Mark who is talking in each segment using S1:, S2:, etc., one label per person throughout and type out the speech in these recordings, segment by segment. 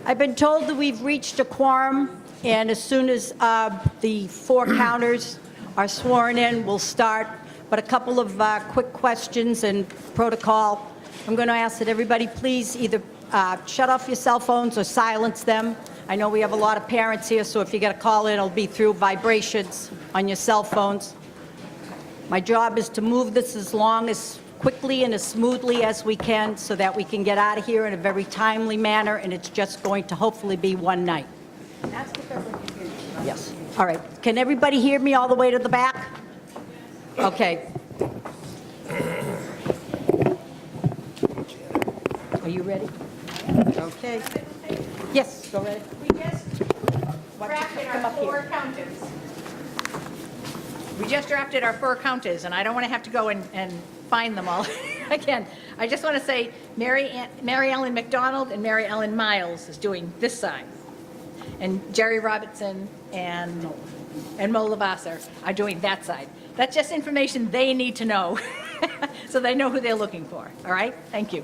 S1: I've been told that we've reached a quorum, and as soon as the 4 counters are sworn in, we'll start. But a couple of quick questions and protocol. I'm going to ask that everybody please either shut off your cell phones or silence them. I know we have a lot of parents here, so if you get a call in, it'll be through vibrations on your cell phones. My job is to move this as quickly and as smoothly as we can so that we can get out of here in a very timely manner, and it's just going to hopefully be one night. Yes. All right. Can everybody hear me all the way to the back? Okay. Are you ready? Okay. Yes, go ahead.
S2: We just drafted our 4 counters. We just drafted our 4 counters, and I don't want to have to go and find them all again. I just want to say Mary Ellen McDonald and Mary Ellen Miles is doing this side, and Jerry Robertson and Mo Lavasser are doing that side. That's just information they need to know, so they know who they're looking for. All right? Thank you.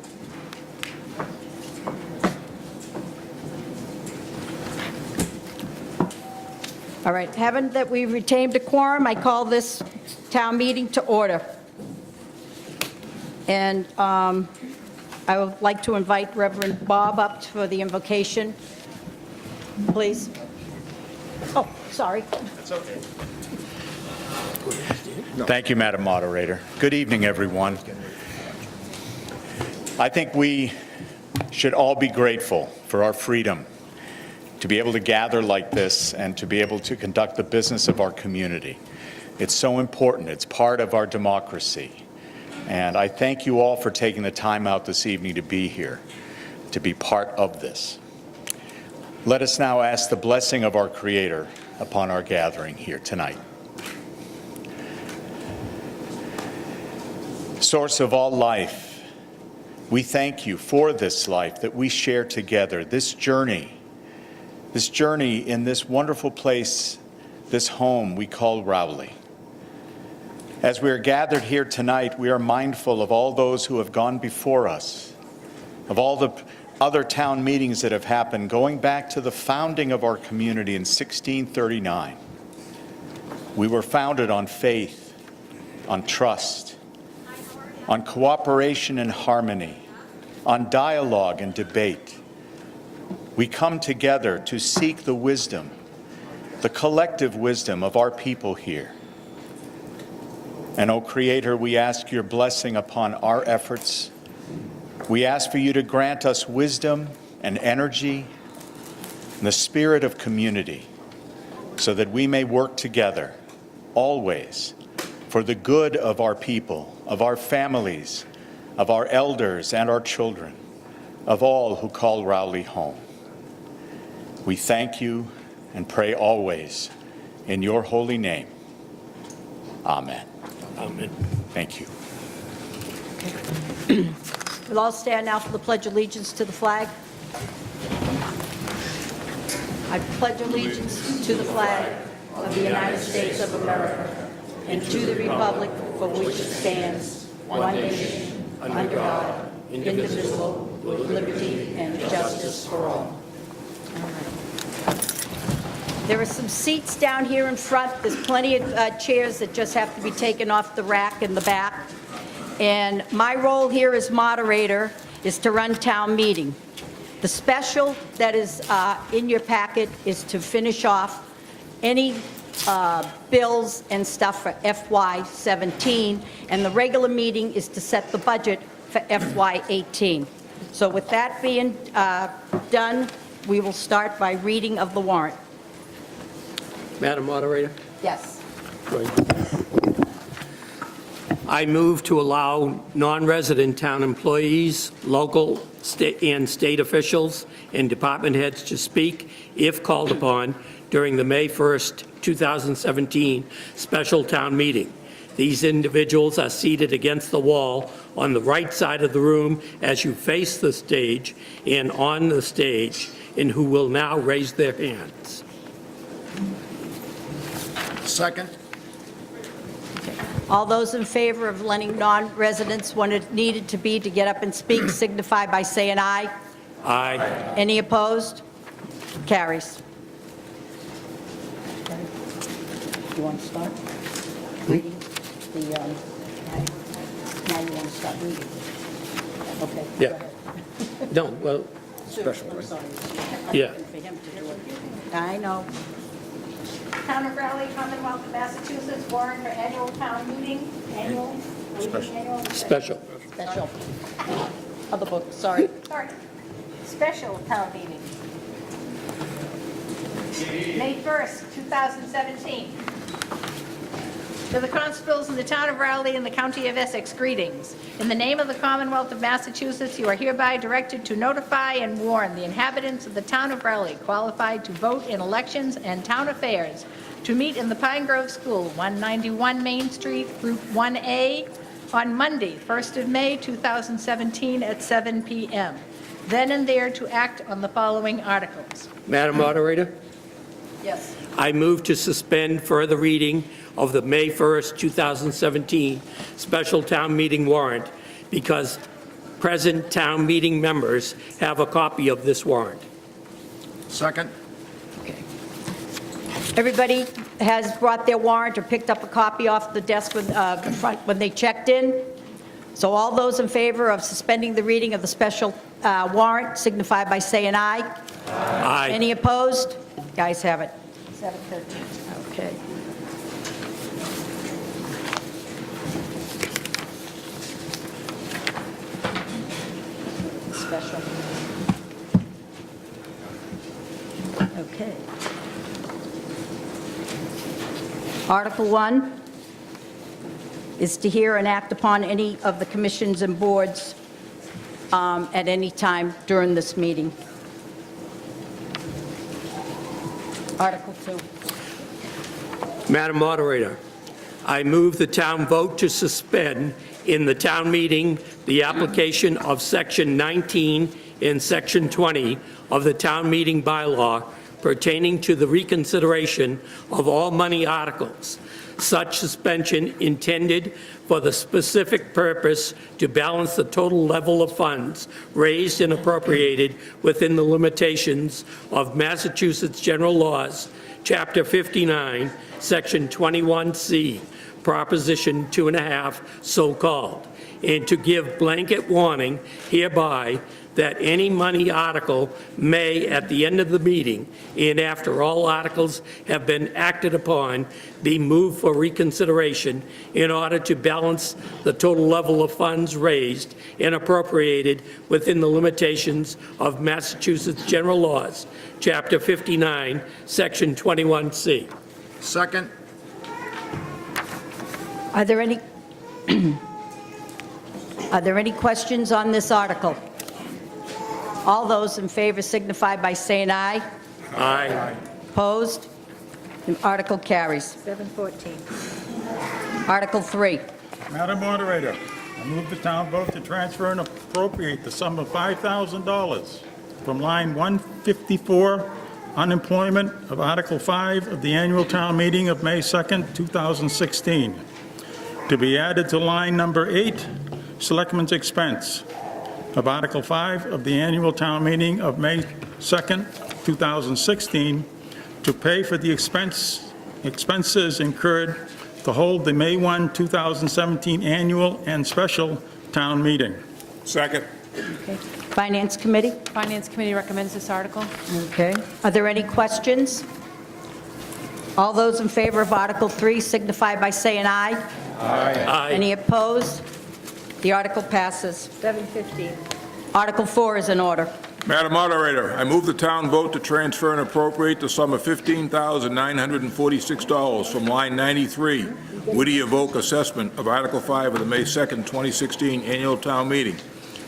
S1: All right. Having that we retained a quorum, I call this town meeting to order. And I would like to invite Reverend Bob up for the invocation, please. Oh, sorry.
S3: That's okay. Thank you, Madam Moderator. Good evening, everyone. I think we should all be grateful for our freedom to be able to gather like this and to be able to conduct the business of our community. It's so important. It's part of our democracy. And I thank you all for taking the time out this evening to be here, to be part of this. Let us now ask the blessing of our Creator upon our gathering here tonight. Source of all life, we thank you for this life that we share together, this journey in this wonderful place, this home we call Rowley. As we are gathered here tonight, we are mindful of all those who have gone before us, of all the other town meetings that have happened, going back to the founding of our community in 1639. We were founded on faith, on trust, on cooperation and harmony, on dialogue and debate. We come together to seek the wisdom, the collective wisdom of our people here. And, O Creator, we ask your blessing upon our efforts. We ask for you to grant us wisdom and energy and the spirit of community so that we may work together always for the good of our people, of our families, of our elders and our children, of all who call Rowley home. We thank you and pray always in your holy name. Amen.
S4: Amen.
S3: Thank you.
S1: We'll all stand now for the Pledge of Allegiance to the flag. I pledge allegiance to the flag of the United States of America and to the republic for which it stands, one nation, under God, indivisible, with liberty and justice for all. There are some seats down here in front. There's plenty of chairs that just have to be taken off the rack in the back. And my role here as moderator is to run town meeting. The special that is in your packet is to finish off any bills and stuff for FY17, and the regular meeting is to set the budget for FY18. So with that being done, we will start by reading of the warrant.
S4: Madam Moderator?
S1: Yes.
S4: Go ahead. I move to allow non-resident town employees, local and state officials, and department heads to speak, if called upon, during the May 1st, 2017 special town meeting. These individuals are seated against the wall on the right side of the room as you face the stage and on the stage, and who will now raise their hands.
S5: Second.
S1: All those in favor of letting non-residents when it needed to be to get up and speak signify by saying aye.
S4: Aye.
S1: Any opposed? Carries. You want to start reading the, now you want to start reading? Okay. go
S4: Yeah.
S1: ahead.
S4: No, well,
S1: Special, I'm sorry.
S4: yeah.
S1: For him to do it. I know.
S2: Town of Raleigh, Commonwealth of Massachusetts, warrant for annual town meeting, annual, annual?
S4: Special.
S1: Special. Other book, sorry.
S2: Sorry, special town meeting. May 1st, 2017. To the constables in the town of Raleigh and the county of Essex, greetings. In the name of the Commonwealth of Massachusetts, you are hereby directed to notify and warn the inhabitants of the town of Raleigh qualified to vote in elections and town affairs to meet in the Pine Grove School, 191 Main Street, Route 1A, on Monday, 1st of May, 2017, at 7 p.m. Then and there to act on the following articles.
S4: Madam Moderator,
S1: Yes.
S4: I move to suspend further reading of the May 1st, 2017 special town meeting warrant because present town meeting members have a copy of this warrant.
S5: Second.
S1: Okay. Everybody has brought their warrant or picked up a copy off the desk in front when they checked in? So all those in favor of suspending the reading of the special warrant signify by saying aye.
S4: Aye.
S1: Any opposed? Guys have it. 7:13. Okay. Special. Okay. Article 1 is to hear and act upon any of the commissions and boards at any time during this meeting. Article 2.
S4: Madam Moderator, I move the town vote to suspend in the town meeting the application of Section 19 and Section 20 of the town meeting bylaw pertaining to the reconsideration of all money articles. Such suspension intended for the specific purpose to balance the total level of funds raised and appropriated within the limitations of Massachusetts General Laws, Chapter 59, Section 21C, Proposition 2.5, so-called, and to give blanket warning hereby that any money article may, at the end of the meeting, and after all articles have been acted upon, be moved for reconsideration in order to balance the total level of funds raised and appropriated within the limitations of Massachusetts General Laws, Chapter 59, Section 21C.
S5: Second.
S1: Are there any, are there any questions on this article? All those in favor signify by saying aye.
S4: Aye.
S1: Opposed? The article carries.
S2: 7:14.
S1: Article 3.
S6: Madam Moderator, I move the town vote to transfer and appropriate the sum of $5,000 from line 154, unemployment, of Article 5 of the annual town meeting of May 2nd, 2016, to be added to line number 8, selectmen's expense, of Article 5 of the annual town meeting of May 2nd, 2016, to pay for the expenses incurred to hold the May 1, 2017 annual and special town meeting.
S5: Second.
S1: Okay. Finance Committee?
S7: Finance Committee recommends this article.
S1: Okay. Are there any questions? All those in favor of Article 3 signify by saying aye.
S4: Aye.
S1: Any opposed? The article passes.
S2: 7:15.
S1: Article 4 is in order.
S5: Madam Moderator, I move the town vote to transfer and appropriate the sum of $15,946 from line 93, Whittier Volk Assessment, of Article 5 of the May 2nd, 2016 annual town meeting,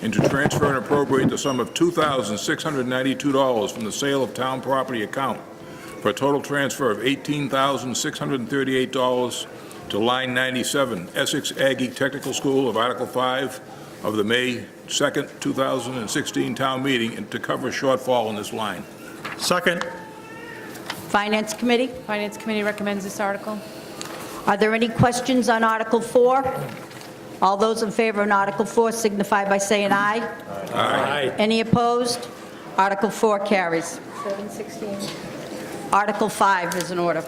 S5: and to transfer and appropriate the sum of $2,692 from the sale of town property account for a total transfer of $18,638 to line 97, Essex Aggie Technical School, of Article 5 of the May 2nd, 2016 town meeting, and to cover a shortfall in this line.
S6: Second.
S1: Finance Committee?
S7: Finance Committee recommends this article.
S1: Are there any questions on Article 4? All those in favor of Article 4 signify by saying aye.
S4: Aye.
S1: Any opposed? Article 4 carries.
S2: 716.
S1: Article 5 is in order.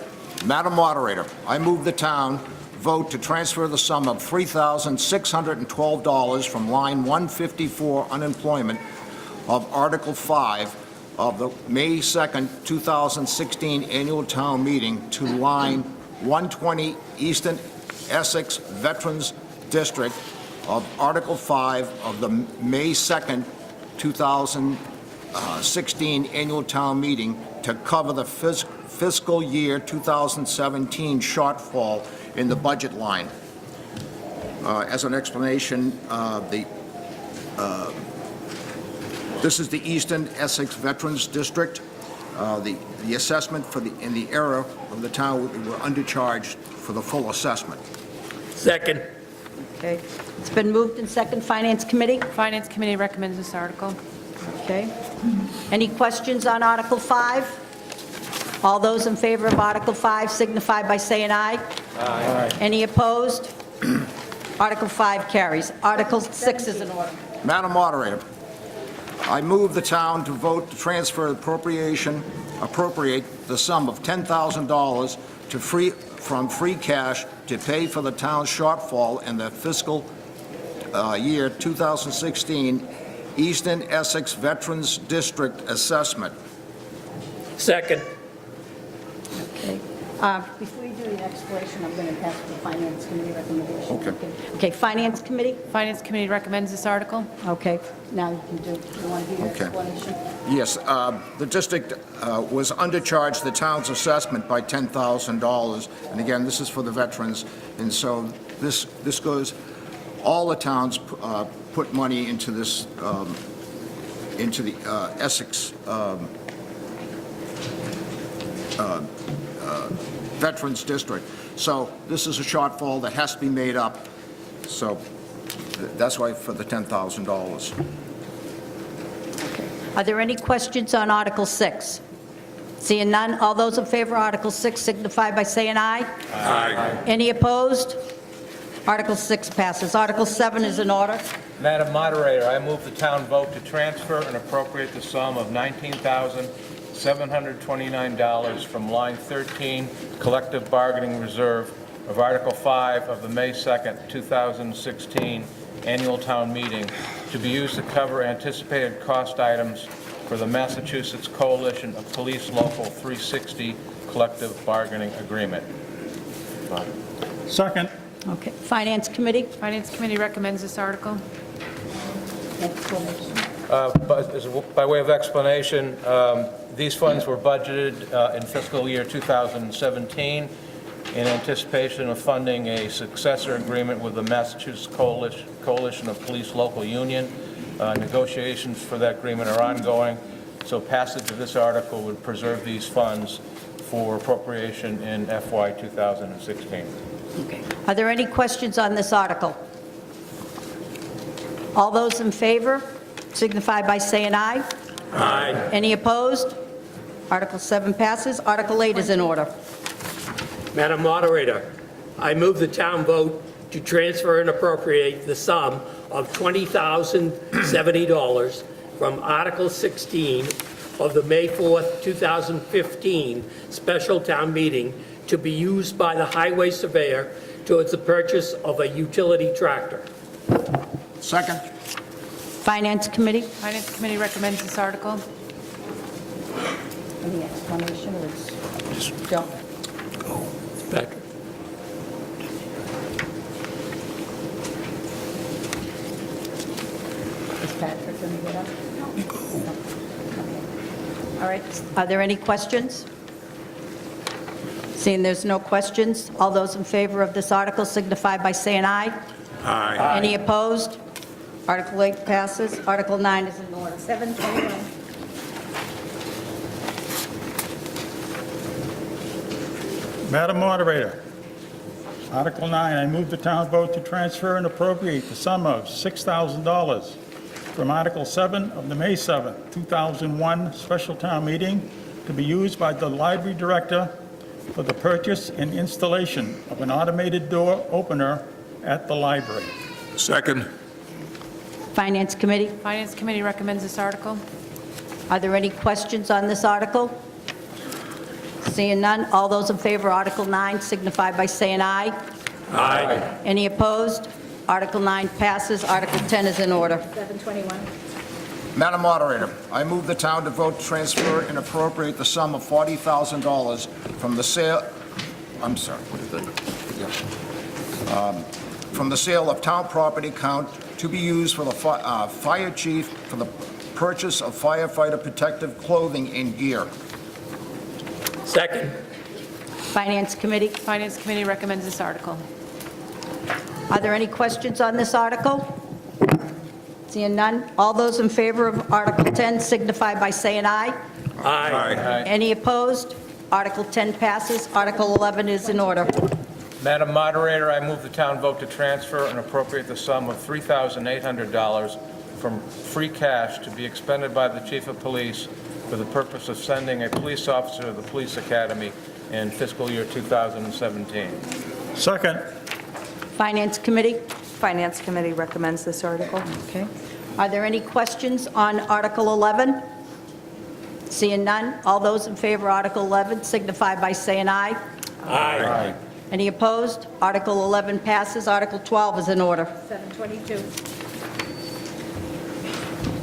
S8: Madam Moderator, I move the town vote to transfer the sum of $3,612 from line 154 unemployment of Article 5 of the May 2nd, 2016 annual town meeting to line 120 Eastern Essex Veterans District of Article 5 of the May 2nd, 2016 annual town meeting to cover the fiscal year 2017 shortfall in the budget line. As an explanation, this is the Eastern Essex Veterans District. The assessment in the era of the town, we were undercharged for the full assessment.
S4: Second.
S1: Okay. It's been moved and second. Finance Committee?
S7: Finance Committee recommends this article.
S1: Okay. Any questions on Article 5? All those in favor of Article 5 signify by saying aye. Aye. Any opposed? Article 5 carries. Article 6 is in order.
S8: Madam Moderator, I move the town to vote to transfer appropriate the sum of $10,000 from free cash to pay for the town's shortfall in the fiscal year 2016 Eastern Essex Veterans District assessment.
S4: Second.
S1: Okay. Before you do the explanation, I'm going to ask the Finance Committee recommendation.
S8: Okay.
S1: Okay, Finance Committee?
S7: Finance Committee recommends this article.
S1: Okay, now you can do, you want to do your
S8: Okay.
S1: explanation?
S8: Yes, the district was undercharged the town's assessment by $10,000, and again, this is for the veterans, and so this goes, all the towns put money into this, into the Essex Veterans District. So this is a shortfall that has to be made up, so that's why for the $10,000.
S1: Are there any questions on Article 6? Seeing none, all those in favor of Article 6 signify by saying aye. Aye. Any opposed? Article 6 passes. Article 7 is in order.
S9: Madam Moderator, I move the town vote to transfer and appropriate the sum of $19,729 from line 13, collective bargaining reserve of Article 5 of the May 2nd, 2016 annual town meeting to be used to cover anticipated cost items for the Massachusetts Coalition of Police Local 360 collective bargaining agreement.
S6: Second.
S1: Okay, Finance Committee?
S7: Finance Committee recommends this article.
S1: Explanation.
S9: By way of explanation, these funds were budgeted in fiscal year 2017 in anticipation of funding a successor agreement with the Massachusetts Coalition of Police Local Union. Negotiations for that agreement are ongoing, so passage of this article would preserve these funds for appropriation in FY 2016.
S1: Okay. Are there any questions on this article? All those in favor signify by saying aye.
S4: Aye.
S1: Any opposed? Article 7 passes. Article 8 is in order.
S4: Madam Moderator, I move the town vote to transfer and appropriate the sum of $20,070 from Article 16 of the May 4th, 2015 special town meeting to be used by the highway surveyor towards the purchase of a utility tractor.
S8: Second.
S1: Finance Committee?
S7: Finance Committee recommends this article.
S1: Any explanation or is... Don't.
S4: Patrick.
S1: Is Patrick going to get up? No. All right. Are there any questions? Seeing there's no questions, all those in favor of this article signify by saying aye.
S5: Aye.
S1: Any opposed? Article 8 passes. Article 9 is in order. 721.
S6: Madam Moderator, Article 9, I move the town vote to transfer and appropriate the sum of $6,000 from Article 7 of the May 7, 2001 special town meeting to be used by the library director for the purchase and installation of an automated door opener at the library.
S5: Second.
S1: Finance Committee?
S7: Finance Committee recommends this article.
S1: Are there any questions on this article? Seeing none, all those in favor of Article 9 signify by saying aye.
S4: Aye.
S1: Any opposed? Article 9 passes. Article 10 is in order.
S2: 721.
S8: Madam Moderator, I move the town to vote to transfer and appropriate the sum of $40,000 from the sale, I'm sorry, what is it? From the sale of town property account to be used for the fire chief for the purchase of firefighter protective clothing and gear.
S4: Second.
S1: Finance Committee,
S7: Finance Committee recommends this article.
S1: are there any questions on this article? Seeing none, all those in favor of Article 10 signify by saying aye.
S4: Aye.
S1: Any opposed? Article 10 passes. Article 11 is in order.
S9: Madam Moderator, I move the town vote to transfer and appropriate the sum of $3,800 from free cash to be expended by the Chief of Police for the purpose of sending a police officer to the Police Academy in fiscal year 2017.
S6: Second.
S1: Finance Committee,
S10: Finance Committee recommends this article.
S1: okay. Are there any questions on Article 11? Seeing none, all those in favor of Article 11 signify by saying aye.
S4: Aye.
S1: Any opposed? Article 11 passes. Article 12 is in order.
S2: 722.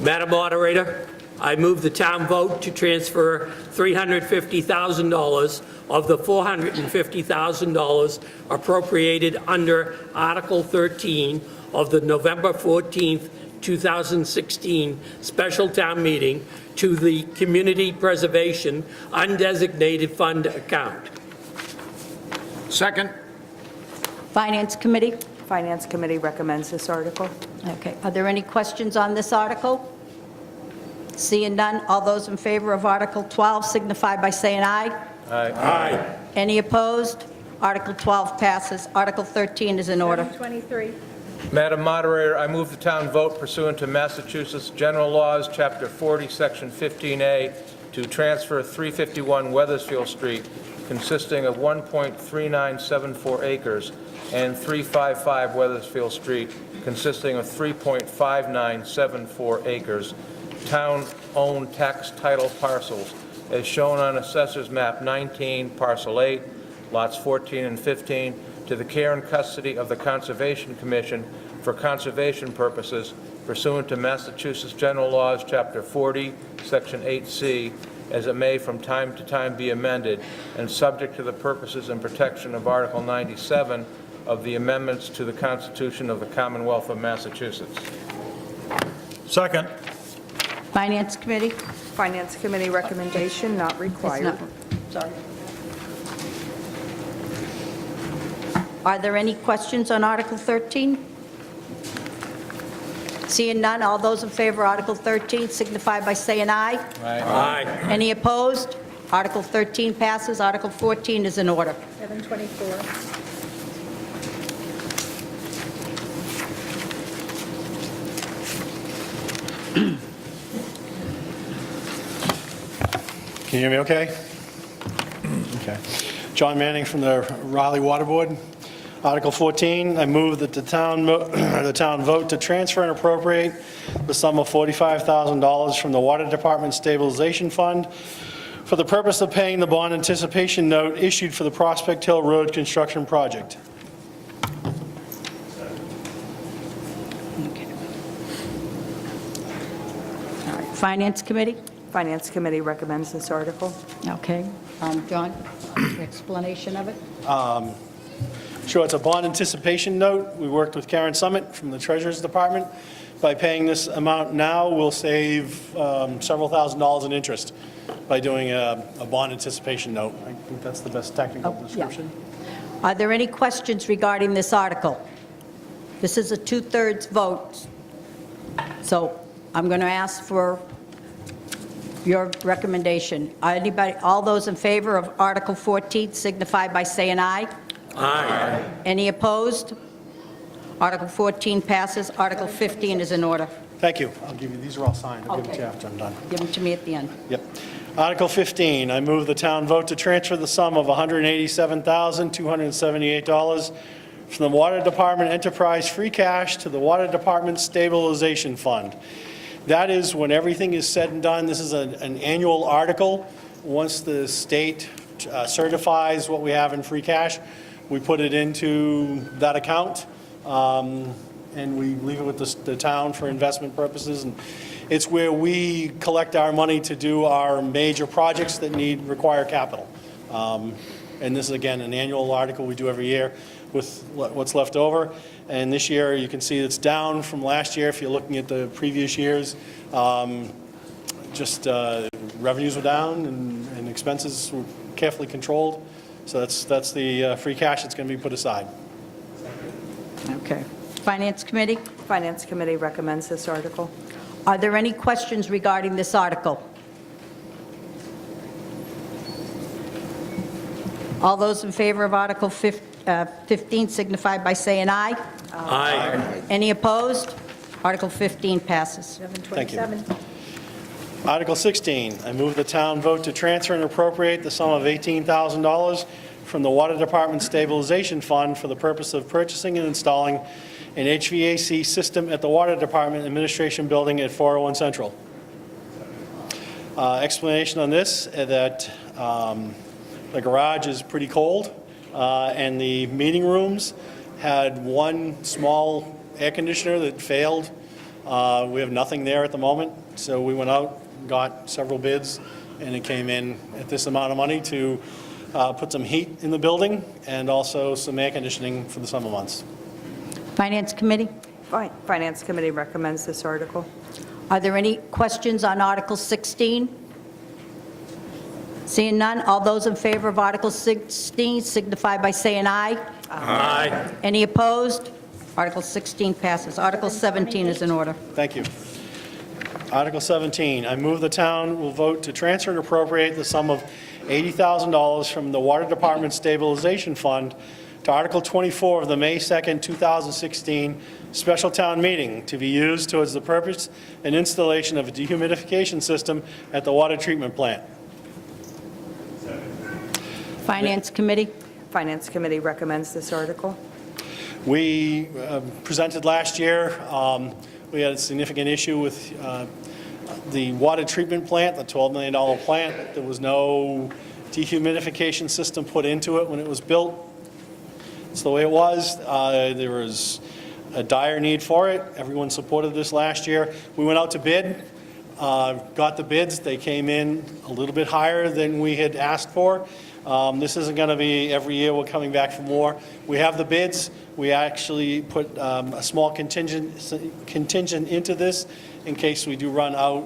S4: Madam Moderator, I move the town vote to transfer $350,000 of the $450,000 appropriated under Article 13 of the November 14th, 2016 special town meeting to the Community Preservation Undesignated Fund account.
S8: Second.
S1: Finance Committee,
S10: Finance Committee recommends this article.
S1: okay. Are there any questions on this article? Seeing none, all those in favor of Article 12 signify by saying aye.
S4: Aye.
S1: Any opposed? Article 12 passes. Article 13 is in order.
S2: 723.
S9: Madam Moderator, I move the town vote pursuant to Massachusetts General Laws, Chapter 40, Section 15A, to transfer 351 Weathersfield Street, consisting of 1.3974 acres, and 355 Weathersfield Street, consisting of 3.5974 acres, town-owned tax title parcels, as shown on Assessor's Map 19, Parcel 8, lots 14 and 15, to the care and custody of the Conservation Commission for conservation purposes pursuant to Massachusetts General Laws, Chapter 40, Section 8C, as it may from time to time be amended, and subject to the purposes and protection of Article 97 of the amendments to the Constitution of the Commonwealth of Massachusetts.
S6: Second.
S1: Finance Committee?
S10: Finance Committee recommendation not
S1: It's
S10: required.
S1: not- Sorry. Are there any questions on Article 13? Seeing none, all those in favor of Article 13 signify by saying aye.
S4: Aye.
S1: Any opposed? Article 13 passes. Article 14 is in order.
S2: 724.
S11: Can you hear me okay? Okay. John Manning from the Raleigh Water Board. Article 14, I move that the town vote to transfer and appropriate the sum of $45,000 from the Water Department Stabilization Fund for the purpose of paying the bond anticipation note issued for the Prospect Hill Road construction project.
S1: Okay. All right. Finance Committee?
S10: Finance Committee recommends this article.
S1: Okay. John, explanation of it?
S11: Sure, it's a bond anticipation note. We worked with Karen Summit from the Treasurer's Department. By paying this amount now, we'll save several $1,000s in interest by doing a bond anticipation note. I think that's the best technical description.
S1: Are there any questions regarding this article? This is a 2/3 vote. So I'm going to ask for your recommendation. Anybody, all those in favor of Article 14 signify by saying aye.
S4: Aye.
S1: Any opposed? Article 14 passes. Article 15 is in order.
S11: Thank you. I'll give you, these are all signed. I'll give them to you
S1: Okay.
S11: after I'm done.
S1: Give them to me at the end.
S11: Yep. Article 15, I move the town vote to transfer the sum of $187,278 from the Water Department Enterprise Free Cash to the Water Department Stabilization Fund. That is when everything is said and done. This is an annual article. Once the state certifies what we have in free cash, we put it into that account, and we leave it with the town for investment purposes. And it's where we collect our money to do our major projects that require capital. And this is, again, an annual article we do every year with what's left over. And this year, you can see it's down from last year if you're looking at the previous years. Revenues were down and expenses were carefully controlled. So that's the free cash that's going to be put aside.
S1: Okay. Finance Committee?
S10: Finance Committee recommends this article.
S1: Are there any questions regarding this article? All those in favor of Article 15 signify by saying aye.
S4: Aye.
S1: Any opposed? Article 15 passes.
S11: Thank you. Article 16, I move the town vote to transfer and appropriate the sum of $18,000 from the Water Department Stabilization Fund for the purpose of purchasing and installing an HVAC system at the Water Department Administration Building at 401 Central. Explanation on this, that the garage is pretty cold, and the meeting rooms had one small air conditioner that failed. We have nothing there at the moment, so we went out, got several bids, and it came in at this amount of money to put some heat in the building and also some air conditioning for the summer months.
S1: Finance Committee?
S10: Finance Committee recommends this article.
S1: Are there any questions on Article 16? Seeing none, all those in favor of Article 16 signify by saying aye.
S4: Aye.
S1: Any opposed? Article 16 passes. Article 17 is in order.
S11: Thank you. Article 17, I move the town will vote to transfer and appropriate the sum of $80,000 from the Water Department Stabilization Fund to Article 24 of the May 2nd, 2016 special town meeting to be used towards the purpose and installation of a dehumidification system at the water treatment plant.
S1: Finance Committee?
S10: Finance Committee recommends this article.
S11: We presented last year, we had a significant issue with the water treatment plant, the $12 million plant. There was no dehumidification system put into it when it was built. It's the way it was. There was a dire need for it. Everyone supported this last year. We went out to bid, got the bids. They came in a little bit higher than we had asked for. This isn't going to be every year we're coming back for more. We have the bids. We actually put a small contingent into this in case we do run out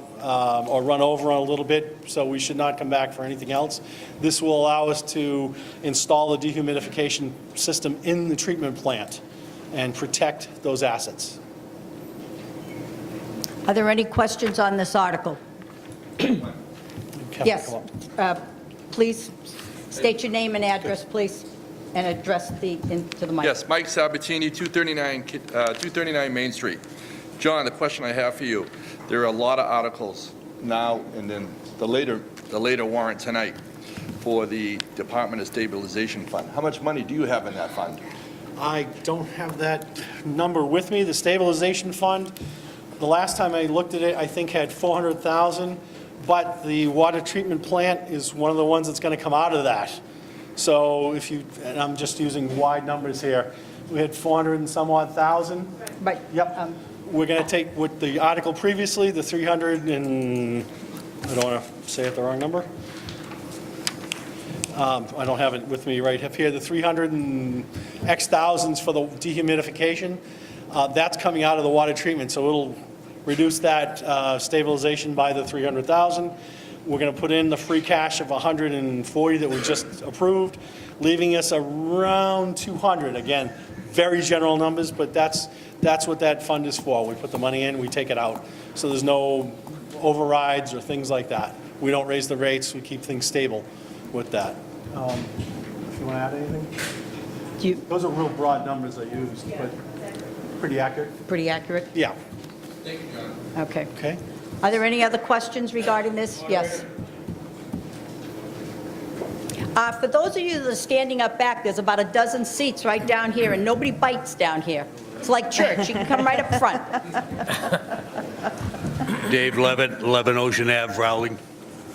S11: or run over on a little bit, so we should not come back for anything else. This will allow us to install the dehumidification system in the treatment plant and protect those assets.
S1: Are there any questions on this article? Yes. Please state your name and address, please, and address into the mic.
S12: Yes, Mike Sabatini, 239 Main Street. John, the question I have for you, there are a lot of articles now and then the later warrant tonight for the Department of Stabilization Fund. How much money do you have in that fund?
S11: I don't have that number with me. The stabilization fund, the last time I looked at it, I think had 400,000, but the water treatment plant is one of the ones that's going to come out of that. So if you, and I'm just using wide numbers here, we had 400 and some odd thousand.
S1: Right.
S11: Yep. We're going to take with the article previously, the 300 and, I don't want to say it the wrong number. I don't have it with me right up here. The 300 and X thousands for the dehumidification, that's coming out of the water treatment, so it'll reduce that stabilization by the 300,000. We're going to put in the free cash of 140 that we just approved, leaving us around 200. Again, very general numbers, but that's what that fund is for. We put the money in, we take it out. So there's no overrides or things like that. We don't raise the rates, we keep things stable with that. If you want to add anything? Those are real broad numbers I used, but pretty accurate.
S1: Pretty accurate?
S11: Yeah.
S12: Thank you, John.
S1: Okay.
S11: Okay.
S1: Are there any other questions regarding this? Yes. For those of you that are standing up back, there's about a dozen seats right down here, and nobody bites down here. It's like church. You can come right up front.
S13: Dave Levitt, 11 Ocean Ave, Rowling.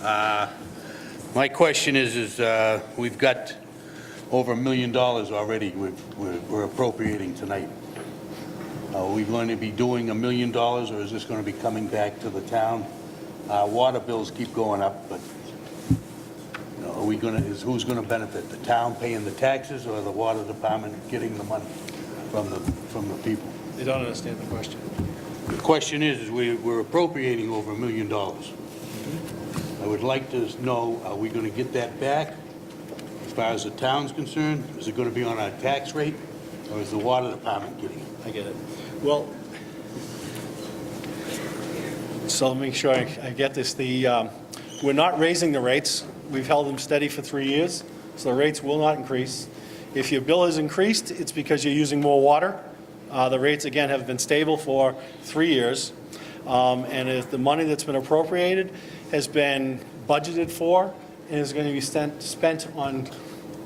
S13: My question is we've got over $1 million already we're appropriating tonight. Are we going to be doing $1 million, or is this going to be coming back to the town? Water bills keep going up, but are we going to, who's going to benefit? The town paying the taxes, or the water department getting the money from the people?
S11: They don't understand the question.
S13: The question is we're appropriating over $1 million. I would like to know, are we going to get that back as far as the town's concerned? Is it going to be on our tax rate, or is the water department getting it?
S11: I get it. Well, so let me make sure I get this. We're not raising the rates. We've held them steady for 3 years, so the rates will not increase. If your bill has increased, it's because you're using more water. The rates, again, have been stable for 3 years. And if the money that's been appropriated has been budgeted for and is going to be spent on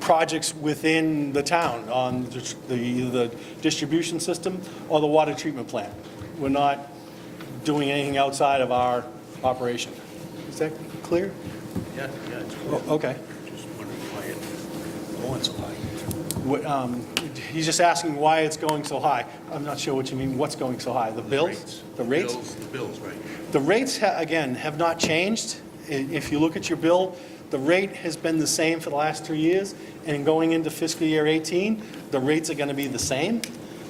S11: projects within the town, on the distribution system or the water treatment plant. We're not doing anything outside of our operation. Is that clear?
S13: Yeah, it's
S11: Okay.
S13: just wondering why it's going so high.
S11: He's just asking why it's going so high. I'm not sure what you mean, what's going so high? The bills? The rates?
S13: The bills, right.
S11: The rates, again, have not changed. If you look at your bill, the rate has been the same for the last 3 years, and going into fiscal year 18, the rates are going to be the same.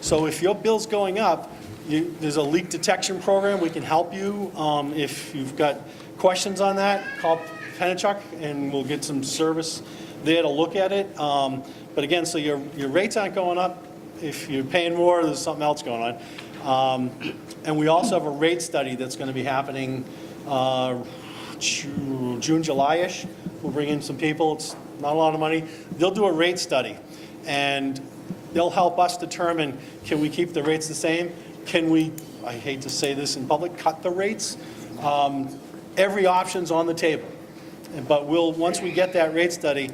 S11: So if your bill's going up, there's a leak detection program. We can help you. If you've got questions on that, call Penachuk, and we'll get some service there to look at it. But again, so your rates aren't going up. If you're paying more, there's something else going on. And we also have a rate study that's going to be happening June, July-ish. We'll bring in some people. It's not a lot of money. They'll do a rate study, and they'll help us determine, can we keep the rates the same? Can we, I hate to say this in public, cut the rates? Every option's on the table. But once we get that rate study,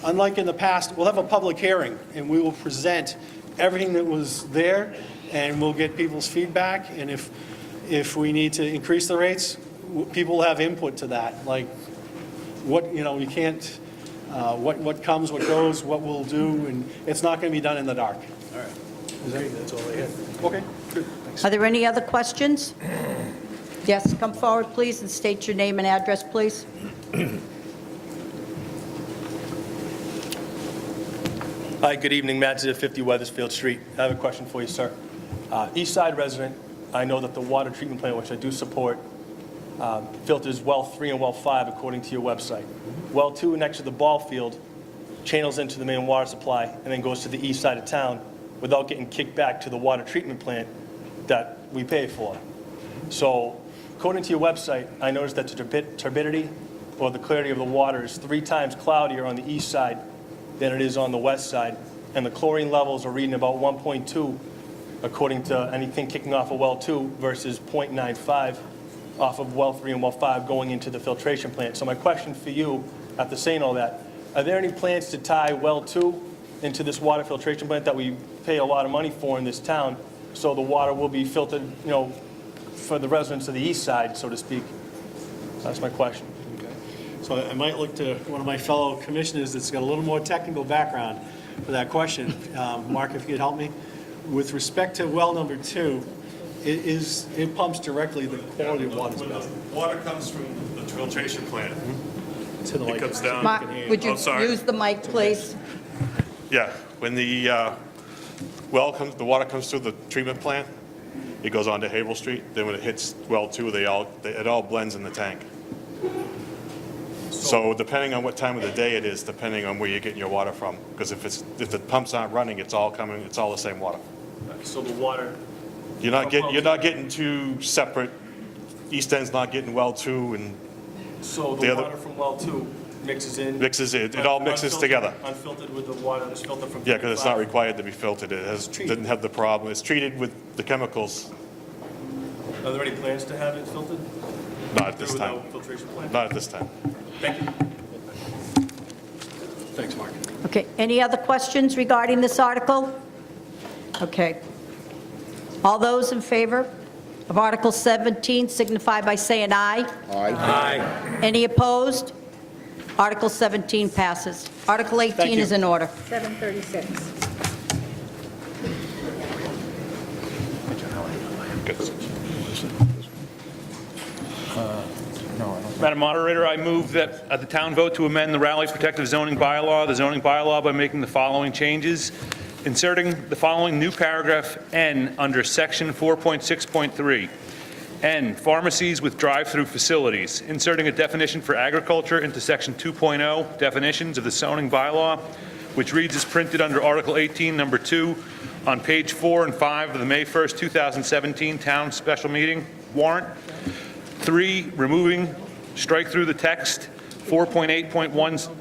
S11: unlike in the past, we'll have a public hearing, and we will present everything that was there, and we'll get people's feedback. And if we need to increase the rates, people will have input to that. Like, you can't, what comes, what goes, what we'll do, and it's not going to be done in the dark.
S13: All right.
S11: That's all I have. Okay, good, thanks.
S1: Are there any other questions? Yes, come forward, please, and state your name and address, please.
S14: Hi, good evening, Matt Zia, 50 Weathersfield Street. I have a question for you, sir. East Side resident, I know that the water treatment plant, which I do support, filters well 3 and well 5 according to your website. Well 2 next to the ball field channels into the main water supply and then goes to the east side of town without getting kicked back to the water treatment plant that we pay for. So according to your website, I noticed that the turbidity or the clarity of the water is 3 times cloudier on the east side than it is on the west side, and the chlorine levels are reading about 1.2 according to anything kicking off of well 2 versus 0.95 off of well 3 and well 5 going into the filtration plant. So my question for you, after saying all that, are there any plans to tie well 2 into this water filtration plant that we pay a lot of money for in this town, so the water will be filtered, for the residents of the east side, so to speak? That's my question.
S11: So I might look to one of my fellow commissioners that's got a little more technical background for that question. Mark, if you could help me. With respect to well number 2, it pumps directly the quality of water.
S15: Water comes from the filtration plant.
S11: To the
S15: It comes down.
S1: Mark, would you
S15: Oh, sorry.
S1: use the mic, please?
S15: Yeah, when the the water comes through the treatment plant, it goes on to Havel Street. Then when it hits well 2, it all blends in the tank. So depending on what time of the day it is, depending on where you're getting your water from, because if the pumps aren't running, it's all the same water.
S14: So the water,
S15: You're not getting 2 separate. East End's not getting well 2, and
S14: so
S15: The
S14: the
S15: other-
S14: water from well 2 mixes in?
S15: it all mixes together.
S14: Unfiltered with the water that's filtered from?
S15: Yeah, because it's not
S14: 55?
S15: required to be filtered. Didn't have the problem. It's treated with the chemicals.
S14: Are there any plans to have it filtered?
S15: Not at this
S14: Through
S15: time.
S14: the filtration plant?
S15: Not at this time.
S14: Thank you.
S11: Thanks, Mark.
S1: Okay, any other questions regarding this article? Okay. All those in favor of Article 17 signify by saying aye.
S8: Aye.
S1: Any opposed? Article 17 passes. Article 18
S11: you.
S1: is in order.
S2: 736.
S16: Madam Moderator, I move that the town vote to amend the Raleigh Protective Zoning Bylaw, the zoning bylaw, by making the following changes. Inserting the following new paragraph N under section 4.6.3. N, pharmacies with drive-through facilities. Inserting a definition for agriculture into section 2.0, definitions of the zoning bylaw, which reads as printed under Article 18, number 2, on page 4 and 5 of the May 1st, 2017 town special meeting warrant. 3, removing, strike through the text, 4.8.1,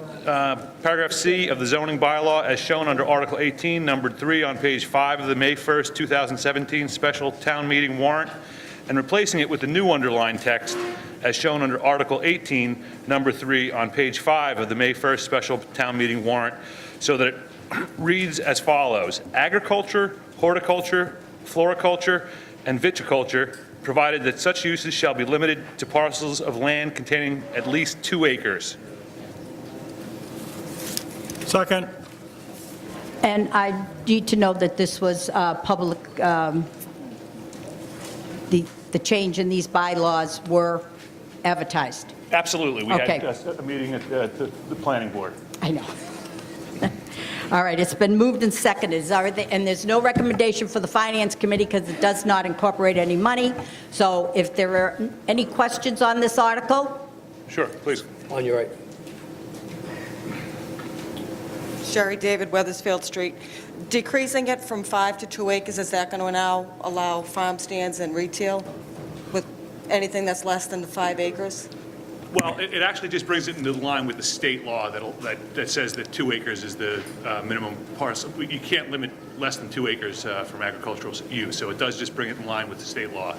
S16: paragraph C of the zoning bylaw as shown under Article 18, numbered 3 on page 5 of the May 1st, 2017 special town meeting warrant, and replacing it with the new underlined text as shown under Article 18, number 3 on page 5 of the May 1st special town meeting warrant, so that it reads as follows: agriculture, horticulture, floriculture, and viticulture, provided that such uses shall be limited to parcels of land containing at least 2 acres.
S6: Second.
S1: And I need to know that this was public, the change in these bylaws were advertised.
S16: Absolutely. We
S1: Okay.
S16: had a meeting at the planning board.
S1: I know. All right, it's been moved and seconded, and there's no recommendation for the Finance Committee because it does not incorporate any money. So if there are any questions on this article?
S16: Sure, please.
S4: On your right.
S17: Sherry David, Weathersfield Street. Decreasing it from 5 to 2 acres, is that going to now allow farm stands and retail with anything that's less than the 5 acres?
S16: Well, it actually just brings it into line with the state law that says that 2 acres is the minimum parcel. You can't limit less than 2 acres from agricultural use, so it does just bring it in line with the state law.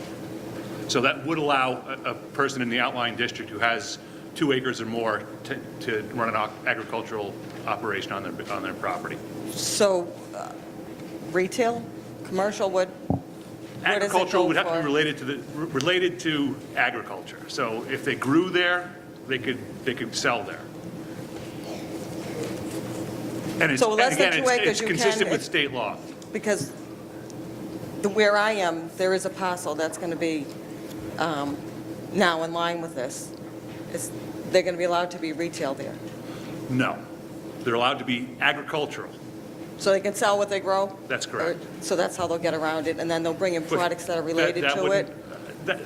S16: So that would allow a person in the outlying district who has 2 acres or more to run an agricultural operation on their property.
S17: So retail, commercial, what does it
S16: Agricultural
S17: go
S16: would have to
S17: for?
S16: be related to agriculture. So if they grew there, they could sell there. And
S17: So less than
S16: again,
S17: 2 acres
S16: it's
S17: you
S16: consistent
S17: can-
S16: with state law.
S17: Because where I am, there is a parcel that's going to be now in line with this. They're going to be allowed to be retail there.
S16: No, they're allowed to be agricultural.
S17: So they can sell what they grow?
S16: That's correct.
S17: So that's how they'll get around it, and then they'll bring in
S16: But
S17: products that are related
S16: that
S17: to
S16: wouldn't-
S17: it?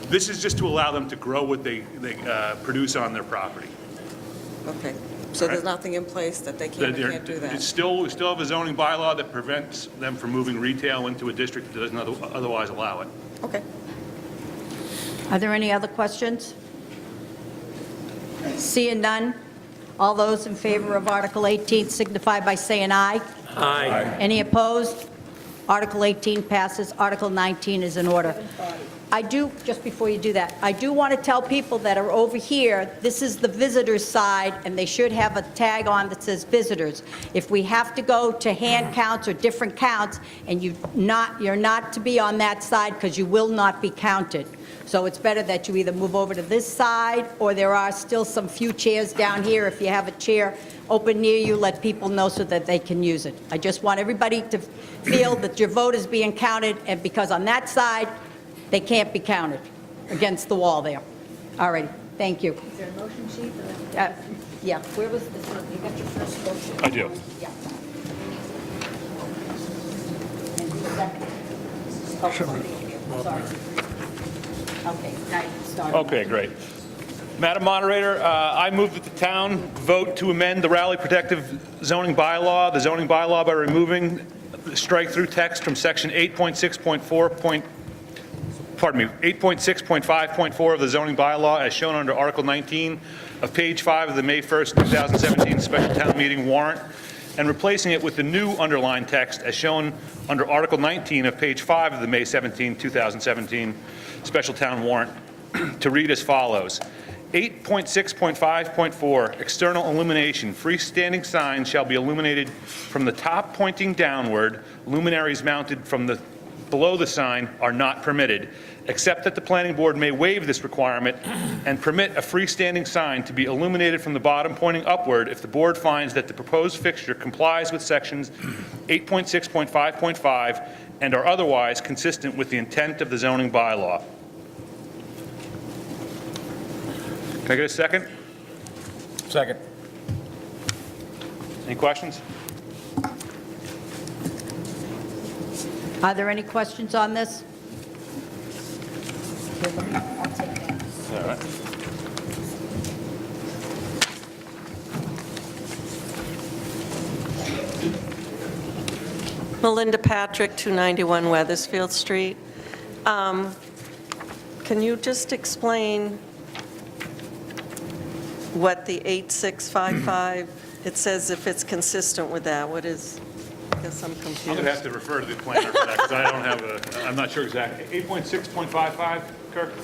S16: This is just to allow them to grow what they produce on their property.
S17: Okay. So there's
S16: Right.
S17: nothing in place that they can't do
S16: We
S17: that?
S16: still have a zoning bylaw that prevents them from moving retail into a district that doesn't otherwise allow it.
S17: Okay.
S1: Are there any other questions? Seeing none, all those in favor of Article 18 signify by saying aye.
S4: Aye.
S1: Any opposed? Article 18 passes. Article 19 is in order. I do, just before you do that, I do want to tell people that are over here, this is the visitors' side, and they should have a tag on that says visitors. If we have to go to hand counts or different counts, and you're not to be on that side because you will not be counted. So it's better that you either move over to this side, or there are still some few chairs down here. If you have a chair open near you, let people know so that they can use it. I just want everybody to feel that your vote is being counted, and because on that side, they can't be counted against the wall there. All righty, thank you.
S2: Is there a motion sheet?
S1: Yeah, where was this one? You got your first motion?
S16: I do.
S1: Yeah. And the second? Oh, sorry. Okay, now you can start.
S16: Okay, great. Madam Moderator, I move that the town vote to amend the Raleigh Protective Zoning Bylaw, the zoning bylaw, by removing the strike-through text from section 8.6.5.4 of the zoning bylaw as shown under Article 19 of page 5 of the May 1st, 2017 special town meeting warrant, and replacing it with the new underlined text as shown under Article 19 of page 5 of the May 17, 2017 special town warrant to read as follows. 8.6.5.4, external illumination. Freestanding signs shall be illuminated from the top pointing downward. Luminaries mounted from the below the sign are not permitted, except that the planning board may waive this requirement and permit a freestanding sign to be illuminated from the bottom pointing upward if the board finds that the proposed fixture complies with sections 8.6.5.5 and are otherwise consistent with the intent of the zoning bylaw. Can I get a second?
S5: Second.
S16: Any questions?
S1: Are there any questions on this?
S16: All right.
S17: Melinda Patrick, 291 Weathersfield Street. Can you just explain what the 8655, it says if it's consistent with that, what is, I guess I'm confused.
S16: I'm going to have to refer to the planner for that because I don't have I'm not sure exactly. 8.6.55, Kirk?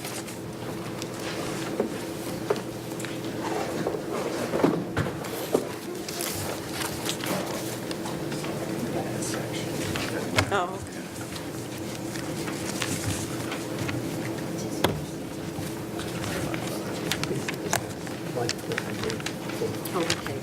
S17: Oh, okay. Okay.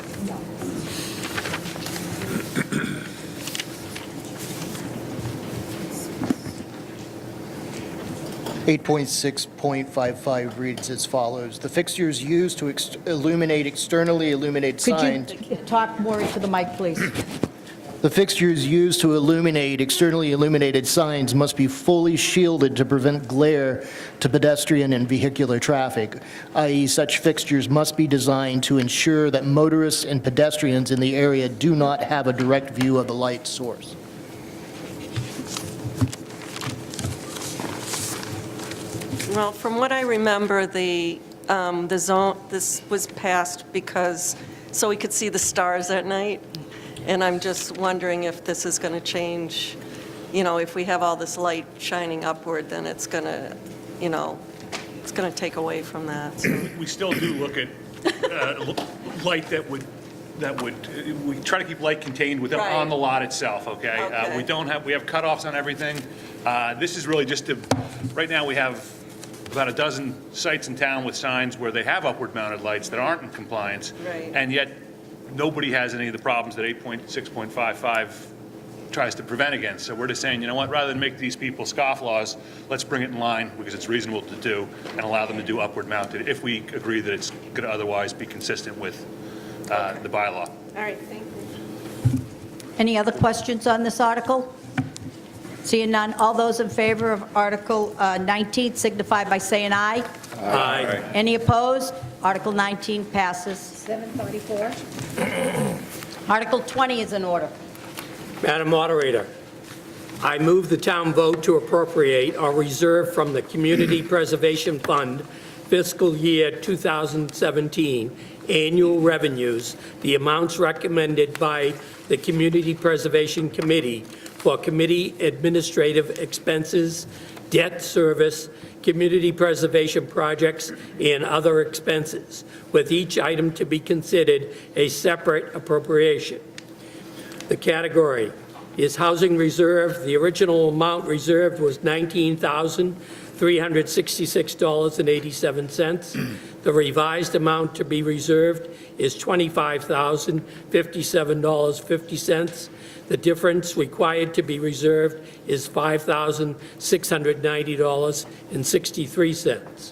S18: 8.6.55 reads as follows. The fixtures used to illuminate externally illuminated signs.
S1: Could you talk more into the mic, please?
S18: The fixtures used to illuminate externally illuminated signs must be fully shielded to prevent glare to pedestrian and vehicular traffic, i.e. such fixtures must be designed to ensure that motorists and pedestrians in the area do not have a direct view of the light source.
S17: Well, from what I remember, the zone, this was passed because, so we could see the stars at night, and I'm just wondering if this is going to change, you know, if we have all this light shining upward, then it's going to, you know, it's going to take away from that. So.
S16: We still do look at light that would, we try to keep light contained within,
S17: Right.
S16: on the lot itself, okay?
S17: Okay.
S16: We have cutoffs on everything. This is really just to, right now we have about a dozen sites in town with signs where they have upward mounted lights that aren't in compliance.
S17: Right.
S16: And yet, nobody has any of the problems that 8.6.55 tries to prevent against. So we're just saying, you know what, rather than make these people scofflaws, let's bring it in line because it's reasonable to do and allow them to do upward mounted if we agree that it's going to otherwise be consistent with the bylaw.
S17: All right, thank you.
S1: Any other questions on this article? Seeing none, all those in favor of Article 19 signify by saying aye.
S4: Aye.
S1: Any opposed? Article 19 passes. 734. Article 20 is in order.
S4: Madam Moderator, I move the town vote to appropriate or reserve from the Community Preservation Fund fiscal year 2017 annual revenues the amounts recommended by the Community Preservation Committee for committee administrative expenses, debt service, community preservation projects, and other expenses, with each item to be considered a separate appropriation. The category is housing reserve. The original amount reserved was $19,366.87. The revised amount to be reserved is $25,057.50. The difference required to be reserved is $5,690.63.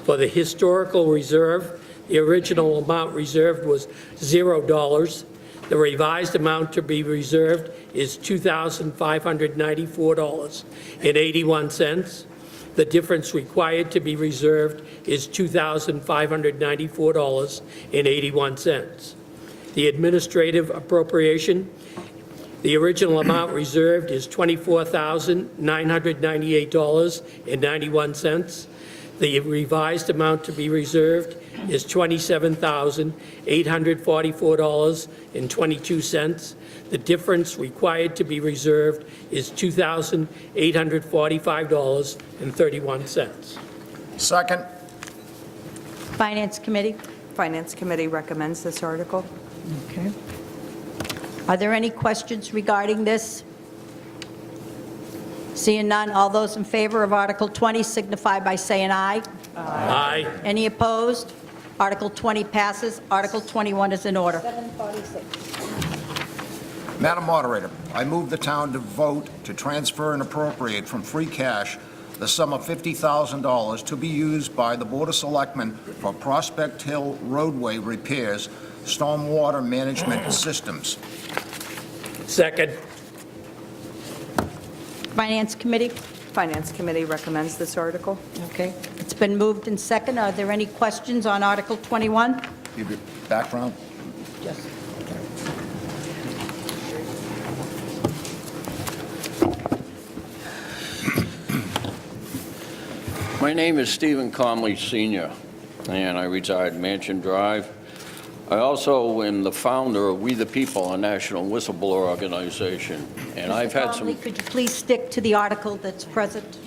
S4: For the historical reserve, the original amount reserved was $0. The revised amount to be reserved is $2,594.81. The difference required to be reserved is $2,594.81. The administrative appropriation, the original amount reserved is $24,998.91. The revised amount to be reserved is $27,844.22. The difference required to be reserved is $2,845.31.
S8: Second.
S1: Finance Committee?
S10: Finance Committee recommends this article.
S1: Okay. Are there any questions regarding this? Seeing none, all those in favor of Article 20 signify by saying aye.
S4: Aye.
S1: Any opposed? Article 20 passes. Article 21 is in order.
S2: 746.
S8: Madam Moderator, I move the town to vote to transfer and appropriate from free cash the sum of $50,000 to be used by the Board of Selectmen for Prospect Hill roadway repairs, stormwater management systems.
S4: Second.
S1: Finance Committee?
S10: Finance Committee recommends this article.
S1: Okay. It's been moved and second. Are there any questions on Article 21?
S8: Give you background.
S1: Yes.
S19: My name is Stephen Comley Sr., and I reside Mansion Drive. I also am the founder of We the People, a national whistleblower organization, and I've had some...
S1: Could you please stick to the article that's present?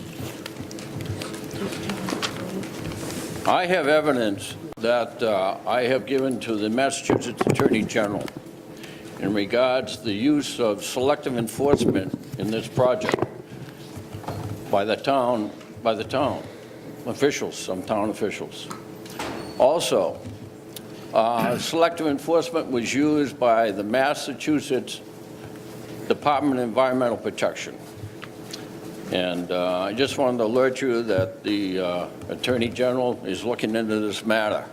S19: I have evidence that I have given to the Massachusetts Attorney General in regards to the use of selective enforcement in this project by the town officials, some town officials. Also, selective enforcement was used by the Massachusetts Department of Environmental Protection. And I just wanted to alert you that the Attorney General is looking into this matter.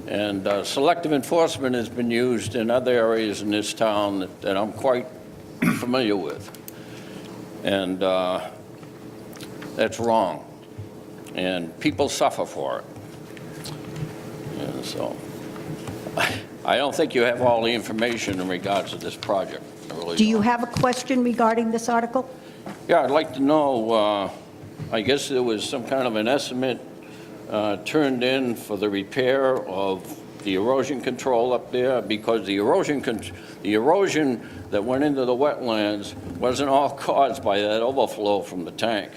S19: And selective enforcement has been used in other areas in this town that I'm quite familiar with. And that's wrong. And people suffer for it. And so I don't think you have all the information in regards to this project. I really
S1: Do you
S19: don't.
S1: have a question regarding this article?
S19: Yeah, I'd like to know, I guess there was some kind of an estimate turned in for the repair of the erosion control up there, because the erosion that went into the wetlands wasn't all caused by that overflow from the tank.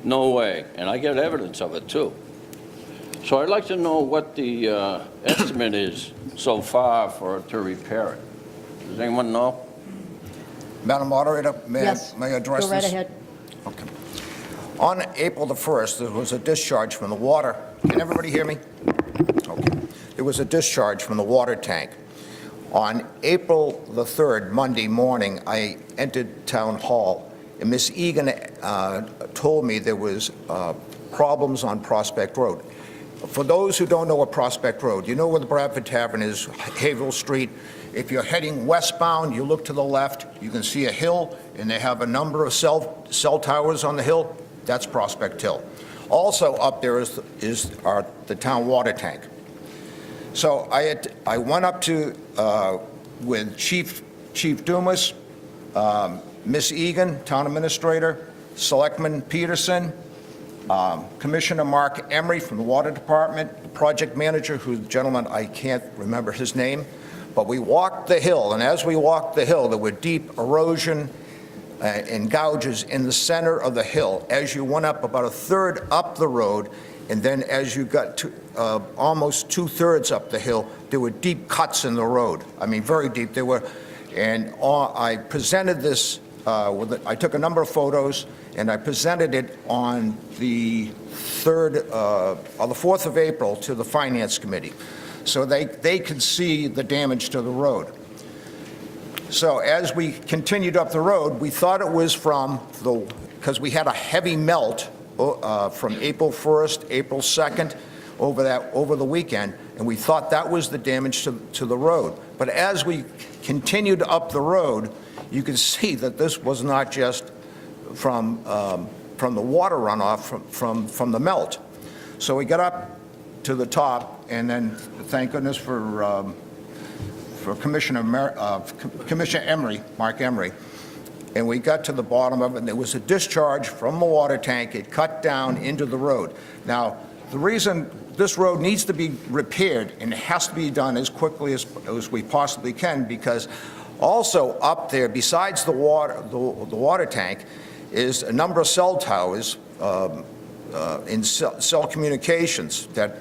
S19: No way. And I get evidence of it, too. So I'd like to know what the estimate is so far to repair it. Does anyone know?
S8: Madam Moderator, may I address this?
S1: Go right ahead.
S8: Okay. On April the 1st, there was a discharge from the water. Can everybody hear me? Okay. There was a discharge from the water tank. On April the 3rd, Monday morning, I entered Town Hall, and Ms. Egan told me there was problems on Prospect Road. For those who don't know what Prospect Road, you know where the Bradford Tavern is, Haverhill Street. If you're heading westbound, you look to the left, you can see a hill, and they have a number of cell towers on the hill. That's Prospect Hill. Also up there is the town water tank. So I went up to, with Chief Dumas, Miss Egan, Town Administrator, Selectman Peterson, Commissioner Mark Emery from the Water Department, the project manager, who's the gentleman, I can't remember his name, but we walked the hill, and as we walked the hill, there were deep erosion and gouges in the center of the hill. As you went up about a third up the road, and then as you got to almost 2/3 up the hill, there were deep cuts in the road. I mean, very deep. There were, and I presented this, I took a number of photos, and I presented it on the 4th of April to the Finance Committee, so they could see the damage to the road. So as we continued up the road, we thought it was because we had a heavy melt from April 1st, April 2nd, over the weekend, and we thought that was the damage to the road. But as we continued up the road, you could see that this was not just from the water runoff from the melt. So we got up to the top, and then thank goodness for Commissioner Emery, Mark Emery, and we got to the bottom of it, and there was a discharge from the water tank. It cut down into the road. Now, the reason this road needs to be repaired, and it has to be done as quickly as we possibly can, because also up there, besides the water tank, is a number of cell towers in cell communications that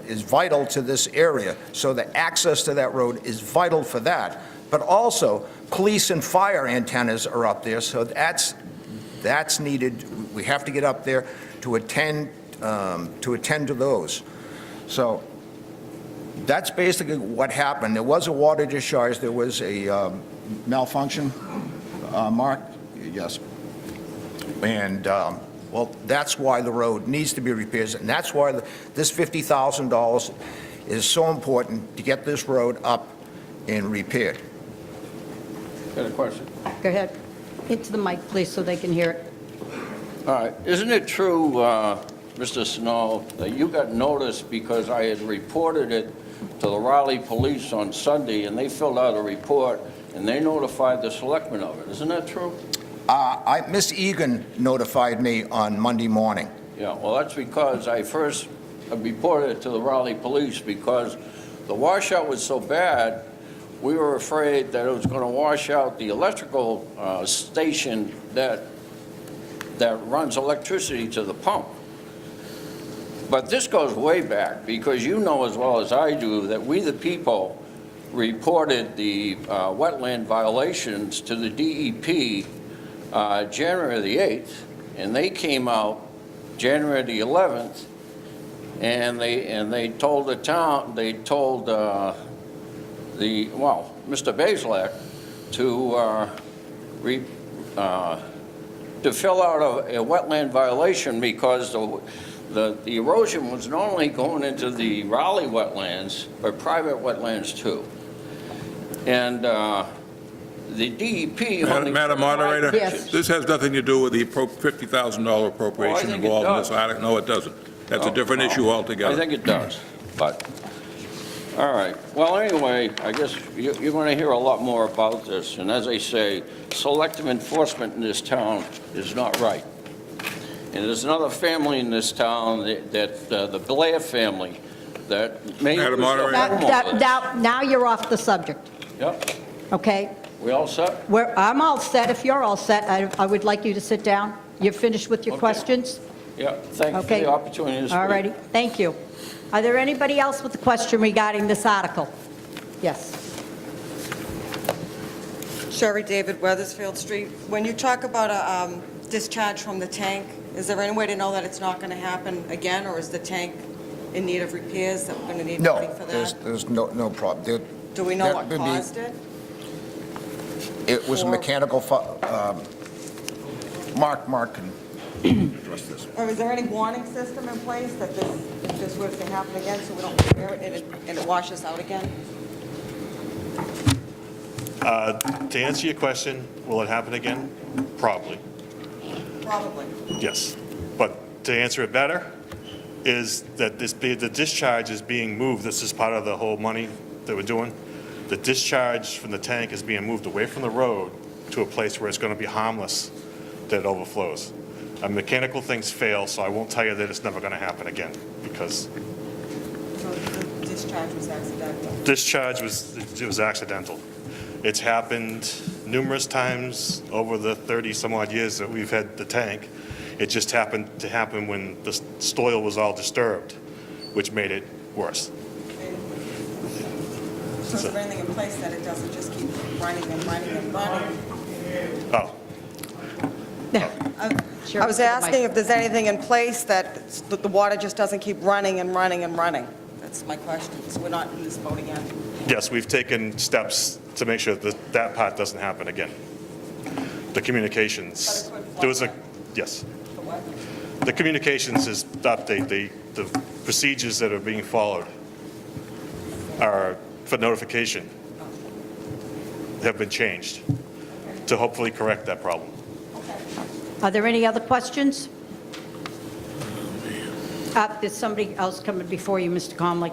S8: is vital to this area. So the access to that road is vital for that. But also, police and fire antennas are up there, so That's needed. We have to get up there to attend to those. So that's basically what happened. There was a water discharge. There was a malfunction. Mark? Yes. And, well, that's why the road needs to be repaired, and that's why this $50,000 is so important to get this road up and repaired.
S19: Got a question?
S1: Go ahead. Into the mic, please, so they can hear it.
S19: All right. Isn't it true, Mr. Snow, that you got notice because I had reported it to the Raleigh Police on Sunday, and they filled out a report, and they notified the selectmen of it? Isn't that true?
S8: Miss Egan notified me on Monday morning.
S19: Yeah, well, that's because I first reported it to the Raleigh Police because the washout was so bad, we were afraid that it was going to wash out the electrical station that runs electricity to the pump. But this goes way back, because you know as well as I do that we the people reported the wetland violations to the DEP January the 8th, and they came out January the 11th, and they told the town, they told Mr. Bazelak to fill out a wetland violation because the erosion was not only going into the Raleigh wetlands, but private wetlands too. And the DEP...
S5: Madam Moderator,
S1: Yes.
S5: this has nothing to do with the $50,000 appropriation
S19: think it
S5: involved in
S19: does.
S5: this article. No, it doesn't. That's a different issue altogether.
S19: I think it does, but, all right. Well, anyway, I guess you're going to hear a lot more about this, and as I say, selective enforcement in this town is not right. And there's another family in this town, that the Blair family, that may...
S5: Madam Moderator.
S1: Now you're off the subject,
S19: Yep.
S1: okay?
S19: We all set?
S1: I'm all set. If you're all set, I would like you to sit down. You're finished with your
S19: Okay.
S1: questions?
S19: Yeah, thank you for
S1: Okay.
S19: the opportunity to speak.
S1: All righty, thank you. Are there anybody else with a question regarding this article? Yes.
S20: Sherry David, Weathersfield Street. When you talk about a discharge from the tank, is there any way to know that it's not going to happen again, or is the tank in need of repairs that we're going to need money
S8: No,
S20: for that?
S8: there's no problem.
S20: Do we know
S8: that
S20: what
S8: would be-
S20: caused it?
S8: It was a
S20: Or-
S8: mechanical, Mark can address this.
S20: Or is there any warning system in place that if this were to happen again, so we don't repair it and it washes out again?
S15: To answer your question, will it happen again? Probably,
S20: Probably.
S15: yes. But to answer it better, is that the discharge is being moved. This is part of the whole money that we're doing. The discharge from the tank is being moved away from the road to a place where it's going to be harmless that it overflows. Mechanical things fail, so I won't tell you that it's never going to happen again, because
S20: So the discharge was accidental?
S15: discharge was accidental. It's happened numerous times over the 30-some-odd years that we've had the tank. It just happened to happen when the soil was all disturbed, which made it worse.
S20: So is there anything in place that it doesn't just keep running and running and running?
S15: Oh,
S20: I was asking if there's anything in place that the water just doesn't keep running and running and running. That's my question, so we're not in this boat again.
S15: yes, we've taken steps to make sure that that part doesn't happen again. The communications, there was a, yes. The communications is to update the procedures that are being followed are for notification have been changed to hopefully correct that problem.
S1: Are there any other questions? There's somebody else coming before you, Mr. Conley.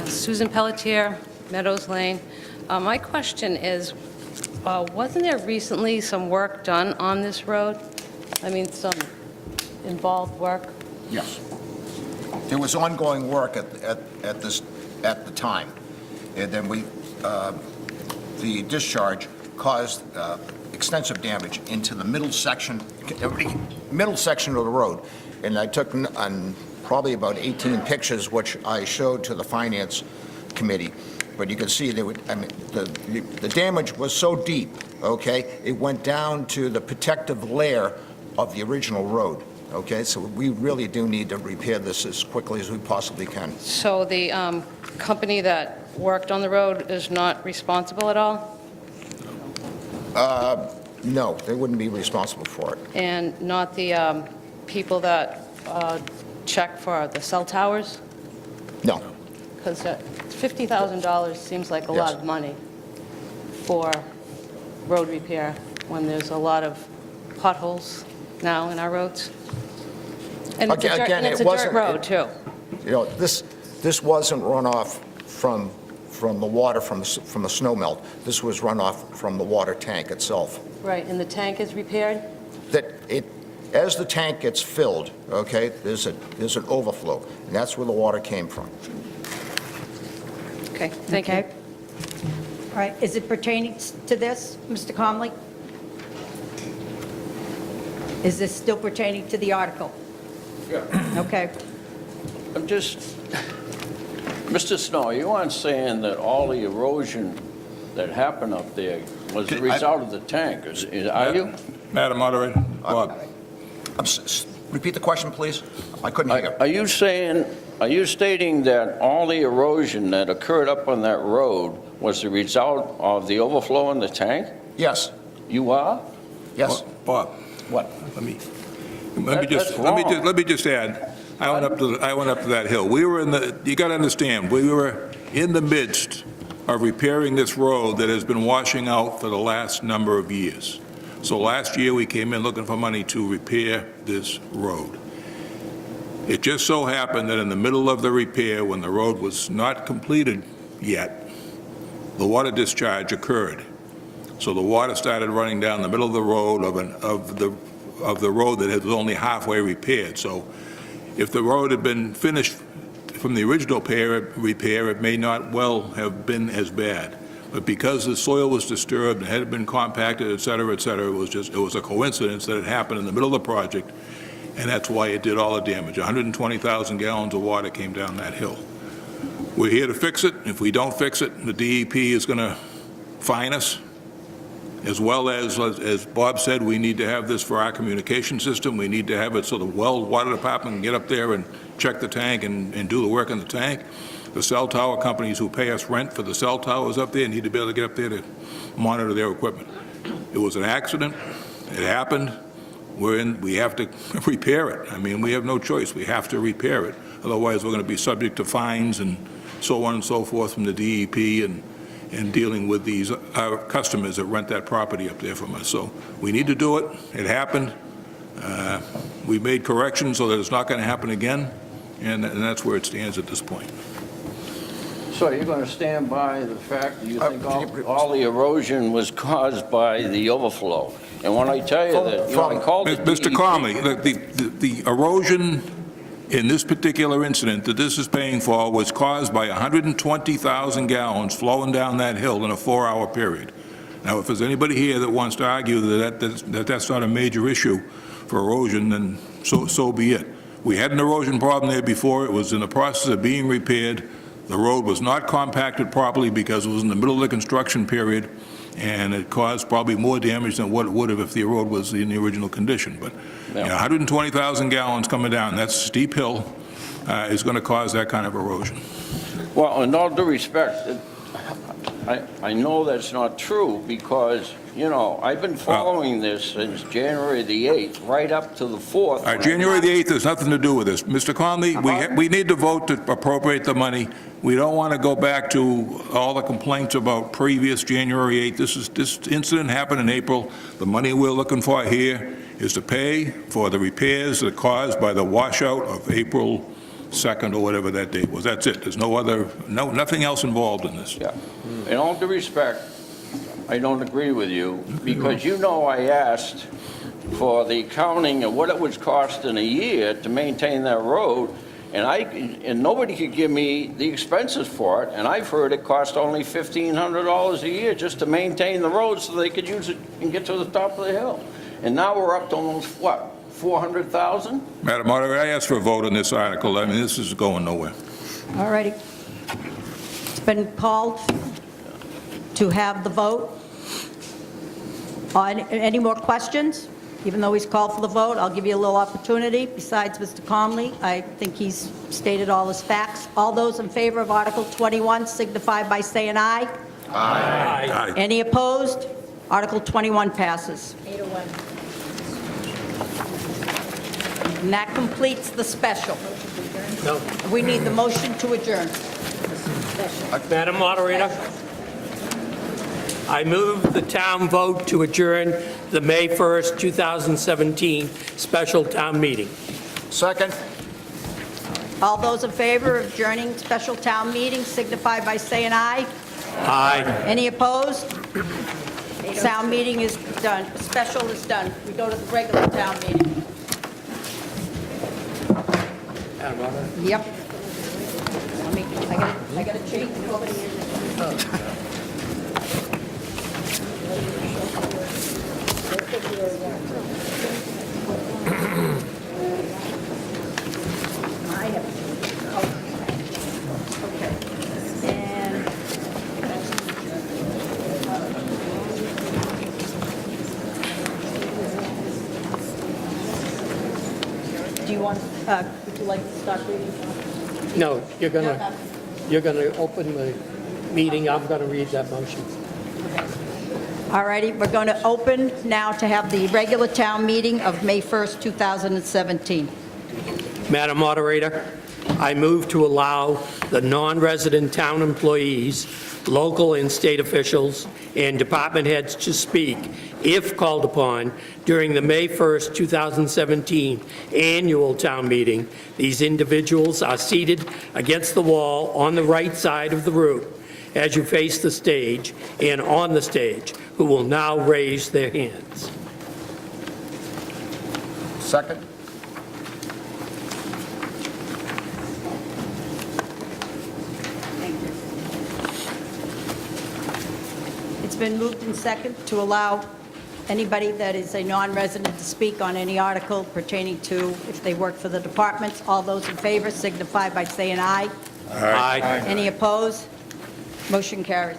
S7: Susan Pelletier, Meadows Lane. My question is, wasn't there recently some work done on this road? I mean, some involved work?
S8: Yes. There was ongoing work at the time, and then the discharge caused extensive damage into the middle section of the road. And I took probably about 18 pictures, which I showed to the Finance Committee. but you can see there would, I mean, the damage was so deep, okay? It went down to the protective layer of the original road, okay? So we really do need to repair this as quickly as we possibly can.
S7: So the company that worked on the road is not responsible at all?
S8: No, they wouldn't be responsible for it.
S7: And not the people that check for the cell towers?
S8: No.
S7: Because $50,000 seems like a
S8: Yes.
S7: lot of money for road repair when there's a lot of potholes now in our roads. And it's a dirt,
S8: Again,
S7: and it's
S8: it
S7: a dirt
S8: wasn't-
S7: road, too.
S8: You know, this wasn't runoff from the water from the snow melt. This was runoff from the water tank itself.
S7: Right, and the tank is repaired?
S8: As the tank gets filled, okay, there's an overflow, and that's where the water came from.
S7: Okay, thank you.
S1: Okay. All right, is it pertaining to this, Mr. Conley? Is this still pertaining to the article?
S19: Yeah.
S1: Okay.
S19: I'm just, Mr. Snow, you aren't saying that all the erosion that happened up there was the result of the tank, are you?
S5: Madam Moderator, Bob.
S8: Repeat the question, please. I couldn't hear.
S19: Are you stating that all the erosion that occurred up on that road was the result of the overflow in the tank?
S8: Yes.
S19: You are?
S8: Yes.
S5: Bob.
S8: What?
S5: Let me
S19: That's wrong.
S5: just add, I went up to that hill. We were you got to understand, we were in the midst of repairing this road that has been washing out for the last number of years. So last year, we came in looking for money to repair this road. It just so happened that in the middle of the repair, when the road was not completed yet, the water discharge occurred. So the water started running down the middle of the road of the road that was only halfway repaired. So if the road had been finished from the original repair, it may not well have been as bad. But because the soil was disturbed and had been compacted, et cetera, it was a coincidence that it happened in the middle of the project, and that's why it did all the damage. 120,000 gallons of water came down that hill. We're here to fix it. If we don't fix it, the DEP is going to fine us, as well as Bob said, we need to have this for our communication system. We need to have it so the water department can get up there and check the tank and do the work in the tank. The cell tower companies who pay us rent for the cell towers up there need to be able to get up there to monitor their equipment. It was an accident. It happened. We have to repair it. I mean, we have no choice. We have to repair it. Otherwise, we're going to be subject to fines and so on and so forth from the DEP and dealing with our customers that rent that property up there from us. So we need to do it. It happened. We made corrections so that it's not going to happen again, and that's where it stands at this point.
S19: So you're going to stand by the fact that you think all the erosion was caused by the overflow? And when I tell you that, I called the
S5: Mr.
S19: DEP.
S5: Conley, the erosion in this particular incident that this is paying for was caused by 120,000 gallons flowing down that hill in a 4-hour period. Now, if there's anybody here that wants to argue that that's not a major issue for erosion, then so be it. We had an erosion problem there before. It was in the process of being repaired. The road was not compacted properly because it was in the middle of the construction period, and it caused probably more damage than what it would have if the road was in the original condition. But 120,000 gallons coming down, that's a steep hill, is going to cause that kind of erosion.
S19: Well, in all due respect, I know that's not true because, I've been following this since January the 8th, right up to the 4th.
S5: January the 8th has nothing to do with this. Mr. Conley, we need to vote to appropriate the money. We don't want to go back to all the complaints about previous January 8th. This incident happened in April. The money we're looking for here is to pay for the repairs that are caused by the washout of April 2nd or whatever that date was. That's it. There's nothing else involved in this.
S19: Yeah. In all due respect, I don't agree with you because I asked for the accounting of what it would cost in a year to maintain that road, and nobody could give me the expenses for it, and I've heard it cost only $1,500 a year just to maintain the road so they could use it and get to the top of the hill. And now we're up to almost, 400,000?
S5: Madam Moderator, I asked for a vote on this article. I mean, this is going nowhere.
S1: All righty. been called to have the vote. Any more questions? Even though he's called for the vote, I'll give you a little opportunity. Besides Mr. Conley, I think he's stated all his facts. All those in favor of Article 21 signify by saying aye.
S5: Aye.
S1: Any opposed? Article 21 passes.
S2: 801.
S1: And that completes the special.
S4: No.
S1: We need the motion to adjourn.
S4: Madam Moderator, I move the town vote to adjourn the May 1st, 2017 special town meeting.
S8: Second?
S1: All those in favor of adjourning special town meeting signify by saying aye.
S4: Aye.
S1: Any opposed? Town meeting is done. Special is done. We go to the regular town meeting.
S4: Madam Moderator?
S1: Yep. I gotta change it over here. I have. Okay. And do you want, would you like to start reading?
S4: No, you're gonna open the meeting. I'm gonna read that motion.
S1: All righty, we're going to open now to have the regular town meeting of May 1st, 2017.
S4: Madam Moderator, I move to allow the non-resident town employees, local and state officials, and department heads to speak, if called upon, during the May 1st, 2017 annual town meeting. These individuals are seated against the wall on the right side of the room as you face the stage and on the stage, who will now raise their hands.
S8: Second?
S1: It's been moved and second to allow anybody that is a non-resident to speak on any article pertaining to if they work for the departments. All those in favor signify by saying aye.
S4: Aye.
S1: Any opposed? Motion carries.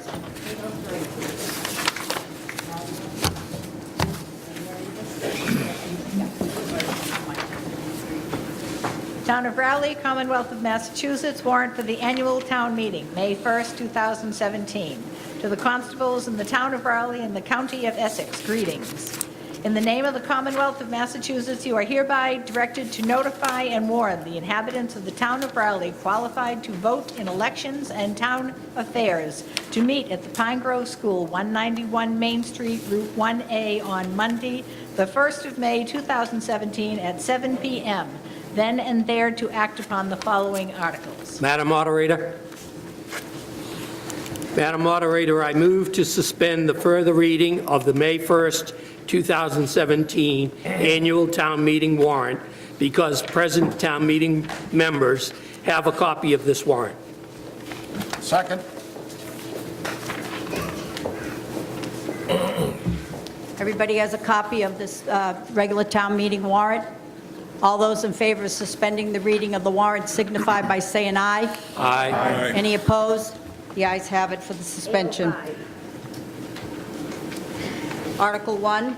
S2: Town of Raleigh, Commonwealth of Massachusetts, warrant for the annual town meeting, May 1st, 2017. To the constables in the town of Raleigh and the county of Essex, greetings. In the name of the Commonwealth of Massachusetts, you are hereby directed to notify and warn the inhabitants of the town of Raleigh qualified to vote in elections and town affairs to meet at the Pine Grove School, 191 Main Street, Route 1A, on Monday, the 1st of May, 2017, at 7 p.m., then and there to act upon the following articles.
S4: Madam Moderator? Madam Moderator, I move to suspend the further reading of the May 1st, 2017 annual town meeting warrant because present town meeting members have a copy of this warrant.
S8: Second?
S1: Everybody has a copy of this regular town meeting warrant. All those in favor of suspending the reading of the warrant signify by saying aye.
S4: Aye.
S1: Any opposed? The ayes have it for the suspension. Article 1,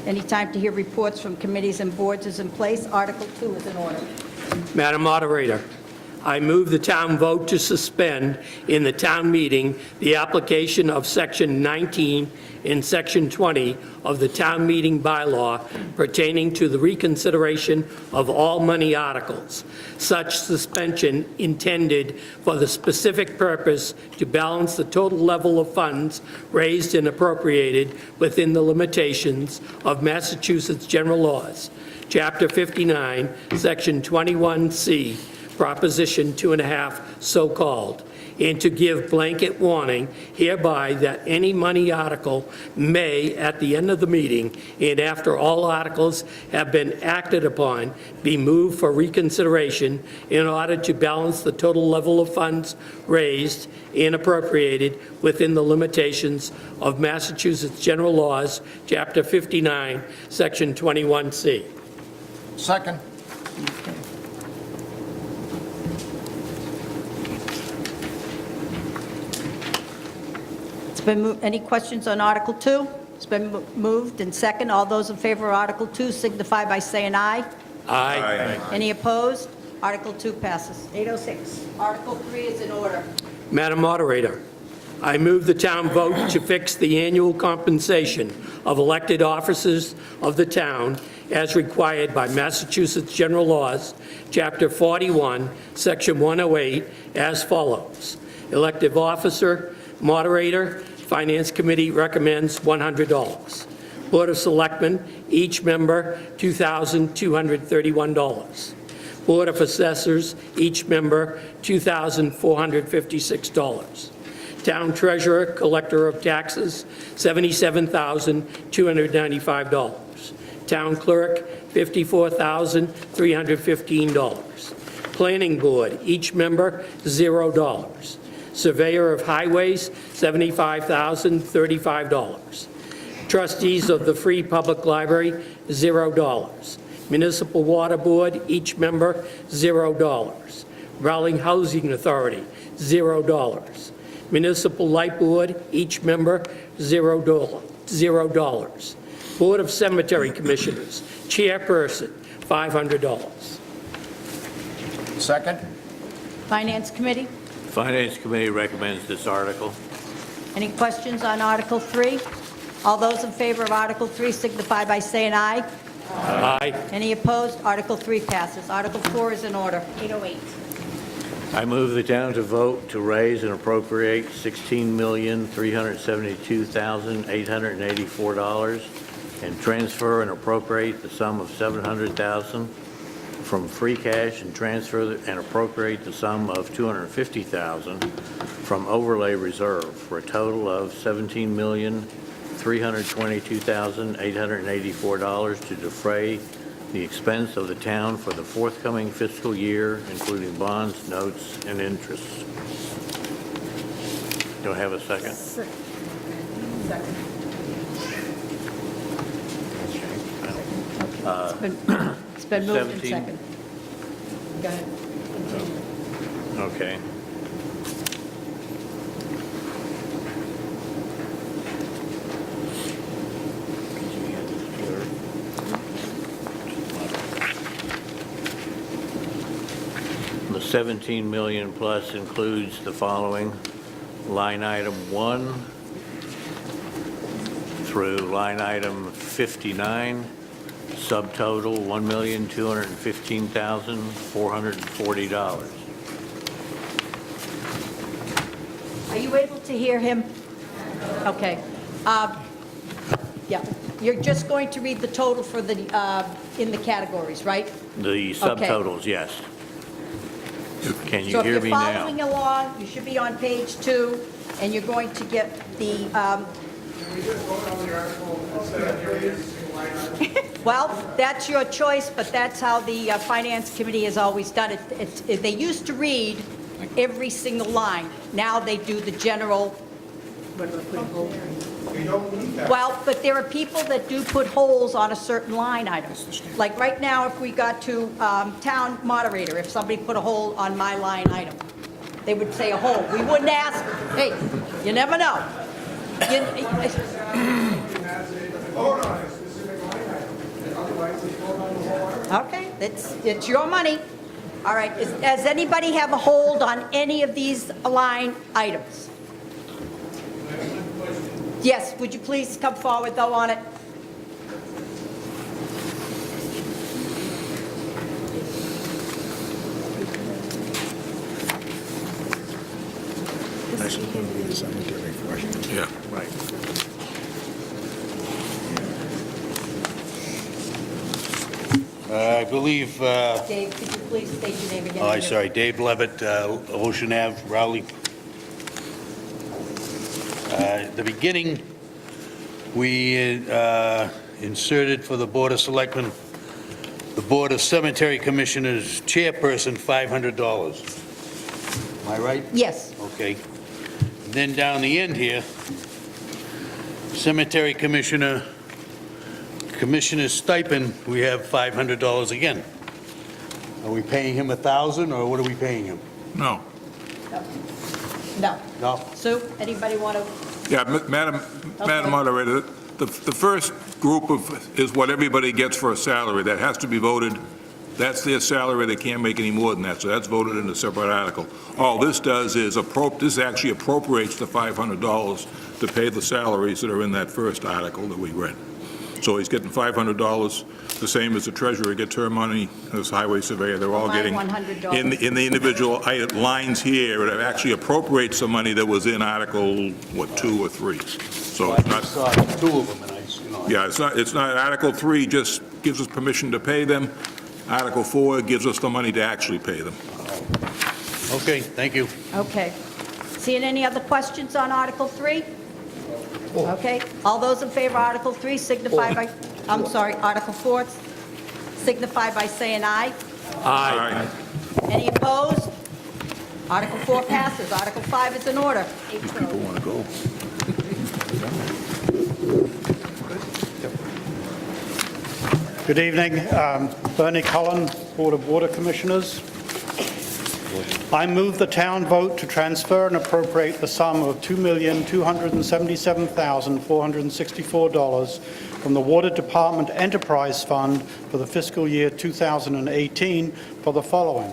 S1: any time to hear reports from committees and boards is in place. Article 2 is in order.
S4: Madam Moderator, I move the town vote to suspend in the town meeting the application of Section 19 and Section 20 of the town meeting bylaw pertaining to the reconsideration of all money articles. Such suspension intended for the specific purpose to balance the total level of funds raised and appropriated within the limitations of Massachusetts general laws, Chapter 59, Section 21C, Proposition 2.5, so-called, and to give blanket warning hereby that any money article may, at the end of the meeting and after all articles have been acted upon, be moved for reconsideration in order to balance the total level of funds raised and appropriated within the limitations of Massachusetts general laws, Chapter 59, Section 21C.
S8: Second?
S1: Any questions on Article 2? It's been moved and second. All those in favor of Article 2 signify by saying aye.
S4: Aye.
S1: Any opposed? Article 2 passes. 806. Article 3 is in order.
S4: Madam Moderator, I move the town vote to fix the annual compensation of elected officers of the town as required by Massachusetts General Laws, Chapter 41, Section 108, as follows. Elective officer, moderator, Finance Committee recommends $100. Board of Selectmen, each member, $2,231. Board of Assessors, each member, $2,456. Town Treasurer, Collector of Taxes, $77,295. Town Clerk, $54,315. Planning Board, each member, $0. Surveyor of Highways, $75,035. Trustees of the Free Public Library, $0. Municipal Water Board, each member, $0. Rowling Housing Authority, $0. Municipal Light Board, each member, $0. Board of Cemetery Commissioners, chairperson, $500.
S8: Second?
S1: Finance Committee?
S19: Finance Committee recommends this article.
S1: Any questions on Article 3? All those in favor of Article 3 signify by saying aye.
S4: Aye.
S1: Any opposed? Article 3 passes. Article 4 is in order. 808.
S19: I move the town to vote to raise and appropriate $16,372,884 and transfer and appropriate the sum of $700,000 from free cash and transfer and appropriate the sum of $250,000 from overlay reserve for a total of $17,322,884 to defray the expense of the town for the forthcoming fiscal year, including bonds, notes, and interest. Do I have a second?
S1: Second. It's been moved and
S19: 17.
S1: second. Go ahead.
S19: Okay. The 17 million plus includes the following: line item 1 through line item 59, subtotal $1,215,440.
S1: Are you able to hear him? Okay. Yeah, you're just going to read the total for the, in the categories, right?
S19: The subtotals, yes. Can you
S1: So if
S19: hear
S1: you're
S19: me
S1: following
S19: now?
S1: along, you should be on page 2, and you're going to get the, well, that's your choice, but that's how the Finance Committee has always done it. They used to read every single line. Now they do the general. What do I put a hold? Well, but there are people that do put holes on a certain line item. Like right now, if we got to town moderator, if somebody put a hole on my line item, they would say a hole. We wouldn't ask, hey, you never know. Okay, it's your money. All right, does anybody have a hold on any of these line items? Yes, would you please come forward, though, on it?
S5: Yeah.
S19: Right.
S13: I believe,
S1: Dave, could you please state your name again?
S13: oh, sorry, Dave Levitt, Ocean Ave, Rowley. At the beginning, we inserted for the Board of Selectmen, the Board of Cemetery Commissioners chairperson, $500. Am I right?
S1: Yes.
S13: Okay. Then down the end here, Cemetery Commissioner's stipend, we have $500 again. Are we paying him $1,000, or what are we paying him?
S5: No.
S1: No.
S13: No?
S1: Sue, anybody want to
S5: Yeah, Madam Moderator, the first group is what everybody gets for a salary. That has to be voted. That's their salary. They can't make any more than that, so that's voted in a separate article. All this does is this actually appropriates the $500 to pay the salaries that are in that first article that we read. So he's getting $500, the same as the treasurer gets her money, as highway surveyor. They're all getting,
S1: $100.
S5: in the individual lines here, it actually appropriates the money that was in Article, 2 or 3. So it's not,
S13: saw two of them, and
S5: yeah, it's not, Article 3 just gives us permission to pay them. Article 4 gives us the money to actually pay them.
S13: Okay, thank you.
S1: Okay. Seeing any other questions on Article 3? Okay. All those in favor of Article 3 signify by, Article 4, signify by saying aye.
S4: Aye.
S1: Any opposed? Article 4 passes. Article 5 is in order.
S5: People want to go.
S6: Good evening. Bernie Cullen, Board of Water Commissioners. I move the town vote to transfer and appropriate the sum of $2,277,464 from the Water Department Enterprise Fund for the fiscal year 2018 for the following: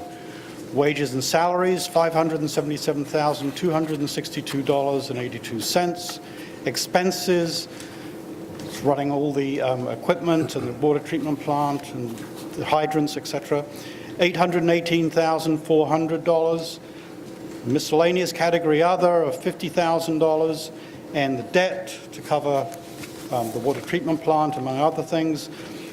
S6: wages and salaries, $577,262.82. Expenses, running all the equipment and the water treatment plant and the hydrants, etc., $818,400. Miscellaneous category other of $50,000, and the debt to cover the water treatment plant, among other things,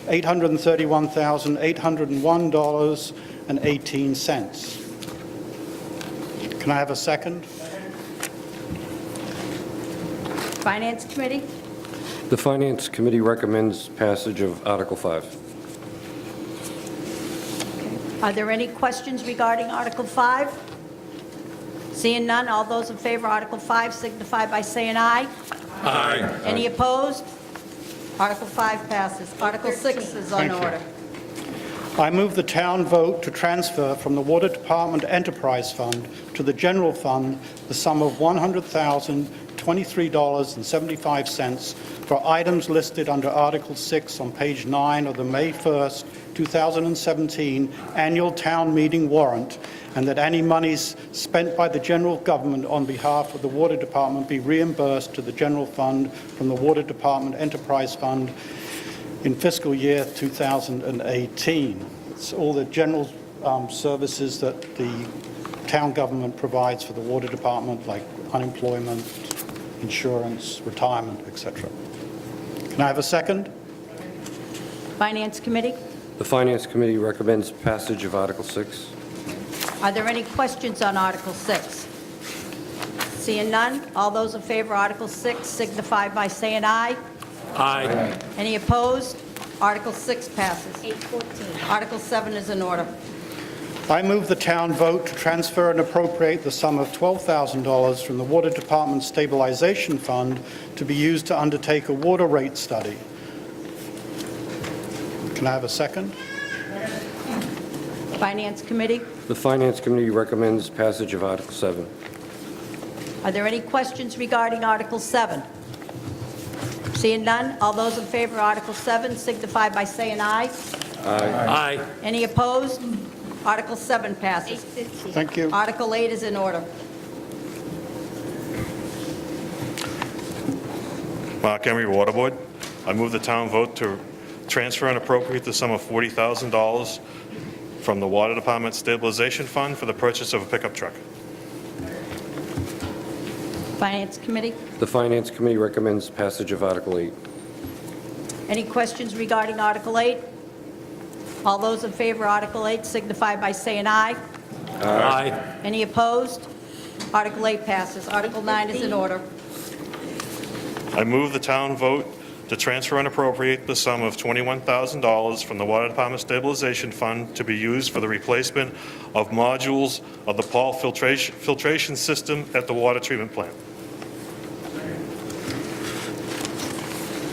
S6: $831,801.18. Can I have a second?
S1: Finance Committee?
S21: The Finance Committee recommends passage of Article 5.
S1: Are there any questions regarding Article 5? Seeing none, all those in favor of Article 5 signify by saying aye.
S5: Aye.
S1: Any opposed? Article 5 passes. Article 6 is on
S6: Thank you.
S1: order.
S6: I move the town vote to transfer from the Water Department Enterprise Fund to the General Fund the sum of $100,023.75 for items listed under Article 6 on page 9 of the May 1st, 2017 annual town meeting warrant, and that any monies spent by the general government on behalf of the Water Department be reimbursed to the General Fund from the Water Department Enterprise Fund in fiscal year 2018. It's all the general services that the town government provides for the water department, like unemployment, insurance, retirement, etc. Can I have a second?
S1: Finance Committee?
S21: The Finance Committee recommends passage of Article 6.
S1: Are there any questions on Article 6? Seeing none, all those in favor of Article 6 signify by saying aye.
S4: Aye.
S1: Any opposed? Article 6 passes. 814. Article 7 is in order.
S6: I move the town vote to transfer and appropriate the sum of $12,000 from the Water Department Stabilization Fund to be used to undertake a water rate study. Can I have a second?
S1: Finance Committee?
S21: The Finance Committee recommends passage of Article 7.
S1: Are there any questions regarding Article 7? Seeing none, all those in favor of Article 7 signify by saying aye.
S4: Aye.
S1: Any opposed? Article 7 passes.
S6: Thank you.
S1: Article 8 is in order.
S15: Mark Emery, Water Board. I move the town vote to transfer and appropriate the sum of $40,000 from the Water Department Stabilization Fund for the purchase of a pickup truck.
S1: Finance Committee?
S21: The Finance Committee recommends passage of Article 8.
S1: Any questions regarding Article 8? All those in favor of Article 8 signify by saying aye.
S4: Aye.
S1: Any opposed? Article 8 passes. Article 9 is in order.
S15: I move the town vote to transfer and appropriate the sum of $21,000 from the Water Department Stabilization Fund to be used for the replacement of modules of the Paul filtration system at the water treatment plant.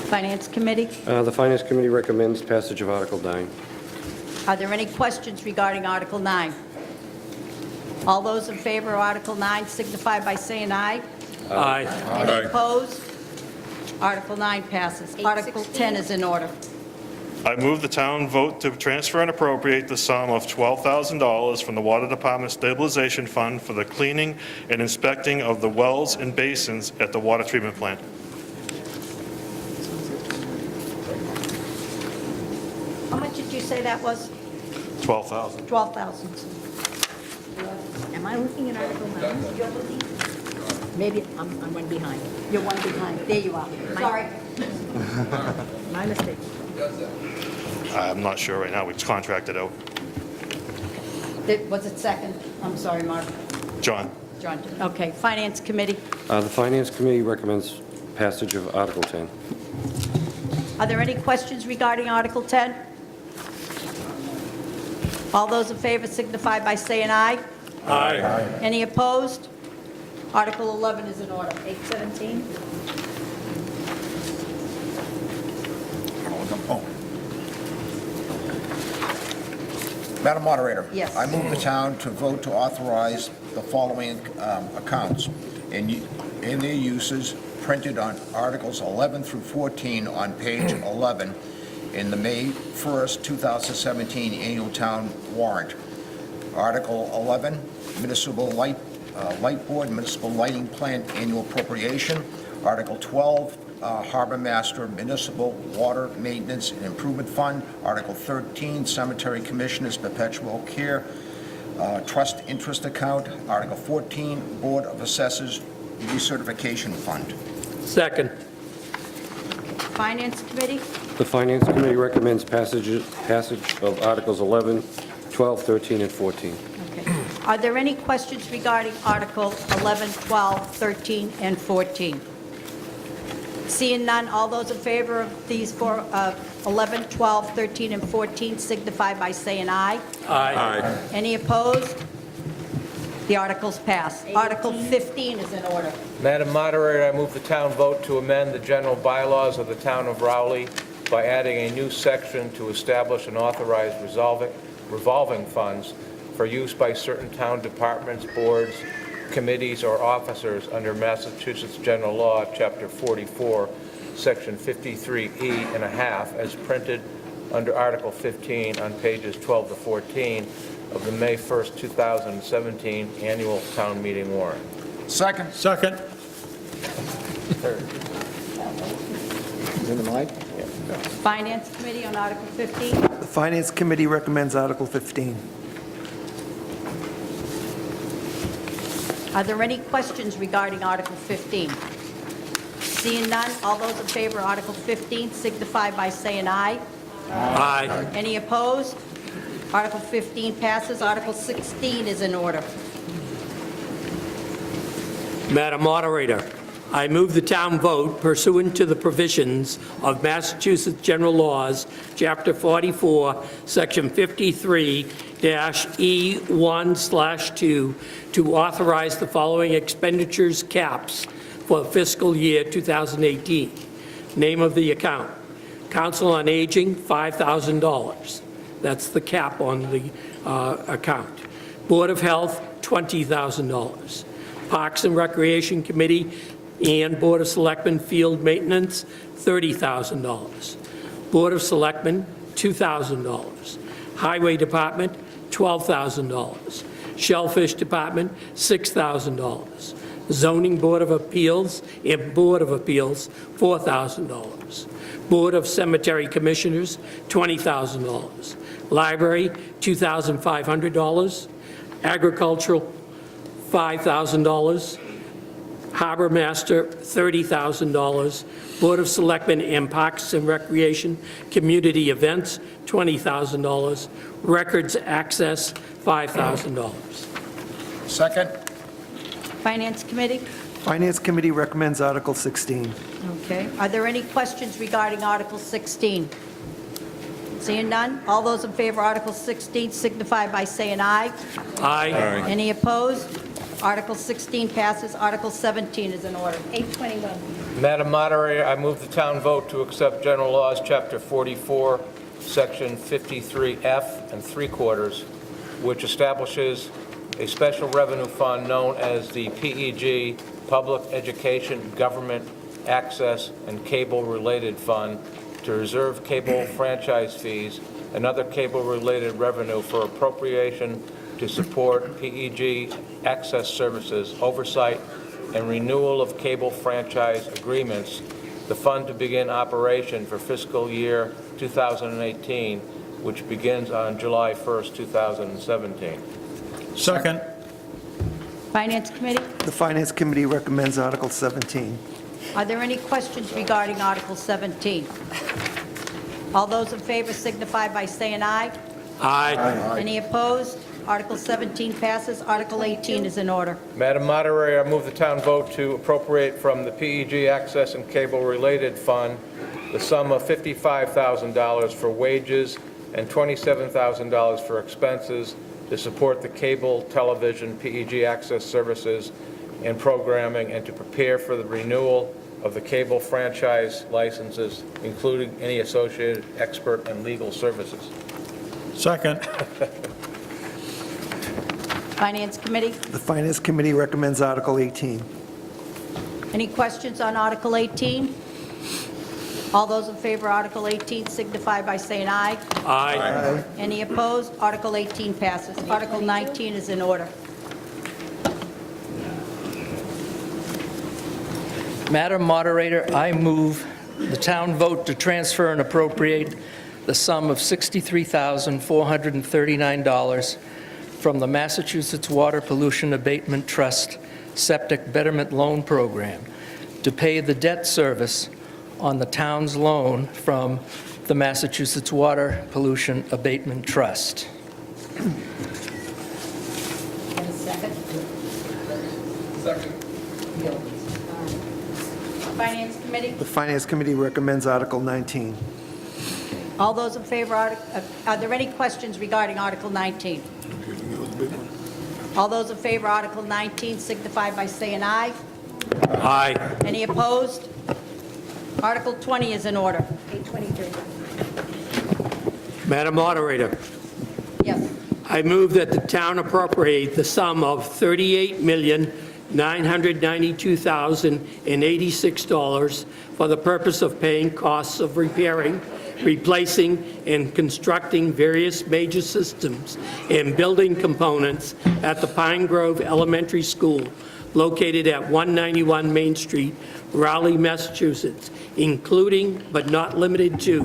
S1: Finance Committee?
S21: The Finance Committee recommends passage of Article 9.
S1: Are there any questions regarding Article 9? All those in favor of Article 9 signify by saying aye.
S4: Aye.
S1: Any opposed? Article 9 passes. Article 10 is in order.
S15: I move the town vote to transfer and appropriate the sum of $12,000 from the Water Department Stabilization Fund for the cleaning and inspecting of the wells and basins at the water treatment plant.
S1: How much did you say that was?
S15: $12,000.
S1: 12,000.
S2: Am I looking at Article 9? You're looking? Maybe I'm one behind.
S1: You're one behind. There you are. Sorry.
S2: My mistake.
S15: I'm not sure right now. We contracted out.
S1: Was it second? I'm sorry, Mark.
S15: John.
S1: John. Okay. Finance Committee.
S21: The Finance Committee recommends passage of Article 10.
S1: Are there any questions regarding Article 10? All those in favor signify by saying aye.
S4: Aye.
S1: Any opposed? Article 11 is in order.
S2: 817.
S8: Madam Moderator.
S1: Yes.
S8: I move the town to vote to authorize the following accounts in their uses printed on Articles 11 through 14 on page 11 in the May 1st, 2017 annual town warrant. Article 11, Municipal Light Board Municipal Lighting Plant Annual Appropriation. Article 12, Harbor Master Municipal Water Maintenance and Improvement Fund. Article 13, Cemetery Commissioners Perpetual Care Trust Interest Account. Article 14, Board of Assessors Recertification Fund.
S4: Second.
S1: Finance Committee.
S21: The Finance Committee recommends passage of Articles 11, 12, 13, and 14.
S1: Okay. Are there any questions regarding Article 11, 12, 13, and 14? Seeing none, all those in favor of these four, 11, 12, 13, and 14 signify by saying aye.
S4: Aye.
S1: Any opposed? The articles pass. Article 15 is in order.
S9: Madam Moderator, I move the town vote to amend the general bylaws of the town of Rowley by adding a new section to establish and authorize revolving funds for use by certain town departments, boards, committees, or officers under Massachusetts General Law, Chapter 44, Section 53E and a half, as printed under Article 15 on pages 12 to 14 of the May 1st, 2017 annual town meeting warrant.
S8: Second.
S6: Second.
S8: Is in the mic?
S1: Finance Committee on Article 15.
S3: The Finance Committee recommends Article 15.
S1: Are there any questions regarding Article 15? Seeing none, all those in favor of Article 15 signify by saying aye.
S4: Aye.
S1: Any opposed? Article 15 passes. Article 16 is in order.
S4: Madam Moderator, I move the town vote pursuant to the provisions of Massachusetts General Laws, Chapter 44, Section 53-E1/2, to authorize the following expenditures caps for fiscal year 2018. Name of the account: Council on Aging, $5,000. That's the cap on the account. Board of Health, $20,000. Parks and Recreation Committee and Board of Selectmen Field Maintenance, $30,000. Board of Selectmen, $2,000. Highway Department, $12,000. Shellfish Department, $6,000. Zoning Board of Appeals and Board of Appeals, $4,000. Board of Cemetery Commissioners, $20,000. Library, $2,500. Agricultural, $5,000. Harbor Master, $30,000. Board of Selectmen and Parks and Recreation Community Events, $20,000. Records Access, $5,000.
S8: Second.
S1: Finance Committee?
S3: Finance Committee recommends Article 16.
S1: Okay. Are there any questions regarding Article 16? Seeing none, all those in favor of Article 16 signify by saying aye.
S4: Aye.
S1: Any opposed? Article 16 passes. Article 17 is in order.
S2: 821.
S9: Madam Moderator, I move the town vote to accept General Laws, Chapter 44, Section 53F and 3/4, which establishes a special revenue fund known as the PEG Public Education, Government Access, and Cable-Related Fund to reserve cable franchise fees and other cable-related revenue for appropriation to support PEG access services, oversight, and renewal of cable franchise agreements, the fund to begin operation for fiscal year 2018, which begins on July 1st, 2017.
S6: Second.
S1: Finance Committee?
S3: The Finance Committee recommends Article 17.
S1: Are there any questions regarding Article 17? All those in favor signify by saying aye.
S4: Aye.
S1: Any opposed? Article 17 passes. Article 18 is in order.
S9: Madam Moderator, I move the town vote to appropriate from the PEG Access and Cable-Related Fund the sum of $55,000 for wages and $27,000 for expenses to support the cable, television, PEG access services and programming, and to prepare for the renewal of the cable franchise licenses, including any associated expert and legal services.
S6: Second.
S1: Finance Committee?
S3: The Finance Committee recommends Article 18.
S1: Any questions on Article 18? All those in favor of Article 18 signify by saying aye.
S4: Aye.
S1: Any opposed? Article 18 passes. Article 19 is in order.
S12: Madam Moderator, I move the town vote to transfer and appropriate the sum of $63,439 from the Massachusetts Water Pollution Abatement Trust Septic Betterment Loan Program to pay the debt service on the town's loan from the Massachusetts Water Pollution Abatement Trust.
S1: And a second?
S14: Second.
S1: Finance Committee?
S3: The Finance Committee recommends Article 19.
S1: All those in favor, are there any questions regarding Article 19? All those in favor of Article 19 signify by saying aye.
S4: Aye.
S1: Any opposed? Article 20 is in order. 823.
S4: Madam Moderator,
S1: Yes.
S4: I move that the town appropriate the sum of $38,992,086 for the purpose of paying costs of repairing, replacing, and constructing various major systems and building components at the Pine Grove Elementary School located at 191 Main Street, Raleigh, Massachusetts, including but not limited to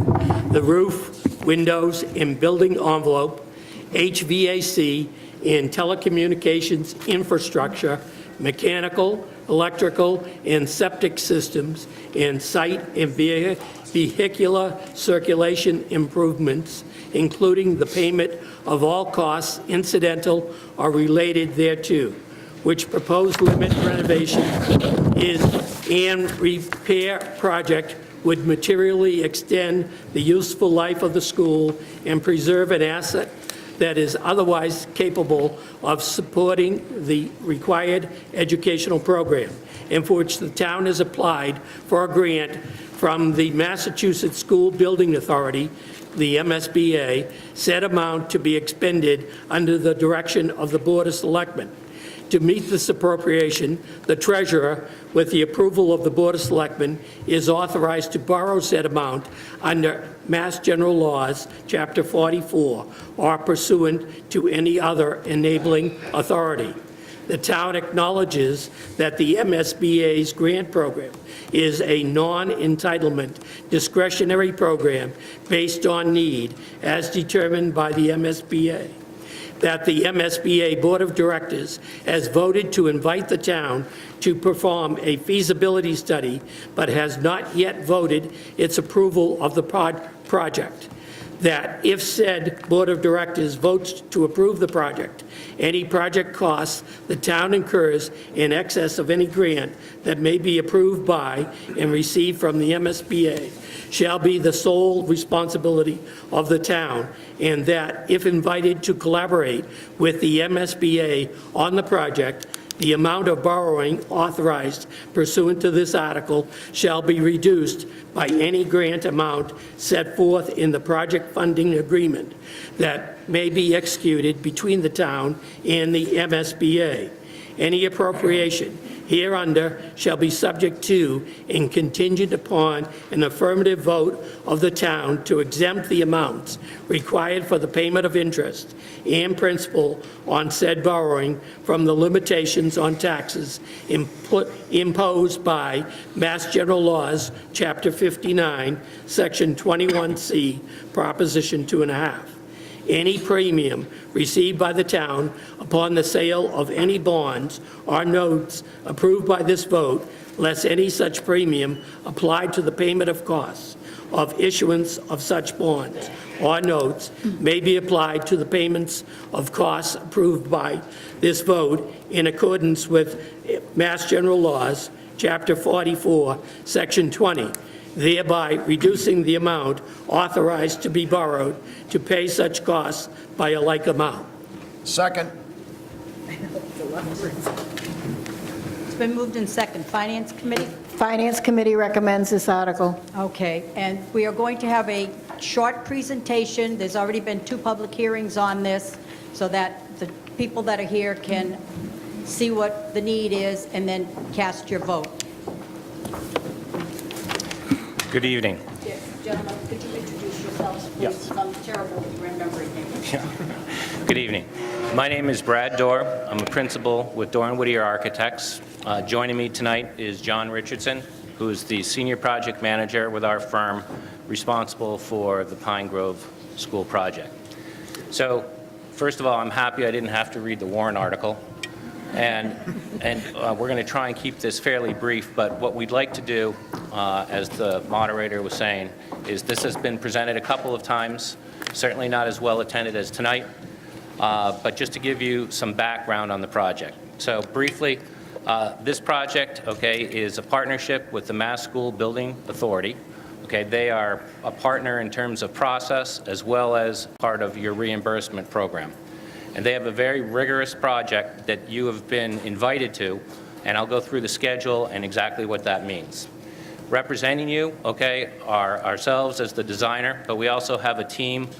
S4: the roof, windows, and building envelope, HVAC, and telecommunications infrastructure, mechanical, electrical, and septic systems, and site and vehicular circulation improvements, including the payment of all costs incidental or related thereto, which proposed limit renovation is and repair project would materially extend the useful life of the school and preserve an asset that is otherwise capable of supporting the required educational program, and for which the town has applied for a grant from the Massachusetts School Building Authority, the MSBA, said amount to be expended under the direction of the Board of Selectmen. To meet this appropriation, the treasurer, with the approval of the Board of Selectmen, is authorized to borrow said amount under Mass General Laws, Chapter 44, or pursuant to any other enabling authority. The town acknowledges that the MSBA's grant program is a non-entitlement discretionary program based on need as determined by the MSBA. That the MSBA Board of Directors has voted to invite the town to perform a feasibility study, but has not yet voted its approval of the project. That if said Board of Directors votes to approve the project, any project costs the town incurs in excess of any grant that may be approved by and received from the MSBA shall be the sole responsibility of the town, and that if invited to collaborate with the MSBA on the project, the amount of borrowing authorized pursuant to this article shall be reduced by any grant amount set forth in the project funding agreement that may be executed between the town and the MSBA. Any appropriation hereunder shall be subject to and contingent upon an affirmative vote of the town to exempt the amounts required for the payment of interest and principal on said borrowing from the limitations on taxes imposed by Mass General Laws, Chapter 59, Section 21C, Proposition 2.5. Any premium received by the town upon the sale of any bonds or notes approved by this vote, less any such premium applied to the payment of costs of issuance of such bonds or notes may be applied to the payments of costs approved by this vote in accordance with Mass General Laws, Chapter 44, Section 20, thereby reducing the amount authorized to be borrowed to pay such costs by a like amount.
S8: Second.
S1: It's been moved in second. Finance Committee?
S11: Finance Committee recommends this article.
S1: Okay, and we are going to have a short presentation. There's already been 2 public hearings on this, so that the people that are here can see what the need is and then cast your vote.
S22: Good evening.
S1: Gentlemen, could you introduce yourselves, please?
S22: Yes.
S1: I'm terrible with remembering names.
S22: Good evening. My name is Brad Dorr. I'm a principal with Dorr and Whittier Architects. Joining me tonight is John Richardson, who is the senior project manager with our firm responsible for the Pine Grove School project. So, first of all, I'm happy I didn't have to read the Warren article. And we're going to try and keep this fairly brief, but what we'd like to do, as the moderator was saying, is this has been presented a couple of times, certainly not as well attended as tonight, but just to give you some background on the project. So briefly, this project, okay, is a partnership with the Mass School Building Authority. Okay, they are a partner in terms of process as well as part of your reimbursement program. And they have a very rigorous project that you have been invited to, and I'll go through the schedule and exactly what that means. Representing you, okay, are ourselves as the designer, but we also have a team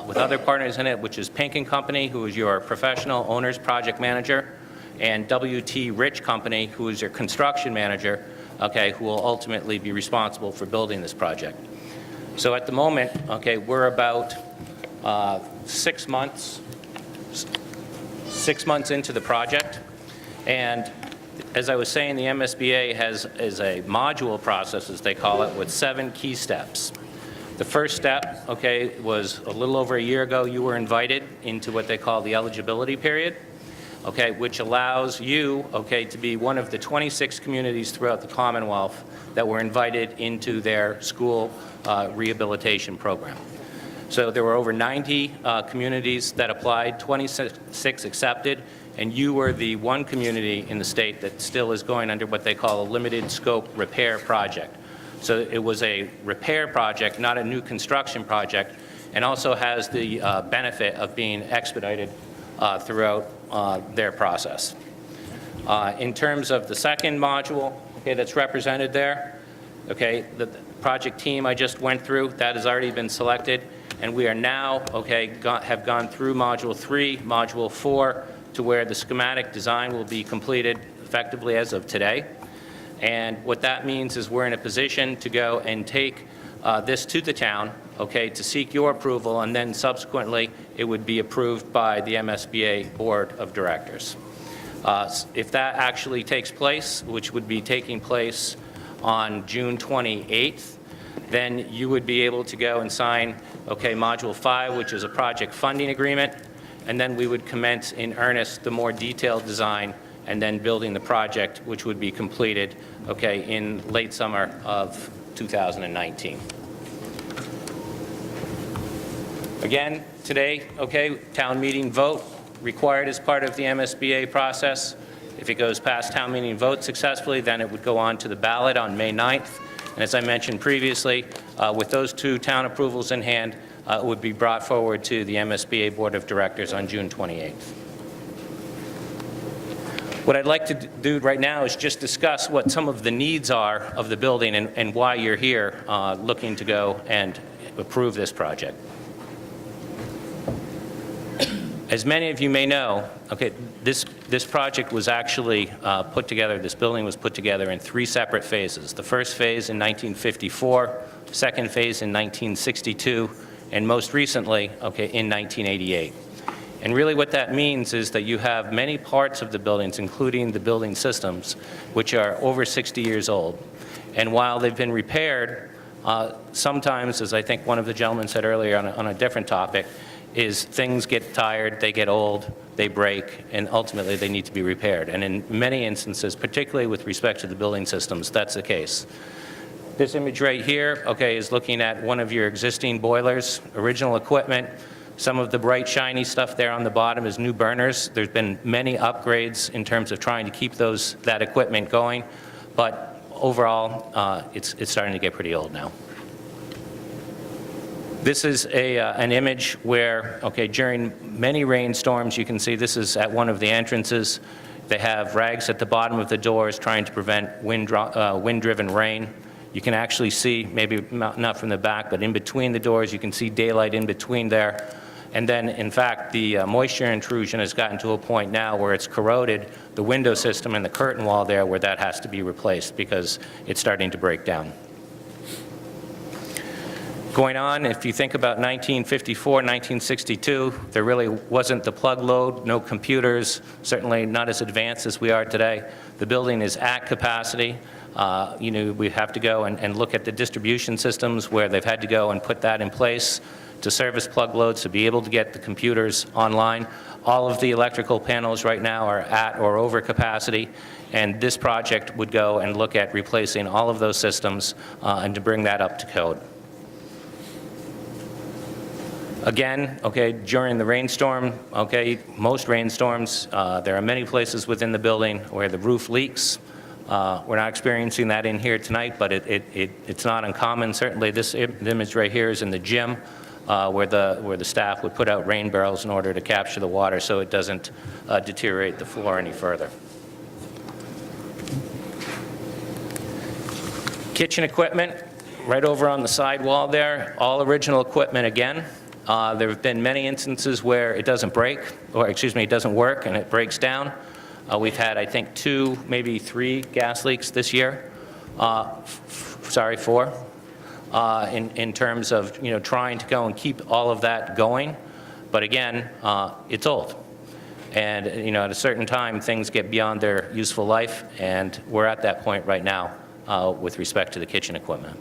S22: with other partners in it, which is Pink & Company, who is your professional owner's project manager, and W.T. Rich Company, who is your construction manager, okay, who will ultimately be responsible for building this project. So at the moment, okay, we're about 6 months into the project, and as I was saying, the MSBA is a module process, as they call it, with 7 key steps. The first step, okay, was a little over a year ago. You were invited into what they call the eligibility period, okay, which allows you, okay, to be one of the 26 communities throughout the Commonwealth that were invited into their school rehabilitation program. So there were over 90 communities that applied, 26 accepted, and you were the one community in the state that still is going under what they call a limited scope repair project. So it was a repair project, not a new construction project, and also has the benefit of being expedited throughout their process. In terms of the second module, okay, that's represented there, okay, the project team I just went through, that has already been selected. And we are now, okay, have gone through Module 3, Module 4, to where the schematic design will be completed effectively as of today. And what that means is we're in a position to go and take this to the town, okay, to seek your approval, and then subsequently it would be approved by the MSBA Board of Directors. If that actually takes place, which would be taking place on June 28th, then you would be able to go and sign, okay, Module 5, which is a project funding agreement, and then we would commence in earnest the more detailed design and then building the project, which would be completed, okay, in late summer of 2019. Again, today, okay, town meeting vote required as part of the MSBA process. If it goes past town meeting vote successfully, then it would go on to the ballot on May 9th. And as I mentioned previously, with those 2 town approvals in hand, it would be brought forward to the MSBA Board of Directors on June 28th. What I'd like to do right now is just discuss what some of the needs are of the building and why you're here looking to go and approve this project. As many of you may know, okay, this project was actually put together, this building was put together in 3 separate phases. The first phase in 1954, second phase in 1962, and most recently, okay, in 1988. And really what that means is that you have many parts of the buildings, including the building systems, which are over 60 years old. And while they've been repaired, sometimes, as I think one of the gentlemen said earlier on a different topic, is things get tired, they get old, they break, and ultimately they need to be repaired. And in many instances, particularly with respect to the building systems, that's the case. This image right here, okay, is looking at one of your existing boilers, original equipment. Some of the bright, shiny stuff there on the bottom is new burners. There's been many upgrades in terms of trying to keep that equipment going, but overall, it's starting to get pretty old now. This is an image where, okay, during many rainstorms, you can see this is at one of the entrances. They have rags at the bottom of the doors trying to prevent wind-driven rain. You can actually see, maybe not from the back, but in between the doors, you can see daylight in between there. And then, in fact, the moisture intrusion has gotten to a point now where it's corroded the window system and the curtain wall there, where that has to be replaced because it's starting to break down. Going on, if you think about 1954, 1962, there really wasn't the plug load, no computers, certainly not as advanced as we are today. The building is at capacity. You know, we have to go and look at the distribution systems where they've had to go and put that in place to service plug loads, to be able to get the computers online. All of the electrical panels right now are at or over capacity, and this project would go and look at replacing all of those systems and to bring that up to code. Again, okay, during the rainstorm, okay, most rainstorms, there are many places within the building where the roof leaks. We're not experiencing that in here tonight, but it's not uncommon. Certainly this image right here is in the gym where the staff would put out rain barrels in order to capture the water so it doesn't deteriorate the floor any further. Kitchen equipment, right over on the side wall there, all original equipment again. There have been many instances where it doesn't break, or excuse me, it doesn't work and it breaks down. We've had, I think, 2, maybe 3 gas leaks this year. Sorry, 4. In terms of, you know, trying to go and keep all of that going. But again, it's old. And, you know, at a certain time, things get beyond their useful life, and we're at that point right now with respect to the kitchen equipment.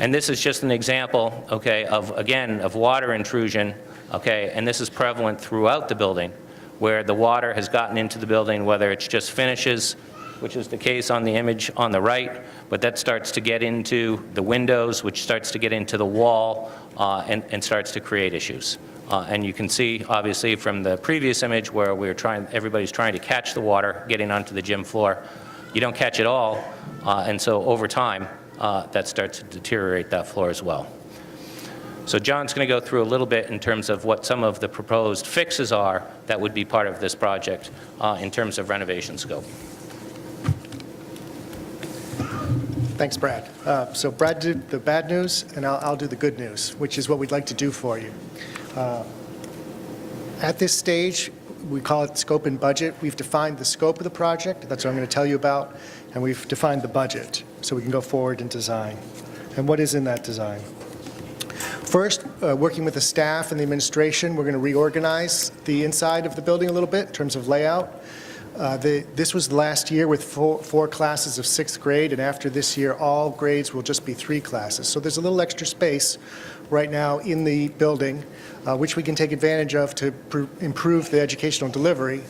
S22: And this is just an example, okay, of water intrusion, okay, and this is prevalent throughout the building, where the water has gotten into the building, whether it's just finishes, which is the case on the image on the right, but that starts to get into the windows, which starts to get into the wall, and starts to create issues. And you can see, obviously, from the previous image where everybody's trying to catch the water getting onto the gym floor. You don't catch it all, and so over time, that starts to deteriorate that floor as well. So John's going to go through a little bit in terms of what some of the proposed fixes are that would be part of this project in terms of renovation scope.
S16: Thanks, Brad. So Brad did the bad news, and I'll do the good news, which is what we'd like to do for you. At this stage, we call it scope and budget. We've defined the scope of the project. That's what I'm going to tell you about. And we've defined the budget so we can go forward and design. And what is in that design? First, working with the staff and the administration, we're going to reorganize the inside of the building a little bit in terms of layout. This was last year with four classes of 6th grade, and after this year, all grades will just be 3 classes. So there's a little extra space right now in the building, which we can take advantage of to improve the educational delivery.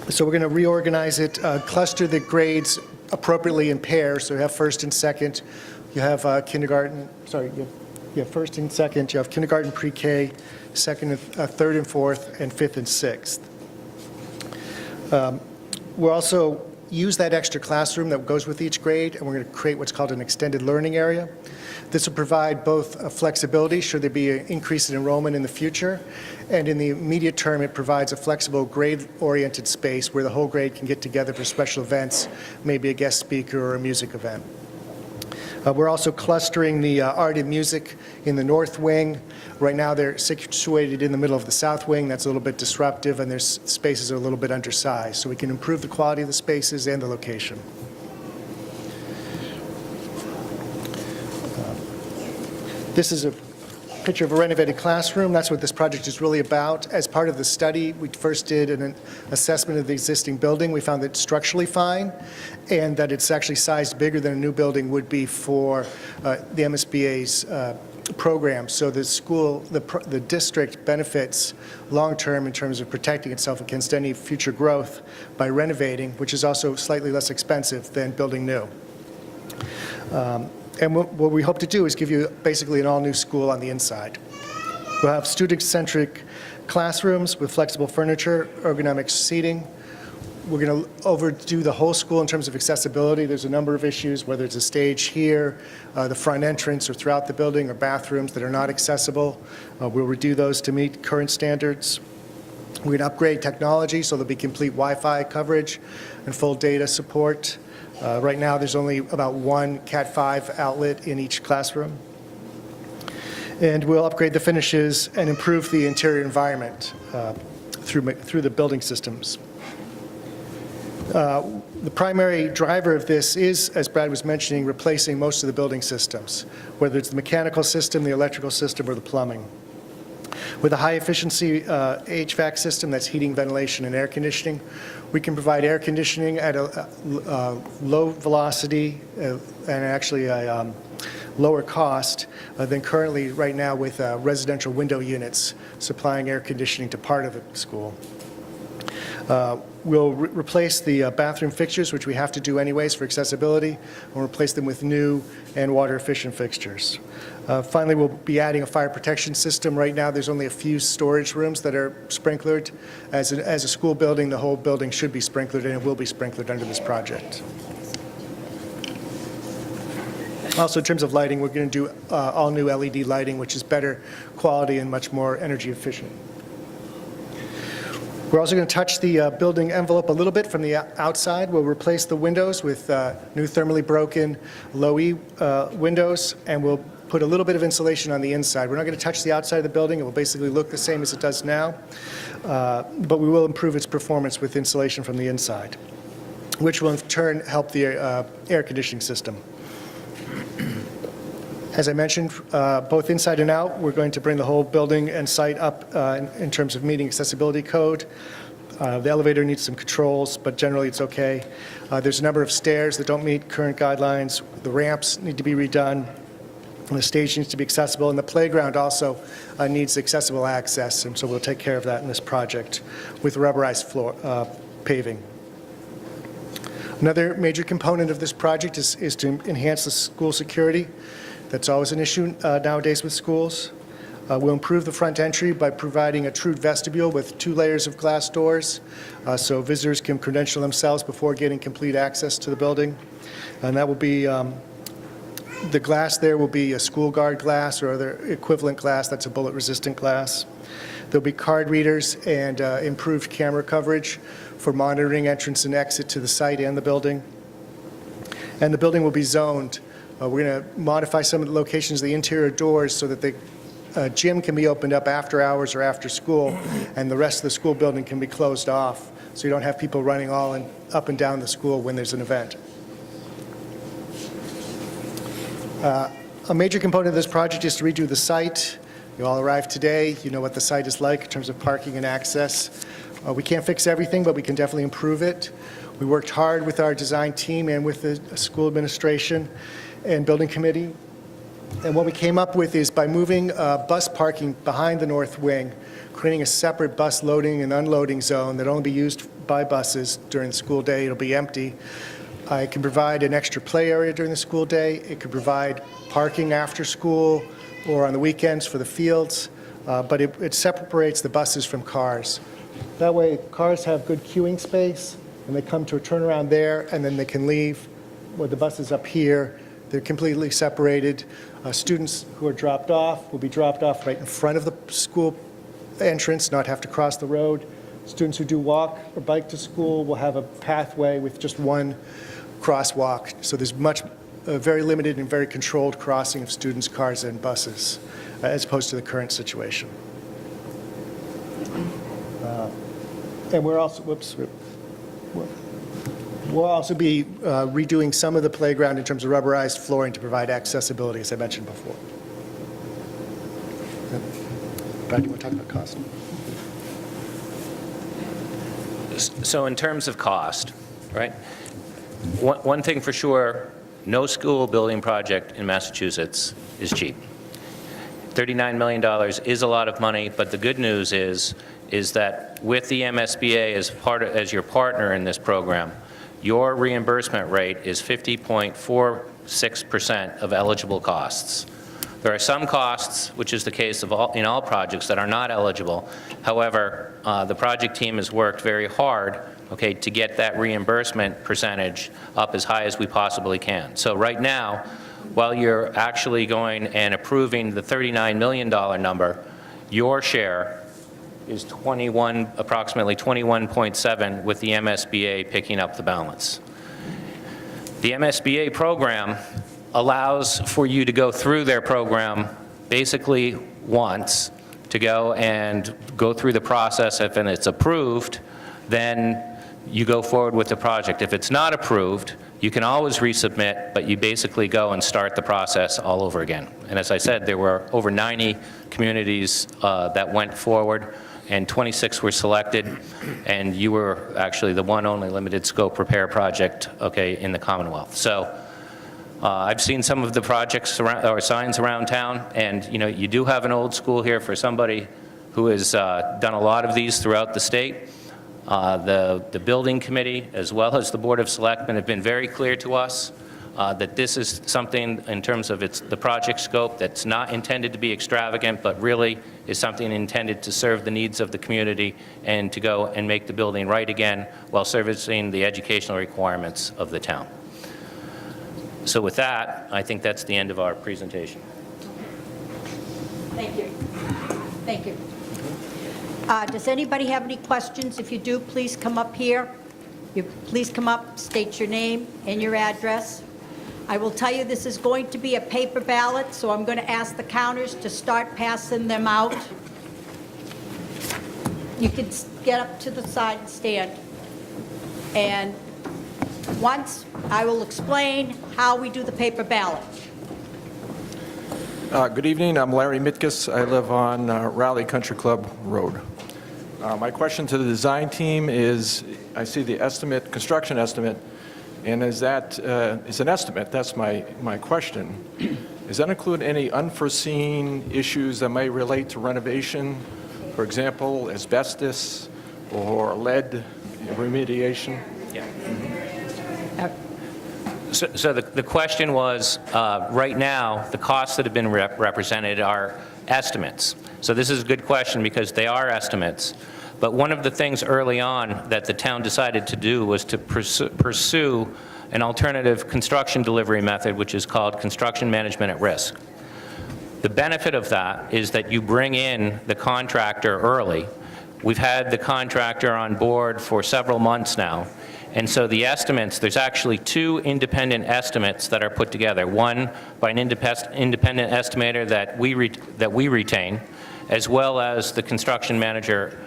S16: So we're going to reorganize it, cluster the grades appropriately in pairs. So you have 1st and 2nd. You have kindergarten, sorry, you have 1st and 2nd. You have kindergarten, pre-K, 2nd, 3rd and 4th, and 5th and 6th. We'll also use that extra classroom that goes with each grade, and we're going to create what's called an extended learning area. This will provide both flexibility should there be an increase in enrollment in the future, and in the immediate term it provides a flexible grade-oriented space where the whole grade can get together for special events, maybe a guest speaker or a music event. We're also clustering the art and music in the north wing. Right now, they're situated in the middle of the south wing. That's a little bit disruptive, and their spaces are a little bit undersized. So we can improve the quality of the spaces and the location. This is a picture of a renovated classroom. That's what this project is really about. As part of the study, we first did an assessment of the existing building. We found that it's structurally fine and that it's actually sized bigger than a new building would be for the MSBA's program. So the school, the district benefits long-term in terms of protecting itself against any future growth by renovating, which is also slightly less expensive than building new. And what we hope to do is give you basically an all-new school on the inside. We'll have student-centric classrooms with flexible furniture, ergonomic seating. We're going to overdo the whole school in terms of accessibility. There's a number of issues, whether it's a stage here, the front entrance, or throughout the building, or bathrooms that are not accessible. We'll redo those to meet current standards. We're going to upgrade technology so there'll be complete Wi-Fi coverage and full data support. Right now, there's only about one Cat5 outlet in each classroom. And we'll upgrade the finishes and improve the interior environment through the building systems. The primary driver of this is, as Brad was mentioning, replacing most of the building systems, whether it's the mechanical system, the electrical system, or the plumbing. With a high-efficiency HVAC system, that's heating, ventilation, and air conditioning, we can provide air conditioning at a low velocity and actually a lower cost than currently right now with residential window units supplying air conditioning to part of the school. We'll replace the bathroom fixtures, which we have to do anyways for accessibility. We'll replace them with new and water-efficient fixtures. Finally, we'll be adding a fire protection system. Right now, there's only a few storage rooms that are sprinklered. As a school building, the whole building should be sprinklered, and it will be sprinklered under this project. Also, in terms of lighting, we're going to do all-new LED lighting, which is better quality and much more energy efficient. We're also going to touch the building envelope a little bit from the outside. We'll replace the windows with new thermally broken low-E windows, and we'll put a little bit of insulation on the inside. We're not going to touch the outside of the building. It will basically look the same as it does now, but we will improve its performance with insulation from the inside, which will in turn help the air conditioning system. As I mentioned, both inside and out, we're going to bring the whole building and site up in terms of meeting accessibility code. The elevator needs some controls, but generally it's okay. There's a number of stairs that don't meet current guidelines. The ramps need to be redone. And the stage needs to be accessible, and the playground also needs accessible access, and so we'll take care of that in this project with rubberized floor paving. Another major component of this project is to enhance the school security. That's always an issue nowadays with schools. We'll improve the front entry by providing a true vestibule with 2 layers of glass doors so visitors can credential themselves before getting complete access to the building. And that will be, the glass there will be a school guard glass or other equivalent glass that's a bullet-resistant glass. There'll be card readers and improved camera coverage for monitoring entrance and exit to the site and the building. And the building will be zoned. We're going to modify some of the locations of the interior doors so that the gym can be opened up after hours or after school, and the rest of the school building can be closed off, so you don't have people running up and down the school when there's an event. A major component of this project is to redo the site. You all arrived today. You know what the site is like in terms of parking and access. We can't fix everything, but we can definitely improve it. We worked hard with our design team and with the school administration and building committee. And what we came up with is by moving bus parking behind the north wing, creating a separate bus loading and unloading zone that will only be used by buses during the school day. It'll be empty. It can provide an extra play area during the school day. It could provide parking after school or on the weekends for the fields, but it separates the buses from cars. That way, cars have good queuing space, and they come to a turnaround there, and then they can leave. With the buses up here, they're completely separated. Students who are dropped off will be dropped off right in front of the school entrance, not have to cross the road. Students who do walk or bike to school will have a pathway with just one crosswalk. So there's much a very limited and very controlled crossing of students, cars, and buses, as opposed to the current situation. And we're also, we'll also be redoing some of the playground in terms of rubberized flooring to provide accessibility, as I mentioned before. Brad, do you want to talk about cost?
S22: So in terms of cost, right? One thing for sure, no school building project in Massachusetts is cheap. $39 million is a lot of money, but the good news is that with the MSBA as your partner in this program, your reimbursement rate is 50.46% of eligible costs. There are some costs, which is the case in all projects, that are not eligible. However, the project team has worked very hard, okay, to get that reimbursement percentage up as high as we possibly can. So right now, while you're actually going and approving the $39 million number, your share is approximately 21.7, with the MSBA picking up the balance. The MSBA program allows for you to go through their program basically once, to go through the process. If it's approved, then you go forward with the project. If it's not approved, you can always resubmit, but you basically go and start the process all over again. And as I said, there were over 90 communities that went forward, and 26 were selected, and you were actually the one only limited scope repair project, okay, in the Commonwealth. So I've seen some of the projects or signs around town, and you do have an old school here for somebody who has done a lot of these throughout the state. The building committee, as well as the Board of Selectmen, have been very clear to us that this is something in terms of the project scope that's not intended to be extravagant, but really is something intended to serve the needs of the community and to go and make the building right again while servicing the educational requirements of the town. So with that, I think that's the end of our presentation.
S1: Thank you. Thank you. Does anybody have any questions? If you do, please come up here. Please come up, state your name and your address. I will tell you this is going to be a paper ballot, so I'm going to ask the counters to start passing them out. You can get up to the side and stand. And once, I will explain how we do the paper ballot.
S17: Good evening, I'm Larry Mitkus. I live on Raleigh Country Club Road. My question to the design team is, I see the estimate, construction estimate, and is that, it's an estimate, that's my question. Does that include any unforeseen issues that may relate to renovation? For example, asbestos or lead remediation?
S22: Yeah. So the question was, right now, the costs that have been represented are estimates. So this is a good question because they are estimates. But one of the things early on that the town decided to do was to pursue an alternative construction delivery method, which is called construction management at risk. The benefit of that is that you bring in the contractor early. We've had the contractor on board for several months now. And so the estimates, there's actually two independent estimates that are put together. One by an independent estimator that we retain, as well as the construction manager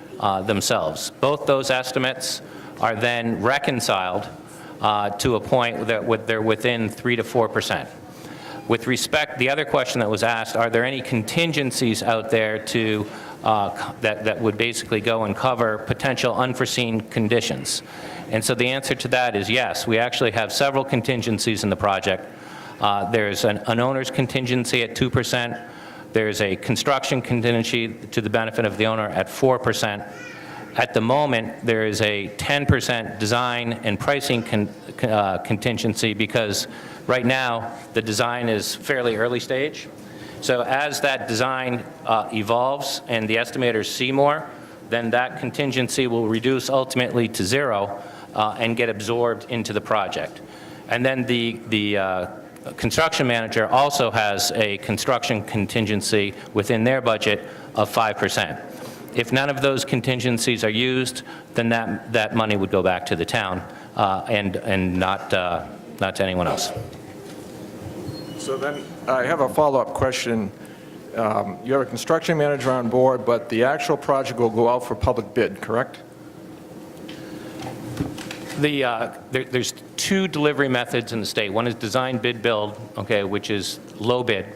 S22: themselves. Both those estimates are then reconciled to a point that they're within 3 to 4%. With respect, the other question that was asked, are there any contingencies out there to that would basically go and cover potential unforeseen conditions? And so the answer to that is yes. We actually have several contingencies in the project. There's an owner's contingency at 2%. There's a construction contingency to the benefit of the owner at 4%. At the moment, there is a 10% design and pricing contingency because right now the design is fairly early stage. So as that design evolves and the estimators see more, then that contingency will reduce ultimately to zero and get absorbed into the project. And then the construction manager also has a construction contingency within their budget of 5%. If none of those contingencies are used, then that money would go back to the town and not to anyone else.
S17: So then I have a follow-up question. You have a construction manager on board, but the actual project will go out for public bid, correct?
S22: There's two delivery methods in the state. One is design, bid, build, okay, which is low bid.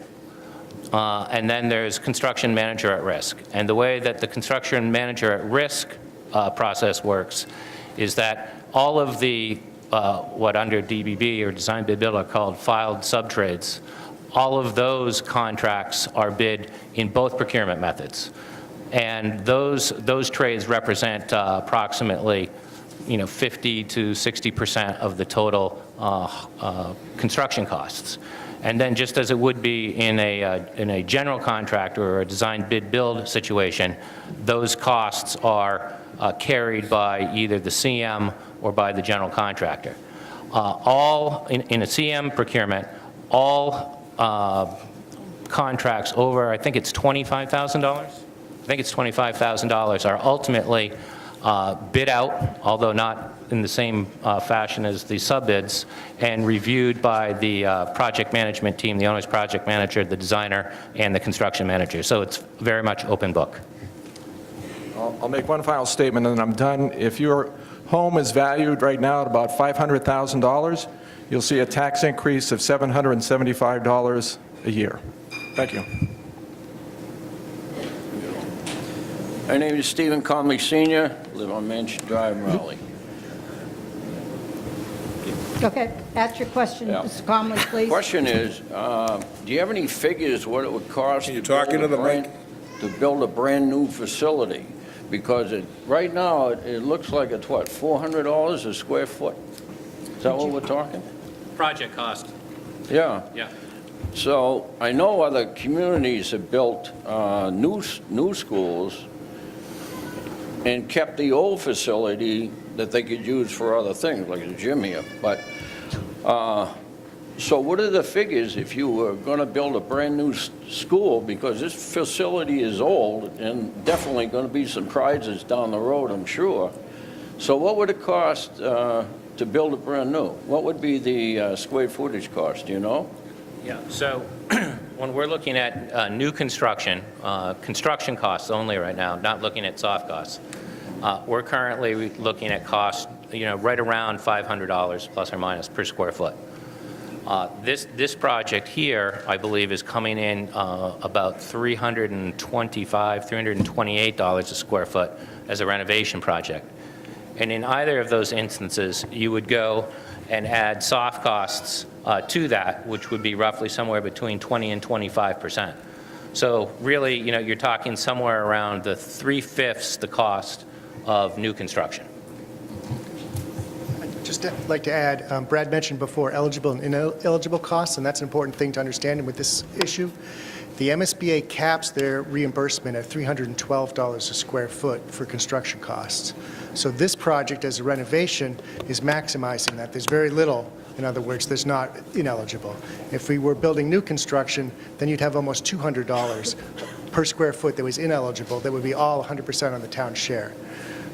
S22: And then there's construction manager at risk. And the way that the construction manager at risk process works is that all of the, what under DBB or design, bid, build are called filed subtrades, all of those contracts are bid in both procurement methods. And those trades represent approximately 50 to 60% of the total construction costs. And then just as it would be in a general contractor or a design bid build situation, those costs are carried by either the CM or by the general contractor. All in a CM procurement, all contracts over, I think it's $25,000? I think it's $25,000 are ultimately bid out, although not in the same fashion as the sub-bids, and reviewed by the project management team, the owner's project manager, the designer, and the construction manager. So it's very much open book.
S17: I'll make one final statement and then I'm done. If your home is valued right now at about $500,000, you'll see a tax increase of $775 a year. Thank you.
S19: My name is Stephen Conley Sr., live on Mansion Drive, Raleigh.
S1: Okay, ask your question,
S19: Yeah.
S1: Mr. Conley, please.
S19: Question is, do you have any figures what it would cost
S5: Can you talk into the mic?
S19: to build a brand-new facility? Because right now, it looks like it's what, $400 a square foot? Is that what we're talking?
S22: Project cost.
S19: Yeah.
S22: Yeah.
S19: So I know other communities have built new schools and kept the old facility that they could use for other things, like a gym here. But, so what are the figures if you were going to build a brand-new school? Because this facility is old and definitely going to be some prizes down the road, I'm sure. So what would it cost to build a brand-new? What would be the square footage cost, do you know?
S22: Yeah, so when we're looking at new construction, construction costs only right now, not looking at soft costs, we're currently looking at costs, right around $500 plus or minus per square foot. This project here, I believe, is coming in about $325, $328 a square foot as a renovation project. And in either of those instances, you would go and add soft costs to that, which would be roughly somewhere between 20 and 25%. So really, you're talking somewhere around the 3/5 the cost of new construction.
S16: I'd just like to add, Brad mentioned before eligible and ineligible costs, and that's an important thing to understand with this issue. The MSBA caps their reimbursement at $312 a square foot for construction costs. So this project as a renovation is maximizing that. There's very little, in other words, there's not ineligible. If we were building new construction, then you'd have almost $200 per square foot that was ineligible. That would be all 100% on the town share.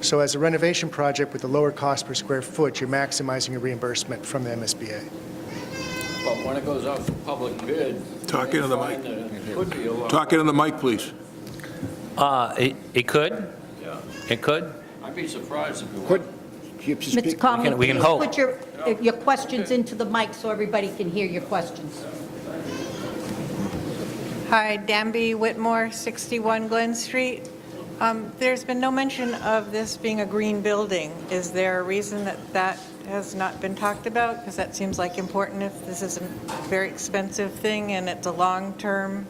S16: So as a renovation project with a lower cost per square foot, you're maximizing your reimbursement from the MSBA.
S19: But when it goes out for public bid...
S5: Talk into the mic.
S19: It could be a lot.
S5: Talk into the mic, please.
S22: It could.
S19: Yeah.
S22: It could.
S19: I'd be surprised if it would.
S1: Mr. Conley,
S22: we can
S1: please
S22: hope.
S1: put your questions into the mic so everybody can hear your questions.
S10: Hi, Danby Whitmore, 61 Glen Street. There's been no mention of this being a green building. Is there a reason that has not been talked about? Because that seems like important if this is a very expensive thing and it's a long-term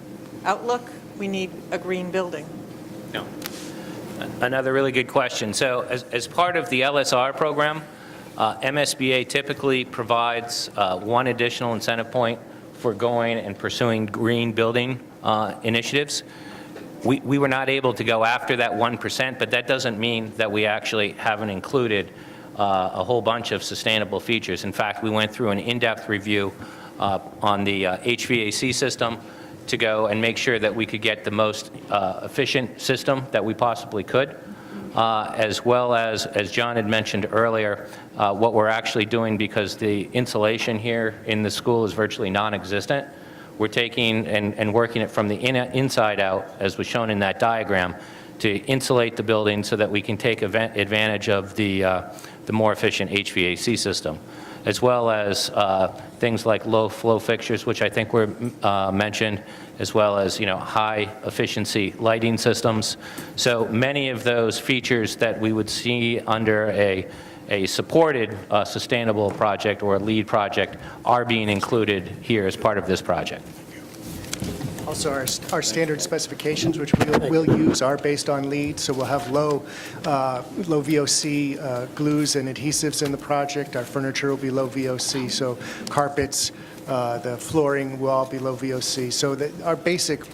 S10: outlook. We need a green building.
S22: No. Another really good question. So as part of the LSR program, MSBA typically provides one additional incentive point for going and pursuing green building initiatives. We were not able to go after that 1%, but that doesn't mean that we actually haven't included a whole bunch of sustainable features. In fact, we went through an in-depth review on the HVAC system to go and make sure that we could get the most efficient system that we possibly could, as well as John had mentioned earlier, what we're actually doing, because the insulation here in the school is virtually non-existent. we're taking and working it from the inside out, as was shown in that diagram, to insulate the building so that we can take advantage of the more efficient HVAC system, as well as things like low-flow fixtures, which I think were mentioned, as well as, high-efficiency lighting systems. So many of those features that we would see under a supported sustainable project or a LEED project are being included here as part of this project.
S16: Also, our standard specifications, which we'll use, are based on LEED, so we'll have low VOC glues and adhesives in the project. Our furniture will be low VOC, so carpets, the flooring will all be low VOC. So that our basic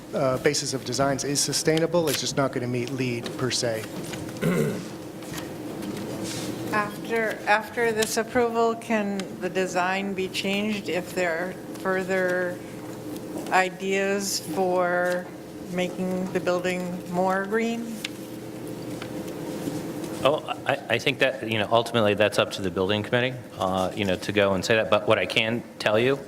S16: basis of designs is sustainable. It's just not going to meet LEED per se.
S10: After this approval, can the design be changed if there are further ideas for making the building more green?
S22: Oh, I think that, ultimately that's up to the building committee, to go and say that. But what I can tell you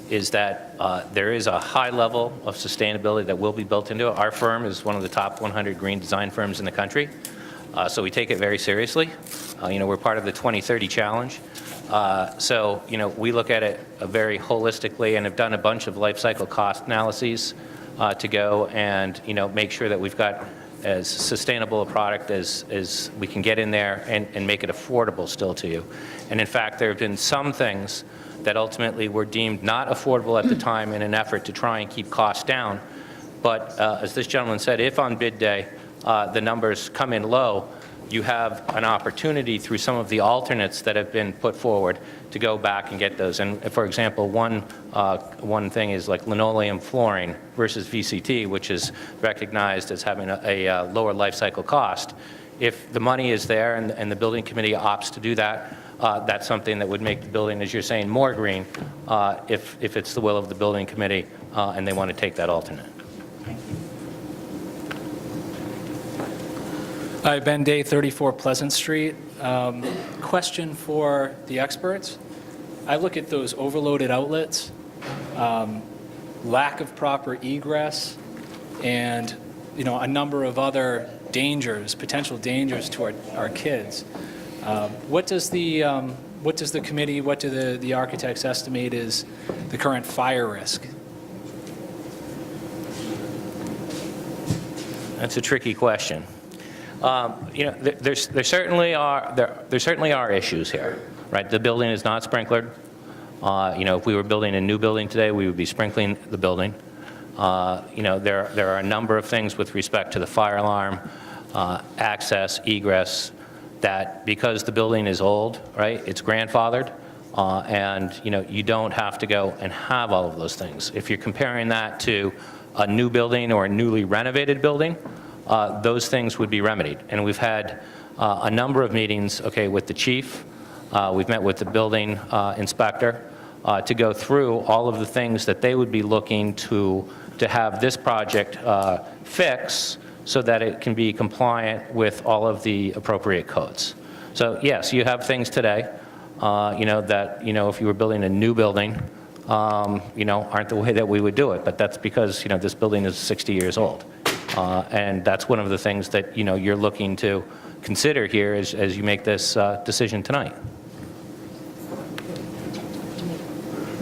S22: is that there is a high level of sustainability that will be built into it. Our firm is one of the top 100 green design firms in the country, so we take it very seriously. We're part of the 2030 challenge. So, we look at it very holistically and have done a bunch of life cycle cost analyses to go and, make sure that we've got as sustainable a product as we can get in there and make it affordable still to you. And in fact, there have been some things that ultimately were deemed not affordable at the time in an effort to try and keep costs down. But as this gentleman said, if on bid day the numbers come in low, you have an opportunity through some of the alternates that have been put forward to go back and get those. And for example, one thing is like linoleum flooring versus VCT, which is recognized as having a lower life cycle cost. If the money is there and the building committee opts to do that, that's something that would make the building, as you're saying, more green if it's the will of the building committee and they want to take that alternate.
S18: Hi, Ben Day, 34 Pleasant Street. Question for the experts. I look at those overloaded outlets, lack of proper egress, and a number of other dangers, potential dangers to our kids. What does the committee, what do the architects estimate is the current fire risk?
S22: That's a tricky question. There certainly are issues here, right? The building is not sprinklered. If we were building a new building today, we would be sprinkling the building. There are a number of things with respect to the fire alarm, access, egress, that because the building is old, right, it's grandfathered, and you don't have to go and have all of those things. If you're comparing that to a new building or a newly renovated building, those things would be remedied. And we've had a number of meetings, with the chief. We've met with the building inspector to go through all of the things that they would be looking to have this project fix so that it can be compliant with all of the appropriate codes. So yes, you have things today, that, if you were building a new building, aren't the way that we would do it. But that's because, this building is 60 years old. And that's one of the things that, you're looking to consider here as you make this decision tonight.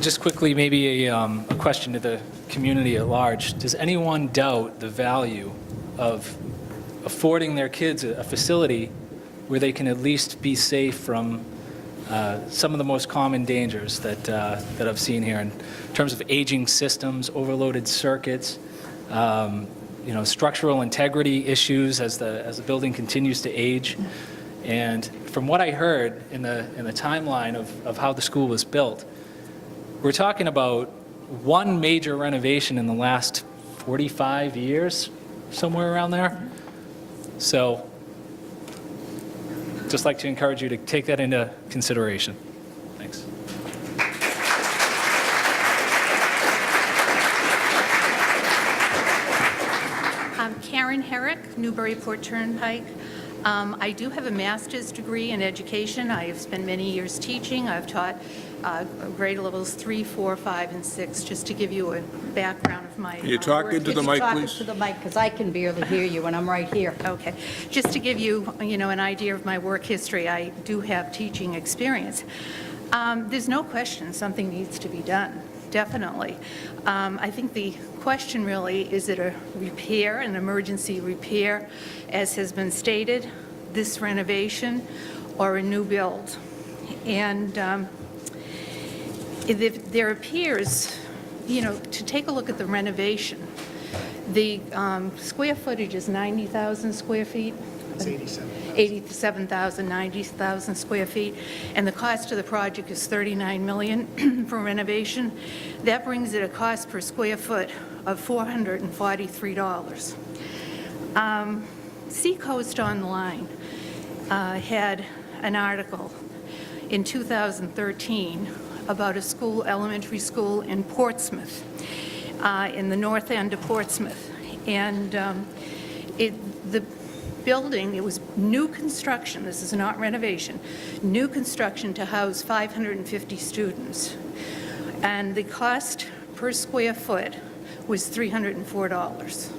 S18: Just quickly, maybe a question to the community at large. Does anyone doubt the value of affording their kids a facility where they can at least be safe from some of the most common dangers that I've seen here in terms of aging systems, overloaded circuits, structural integrity issues as the building continues to age? And from what I heard in the timeline of how the school was built, we're talking about one major renovation in the last 45 years, somewhere around there. So just like to encourage you to take that into consideration. Thanks.
S2: Karen Herrick, Newburyport Turnpike. I do have a master's degree in education. I have spent many years teaching. I've taught grade levels 3, 4, 5, and 6, just to give you a background of my
S5: Can you talk
S2: work.
S5: into the mic,
S1: Talk
S5: please?
S1: to the mic, because I can barely hear you, and I'm right here.
S2: Okay. Just to give you, an idea of my work history, I do have teaching experience. There's no question something needs to be done, definitely. I think the question really, is it a repair, an emergency repair, as has been stated, this renovation, or a new build? And there appears, to take a look at the renovation, the square footage is 90,000 square feet.
S16: It's 87.
S2: 87,000, 90,000 square feet, and the cost of the project is $39 million for renovation. That brings it a cost per square foot of $443. Seacoast Online had an article in 2013 about a school, elementary school in Portsmouth, in the north end of Portsmouth. And the building, it was new construction, this is not renovation, new construction to house 550 students. And the cost per square foot was $304.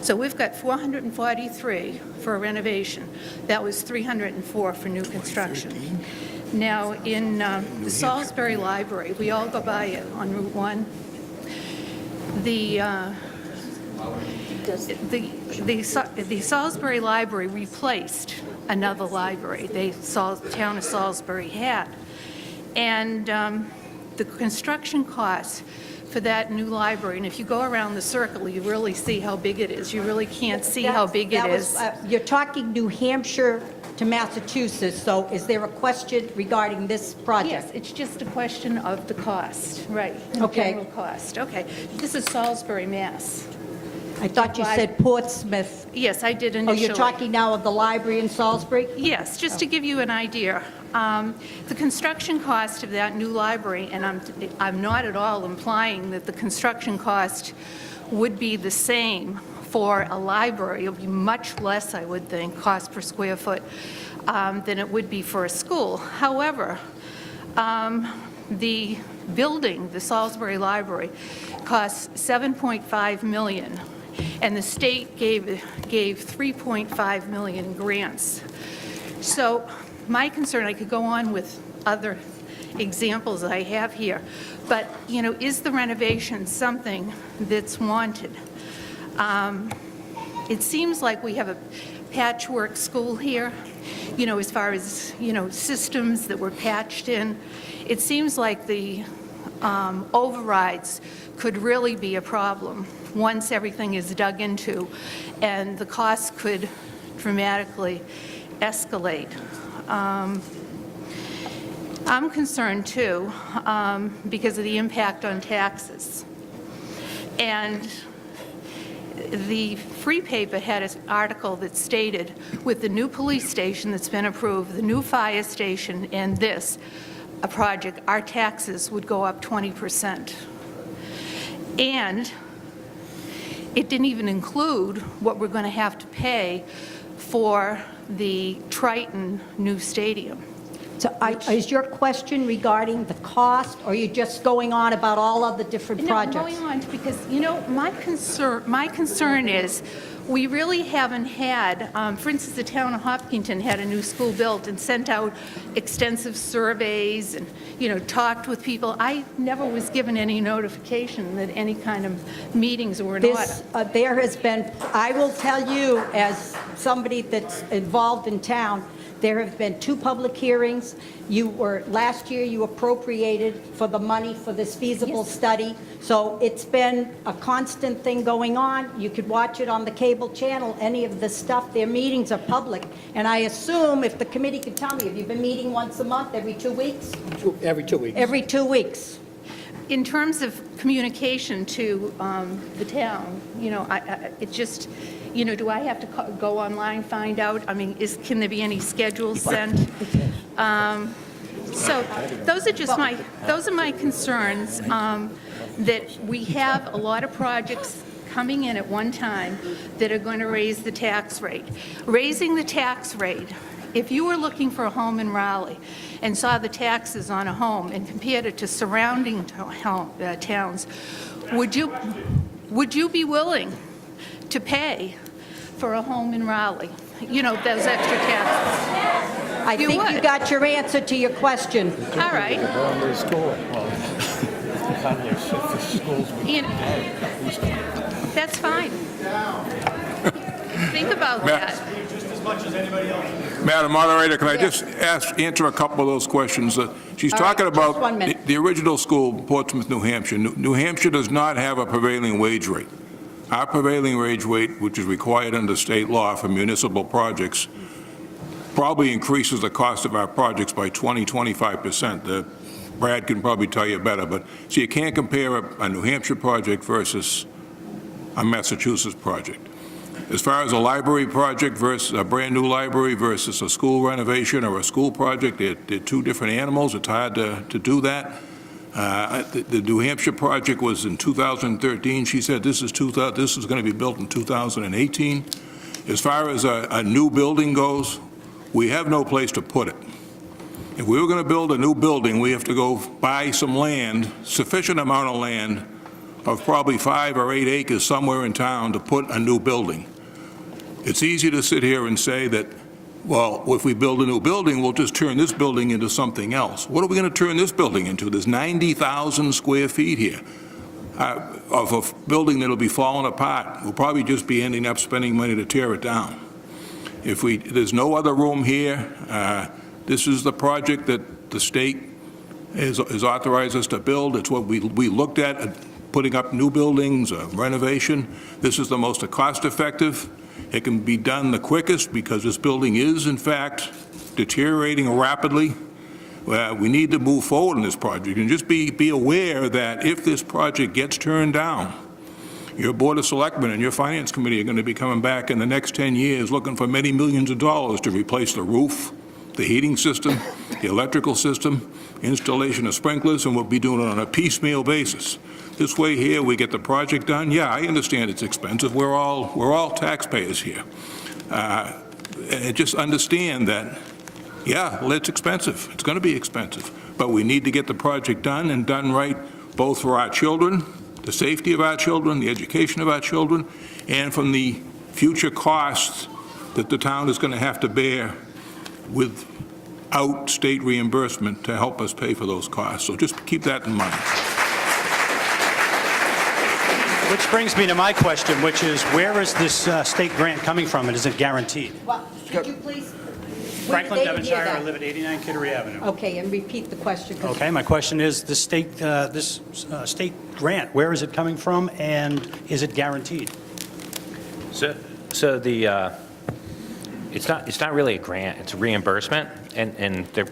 S2: So we've got $443 for a renovation. That was $304 for new construction. Now, in the Salisbury Library, we all go by it on Route 1. The Salisbury Library replaced another library the town of Salisbury had. And the construction costs for that new library, and if you go around the circle, you really see how big it is. You really can't see how big it is.
S1: You're talking New Hampshire to Massachusetts, so is there a question regarding this project?
S2: Yes, it's just a question of the cost, right?
S1: Okay.
S2: General cost, okay. This is Salisbury, Mass.
S1: I thought you said Portsmouth.
S2: Yes, I did
S1: Oh,
S2: initially.
S1: you're talking now of the library in Salisbury?
S2: Yes, just to give you an idea. The construction cost of that new library, and I'm not at all implying that the construction cost would be the same for a library. It would be much less, I would think, cost per square foot than it would be for a school. However, the building, the Salisbury Library, costs $7.5 million, and the state gave $3.5 million in grants. So my concern, I could go on with other examples I have here, but, is the renovation something that's wanted? It seems like we have a patchwork school here, as far as, systems that were patched in. It seems like the overrides could really be a problem once everything is dug into, and the costs could dramatically escalate. I'm concerned, too, because of the impact on taxes. And the Free Paper had an article that stated, with the new police station that's been approved, the new fire station, and a project, our taxes would go up 20%. And it didn't even include what we're going to have to pay for the Triton new stadium.
S1: So is your question regarding the cost, or are you just going on about all of the different projects?
S2: No, I'm going on because, my concern is we really haven't had, for instance, the town of Hopkinton had a new school built and sent out extensive surveys and, talked with people. I never was given any notification that any kind of meetings were in order.
S1: There has been, I will tell you, as somebody that's involved in town, there have been 2 public hearings. Last year, you appropriated for the money for this feasible study. So it's been a constant thing going on. You could watch it on the cable channel, any of the stuff. Their meetings are public. And I assume, if the committee could tell me, have you been meeting once a month, every 2 weeks?
S4: Every 2 weeks.
S1: Every 2 weeks.
S2: In terms of communication to the town, it just, do I have to go online, find out? I mean, can there be any schedules sent? So those are just my concerns, that we have a lot of projects
S7: coming in at one time that are going to raise the tax rate. Raising the tax rate, if you were looking for a home in Raleigh and saw the taxes on a home and compared it to surrounding towns, would you be willing to pay for a home in Raleigh? You know, those extra taxes.
S1: I think you got your answer to your question.
S7: All right. That's fine. Think about that.
S6: Just as much as anybody else.
S5: Madam Moderator, can I just answer a couple of those questions? She's talking about the original school, Portsmouth, New Hampshire. New Hampshire does not have a prevailing wage rate. Our prevailing wage rate, which is required under state law for municipal projects, probably increases the cost of our projects by 20–25%. Brad can probably tell you better, but so you can't compare a New Hampshire project versus a Massachusetts project. As far as a library project versus a brand-new library versus a school renovation or a school project, they're two different animals. It's hard to do that. The New Hampshire project was in 2013. She said this is going to be built in 2018. As far as a new building goes, we have no place to put it. If we were going to build a new building, we have to go buy some land, sufficient amount of land, of probably 5 or 8 acres somewhere in town to put a new building. It's easy to sit here and say that, well, if we build a new building, we'll just turn this building into something else. What are we going to turn this building into? There's 90,000 square feet here of a building that'll be falling apart. We'll probably just be ending up spending money to tear it down. There's no other room here. This is the project that the state has authorized us to build. It's what we looked at putting up new buildings, renovation. This is the most cost-effective. It can be done the quickest because this building is, in fact, deteriorating rapidly. We need to move forward in this project and just be aware that if this project gets turned down, your Board of Selectmen and your Finance Committee are going to be coming back in the next 10 years looking for many millions of dollars to replace the roof, the heating system, the electrical system, installation of sprinklers, and we'll be doing it on a piecemeal basis. This way here, we get the project done. Yeah, I understand it's expensive. We're all taxpayers here. And just understand that, yeah, well, it's expensive. It's going to be expensive. But we need to get the project done and done right, both for our children, the safety of our children, the education of our children, and from the future costs that the town is going to have to bear without state reimbursement to help us pay for those costs. So just keep that in mind.
S20: Which brings me to my question, which is, where is this state grant coming from, and is it guaranteed?
S1: Well, could you please?
S20: Franklin, Devonshire, I live at 89 Kittery Avenue.
S1: Okay, and repeat the question.
S20: Okay, my question is, this state grant, where is it coming from, and is it guaranteed?
S22: So the, it's not really a grant, it's a reimbursement, and they're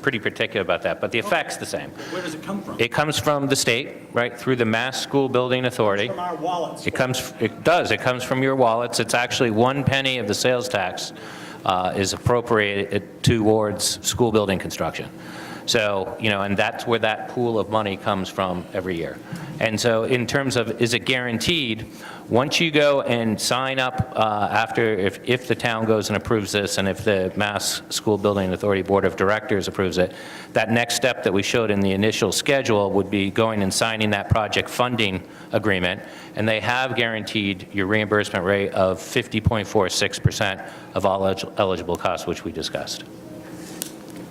S22: pretty particular about that, but the effect's the same.
S20: Where does it come from?
S22: It comes from the state, right, through the Mass School Building Authority.
S20: From our wallets.
S22: It comes from your wallets. It's actually 1 penny of the sales tax is appropriated towards school building construction. So, you know, and that's where that pool of money comes from every year. And so in terms of, is it guaranteed, once you go and sign up after, if the town goes and approves this, and if the Mass School Building Authority Board of Directors approves it, that next step that we showed in the initial schedule would be going and signing that project funding agreement, and they have guaranteed your reimbursement rate of 50.46% of all eligible costs, which we discussed.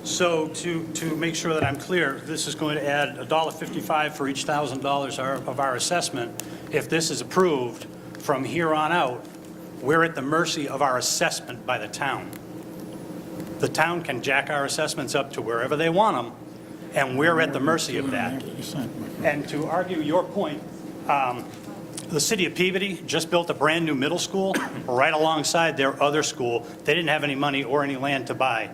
S20: So to make sure that I'm clear, this is going to add $1.55 for each $1,000 of our assessment. If this is approved, from here on out, we're at the mercy of our assessment by the town. The town can jack our assessments up to wherever they want them, and we're at the mercy of that. And to argue your point, the city of Peabody just built a brand new middle school right alongside their other school. They didn't have any money or any land to buy.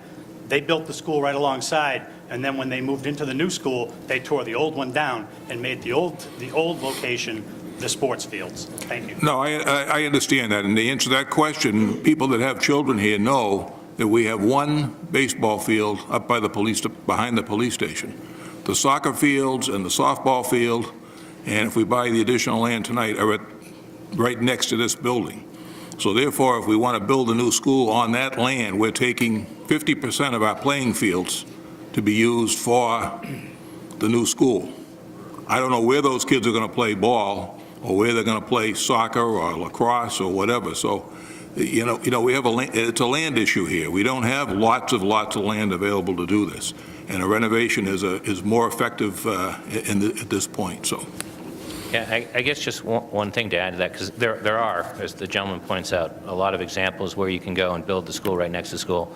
S20: They built the school right alongside, and then when they moved into the new school, they tore the old one down and made the old location the sports fields. Thank you.
S5: No, I understand that, and to answer that question, people that have children here know that we have one baseball field up by behind the police station. The soccer fields and the softball field, and if we buy the additional land tonight, are at right next to this building. So therefore, if we want to build a new school on that land, we're taking 50% of our playing fields to be used for the new school. I don't know where those kids are going to play ball, or where they're going to play soccer or lacrosse or whatever. So, we have it's a land issue here. We don't have lots of land available to do this, and a renovation is more effective at this point. So.
S22: Yeah, I guess just one thing to add to that, because there are, as the gentleman points out, a lot of examples where you can go and build the school right next to school.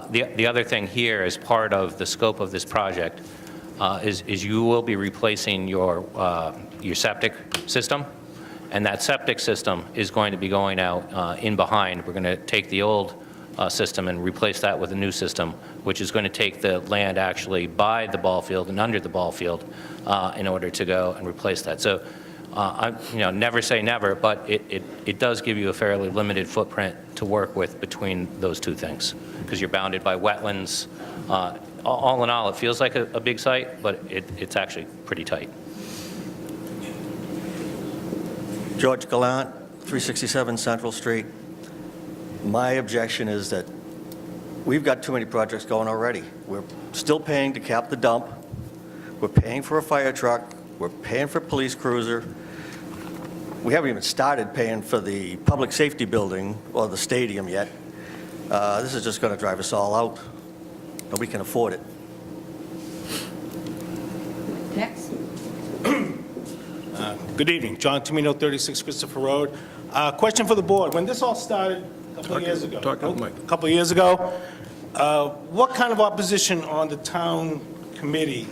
S22: The other thing here, as part of the scope of this project, is you will be replacing your septic system, and that septic system is going to be going out in behind. We're going to take the old system and replace that with a new system, which is going to take the land actually by the ball field and under the ball field in order to go and replace that. So, never say never, but it does give you a fairly limited footprint to work with between those two things, because you're bounded by wetlands. All in all, it feels like a big site, but it's actually pretty tight.
S13: George Gallant, 367 Central Street. My objection is that we've got too many projects going already. We're still paying to cap the dump. We're paying for a fire truck. We're paying for a police cruiser. We haven't even started paying for the public safety building or the stadium yet. This is just going to drive us all out. Nobody can afford it.
S1: Next.
S15: Good evening. John Tomino, 36 Christopher Road. Question for the board. When this all started a couple of years ago, what kind of opposition on the town committee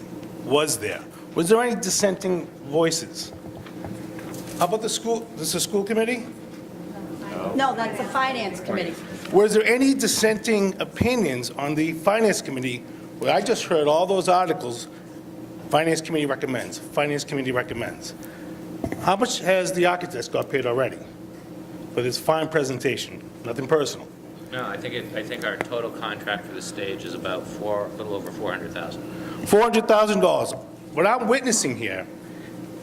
S15: was there? Was there any dissenting voices? How about the school? This is a school committee?
S1: No, that's the finance committee.
S15: Was there any dissenting opinions on the finance committee where I just heard all those articles, finance committee recommends, finance committee recommends? How much has the architects got paid already for this fine presentation? Nothing personal.
S22: No, I think our total contract for the stage is about a little over $400,000.
S15: $400,000. What I'm witnessing here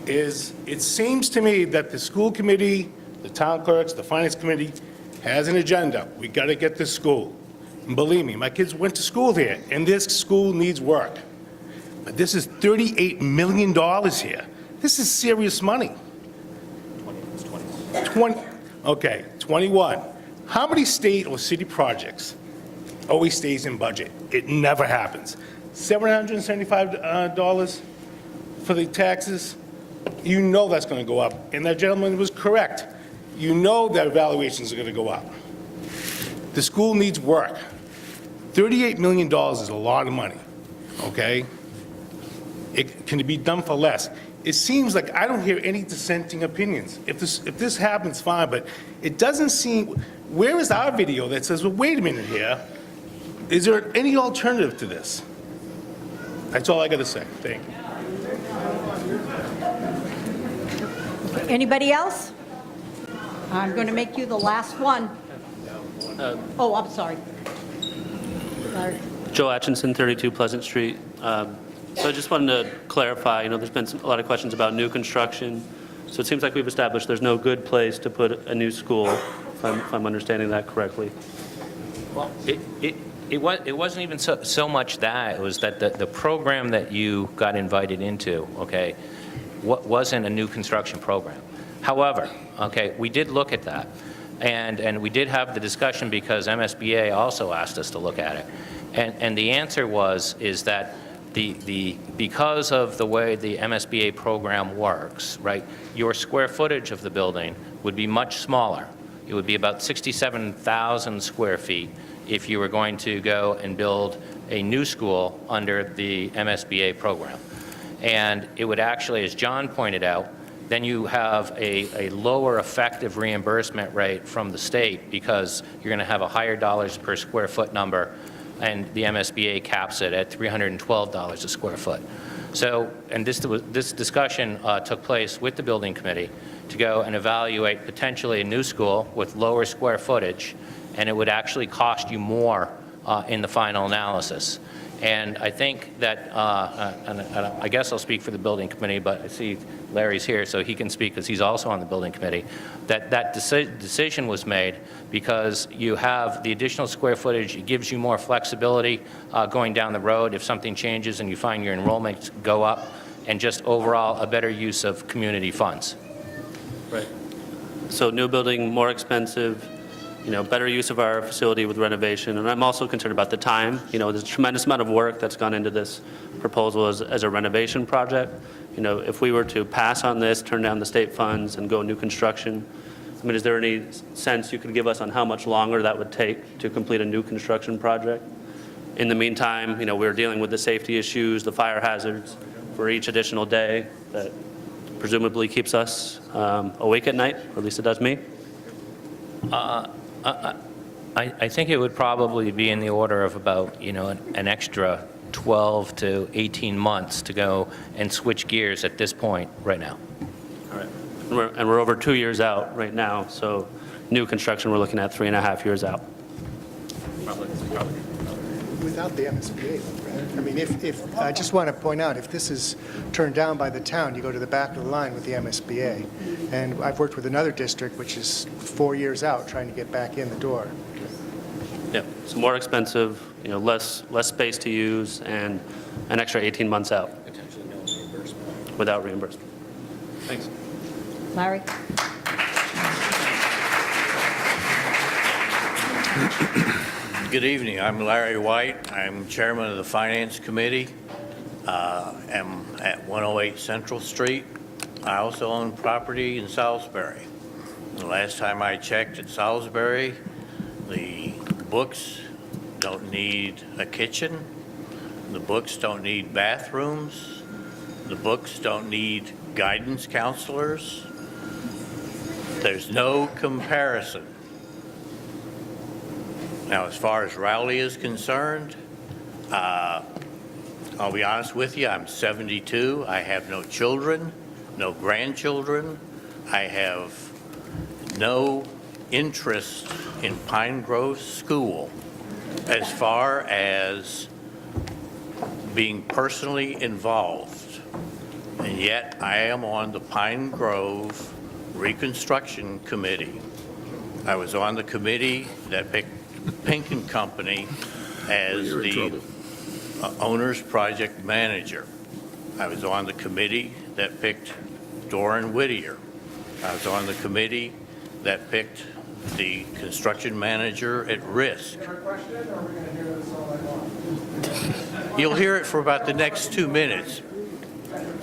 S15: is, it seems to me that the school committee, the town clerks, the finance committee has an agenda. We got to get this school. And believe me, my kids went to school here, and this school needs work. But this is $38 million here. This is serious money. 21. How many state or city projects always stays in budget? It never happens. $775 for the taxes, you know that's going to go up. And that gentleman was correct. You know that evaluations are going to go up. The school needs work. $38 million is a lot of money, okay? It can be done for less. It seems like I don't hear any dissenting opinions. If this happens, fine, but it doesn't seem, where is our video that says, well, wait a minute here, is there any alternative to this? That's all I got to say. Thank you.
S1: Anybody else? I'm going to make you the last one. Oh, I'm sorry. Sorry.
S23: Joe Atchison, 32 Pleasant Street. So I just wanted to clarify, there's been a lot of questions about new construction. So it seems like we've established there's no good place to put a new school, if I'm understanding that correctly.
S22: Well, it wasn't even so much that. It was that the program that you got invited into, okay, wasn't a new construction program. However, okay, we did look at that, and we did have the discussion because MSBA also asked us to look at it. And the answer is that because of the way the MSBA program works, right, your square footage of the building would be much smaller. It would be about 67,000 square feet if you were going to go and build a new school under the MSBA program. And it would actually, as John pointed out, then you have a lower effective reimbursement rate from the state because you're going to have a higher dollars per square foot number, and the MSBA caps it at $312 a square foot. So, and this discussion took place with the building committee to go and evaluate potentially a new school with lower square footage, and it would actually cost you more in the final analysis. And I think that, and I guess I'll speak for the building committee, but I see Larry's here, so he can speak because he's also on the building committee, that decision was made because you have the additional square footage. It gives you more flexibility going down the road if something changes and you find your enrollments go up, and just overall a better use of community funds.
S23: Right. So new building, more expensive, better use of our facility with renovation. And I'm also concerned about the time. There's a tremendous amount of work that's gone into this proposal as a renovation project. If we were to pass on this, turn down the state funds and go new construction, is there any sense you could give us on how much longer that would take to complete a new construction project? In the meantime, we're dealing with the safety issues, the fire hazards for each additional day that presumably keeps us awake at night, or at least it does me.
S22: I think it would probably be in the order of about, an extra 12 to 18 months to go and switch gears at this point right now.
S23: All right. And we're over 2 years out right now, so new construction, we're looking at 3.5 years out. Probably.
S16: Without the MSBA, right? I just want to point out, if this is turned down by the town, you go to the back of the line with the MSBA. And I've worked with another district, which is 4 years out, trying to get back in the door.
S23: Yeah, it's more expensive, less space to use, and an extra 18 months out.
S22: Potentially no reimbursement.
S23: Without reimbursement. Thanks.
S1: Larry?
S9: Good evening. I'm Larry White. I'm chairman of the Finance Committee. I'm at 108 Central Street. I also own property in Salisbury. The last time I checked at Salisbury, the books don't need a kitchen. The books don't need bathrooms. The books don't need guidance counselors. There's no comparison. Now, as far as Rowley is concerned, I'll be honest with you, I'm 72. I have no children, no grandchildren. I have no interest in Pine Grove School as far as being personally involved. And yet, I am on the Pine Grove Reconstruction Committee. I was on the committee that picked Pink & Company as the owner's project manager. I was on the committee that picked Doran Whittier. I was on the committee that picked the construction manager at risk. You'll hear it for about the next 2 minutes.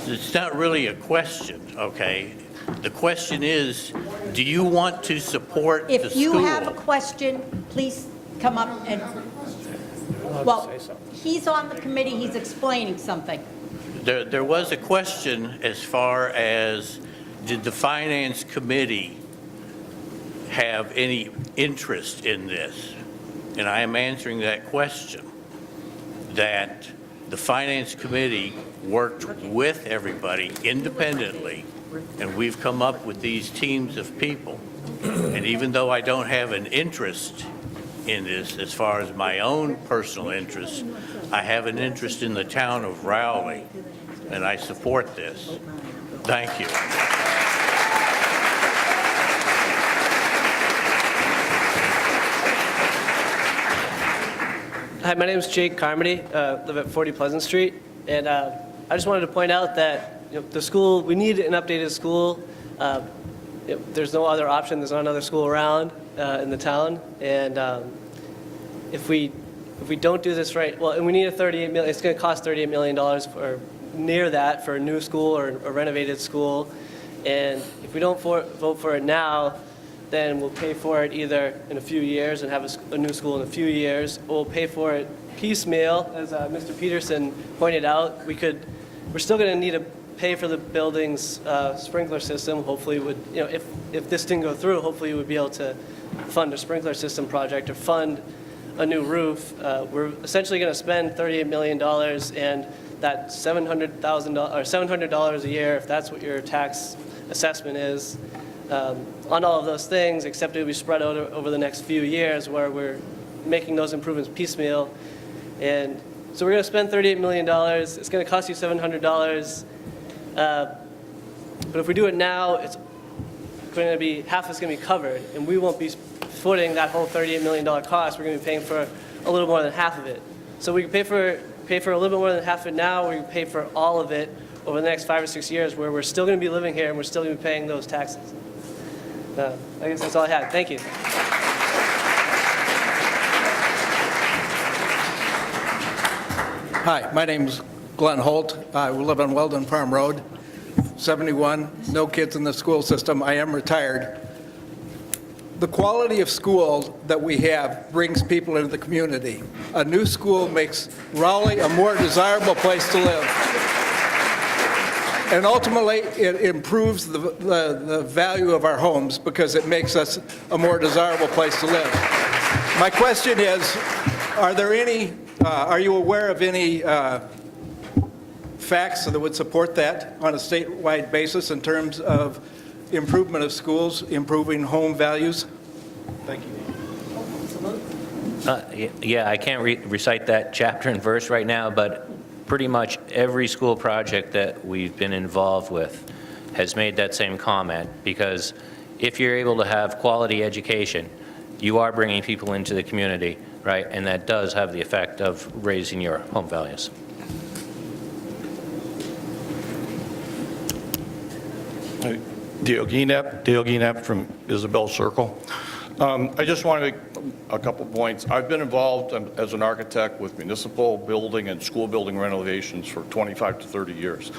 S9: It's not really a question, okay? The question is, do you want to support the school?
S1: If you have a question, please come up and, well, he's on the committee, he's explaining something.
S9: There was a question as far as, did the Finance Committee have any interest in this? And I am answering that question, that the Finance Committee worked with everybody independently, and we've come up with these teams of people. And even though I don't have an interest in this, as far as my own personal interest, I have an interest in the town of Rowley, and I support this. Thank you.
S12: Hi, my name is Jake Carmody, live at 40 Pleasant Street, and I just wanted to point out that the school, we need an updated school. There's no other option, there's not another school around in the town, and if we don't do this right, well, and we need a $38 million, it's going to cost $38 million or near that for a new school or a renovated school, and if we don't vote for it now, then we'll pay for it either in a few years and have a new school in a few years, or we'll pay for it piecemeal, as Mr. Peterson pointed out. We're still going to need to pay for the building's sprinkler system. Hopefully, if this didn't go through, hopefully we would be able to fund a sprinkler system project or fund a new roof. We're essentially going to spend $38 million, and that $700,000 or $700 a year, if that's what your tax assessment is, on all of those things, except it will be spread out over the next few years where we're making those improvements piecemeal. And So we're going to spend $38 million. It's going to cost you $700. But if we do it now, it's going to be, half is going to be covered, and we won't be footing that whole $38 million cost. We're going to be paying for a little more than half of it. So we can pay for a little bit more than half of it now, or we can pay for all of it over the next 5 or 6 years, where we're still going to be living here and we're still going to be paying those taxes. I guess that's all I had. Thank you.
S3: Hi, my name's Glenn Holt. I live on Weldon Farm Road, 71, no kids in the school system. I am retired. The quality of school that we have brings people into the community. A new school makes Raleigh a more desirable place to live. And ultimately, it improves the value of our homes because it makes us a more desirable place to live. My question is, are you aware of any facts that would support that on a statewide basis in terms of improvement of schools, improving home values? Thank you.
S22: Yeah, I can't recite that chapter and verse right now, but pretty much every school project that we've been involved with has made that same comment, because if you're able to have quality education, you are bringing people into the community, right? And that does have the effect of raising your home values.
S14: Dale Guinep from Isabel Circle. I just want to make a couple points. I've been involved as an architect with municipal building and school building renovations for 25 to 30 years.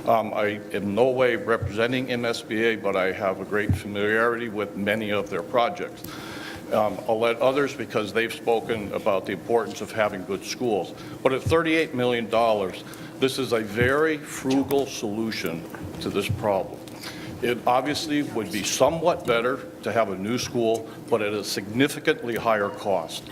S14: I am in no way representing MSBA, but I have a great familiarity with many of their projects. I'll let others, because they've spoken about the importance of having good schools. But at $38 million, this is a very frugal solution to this problem. It obviously would be somewhat better to have a new school, but at a significantly higher cost.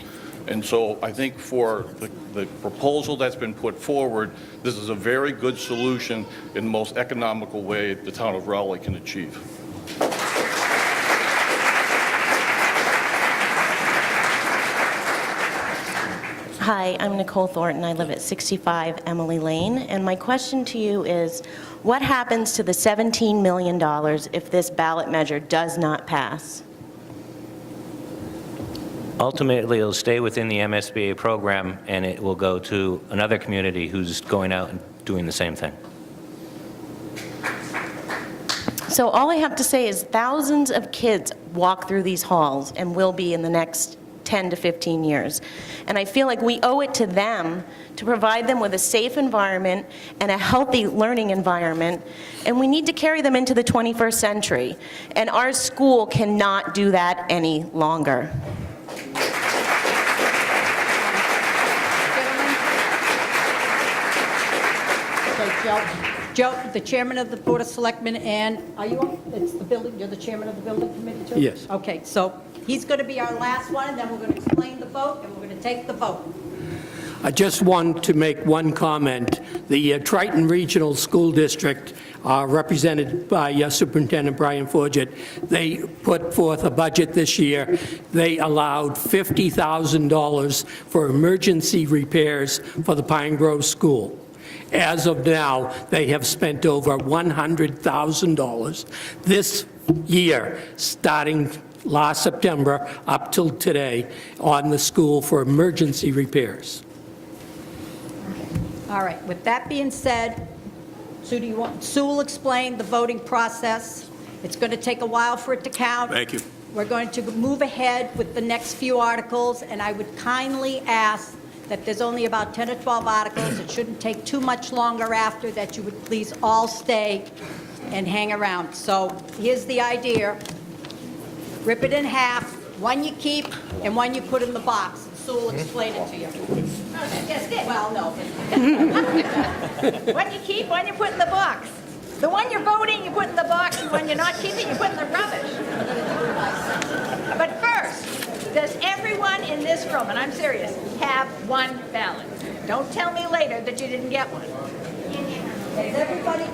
S14: And so I think for the proposal that's been put forward, this is a very good solution in the most economical way the town of Raleigh can achieve.
S21: Hi, I'm Nicole Thornton. I live at 65 Emily Lane. And my question to you is, what happens to the $17 million if this ballot measure does not pass?
S22: Ultimately, it'll stay within the MSBA program, and it will go to another community who's going out and doing the same thing.
S21: So all I have to say is thousands of kids walk through these halls and will be in the next 10 to 15 years. And I feel like we owe it to them to provide them with a safe environment and a healthy learning environment, and we need to carry them into the 21st century. And our school cannot do that any longer.
S1: Joe, the chairman of the Board of Selectmen, and are you, it's the building, you're the chairman of the building committee too?
S4: Yes.
S1: Okay, so he's going to be our last one, and then we're going to explain the vote, and we're going to take the vote.
S4: I just want to make one comment. The Triton Regional School District, represented by Superintendent Brian Forget, they put forth a budget this year. They allowed $50,000 for emergency repairs for the Pine Grove School. As of now, they have spent over $100,000 this year, starting last September up till today, on the school for emergency repairs.
S1: All right, with that being said, Sue will explain the voting process. It's going to take a while for it to count.
S5: Thank you.
S1: We're going to move ahead with the next few articles, and I would kindly ask that there's only about 10 or 12 articles. It shouldn't take too much longer after, that you would please all stay and hang around. So here's the idea. Rip it in half. One you keep and one you put in the box. Sue will explain it to you.
S2: Just it.
S1: Well, no.
S2: One you keep, one you put in the box. The one you're voting, you put in the box, and when you're not keeping, you put in the rubbish. But first, does everyone in this room, and I'm serious, have one ballot? Don't tell me later that you didn't get one.
S1: Is everybody?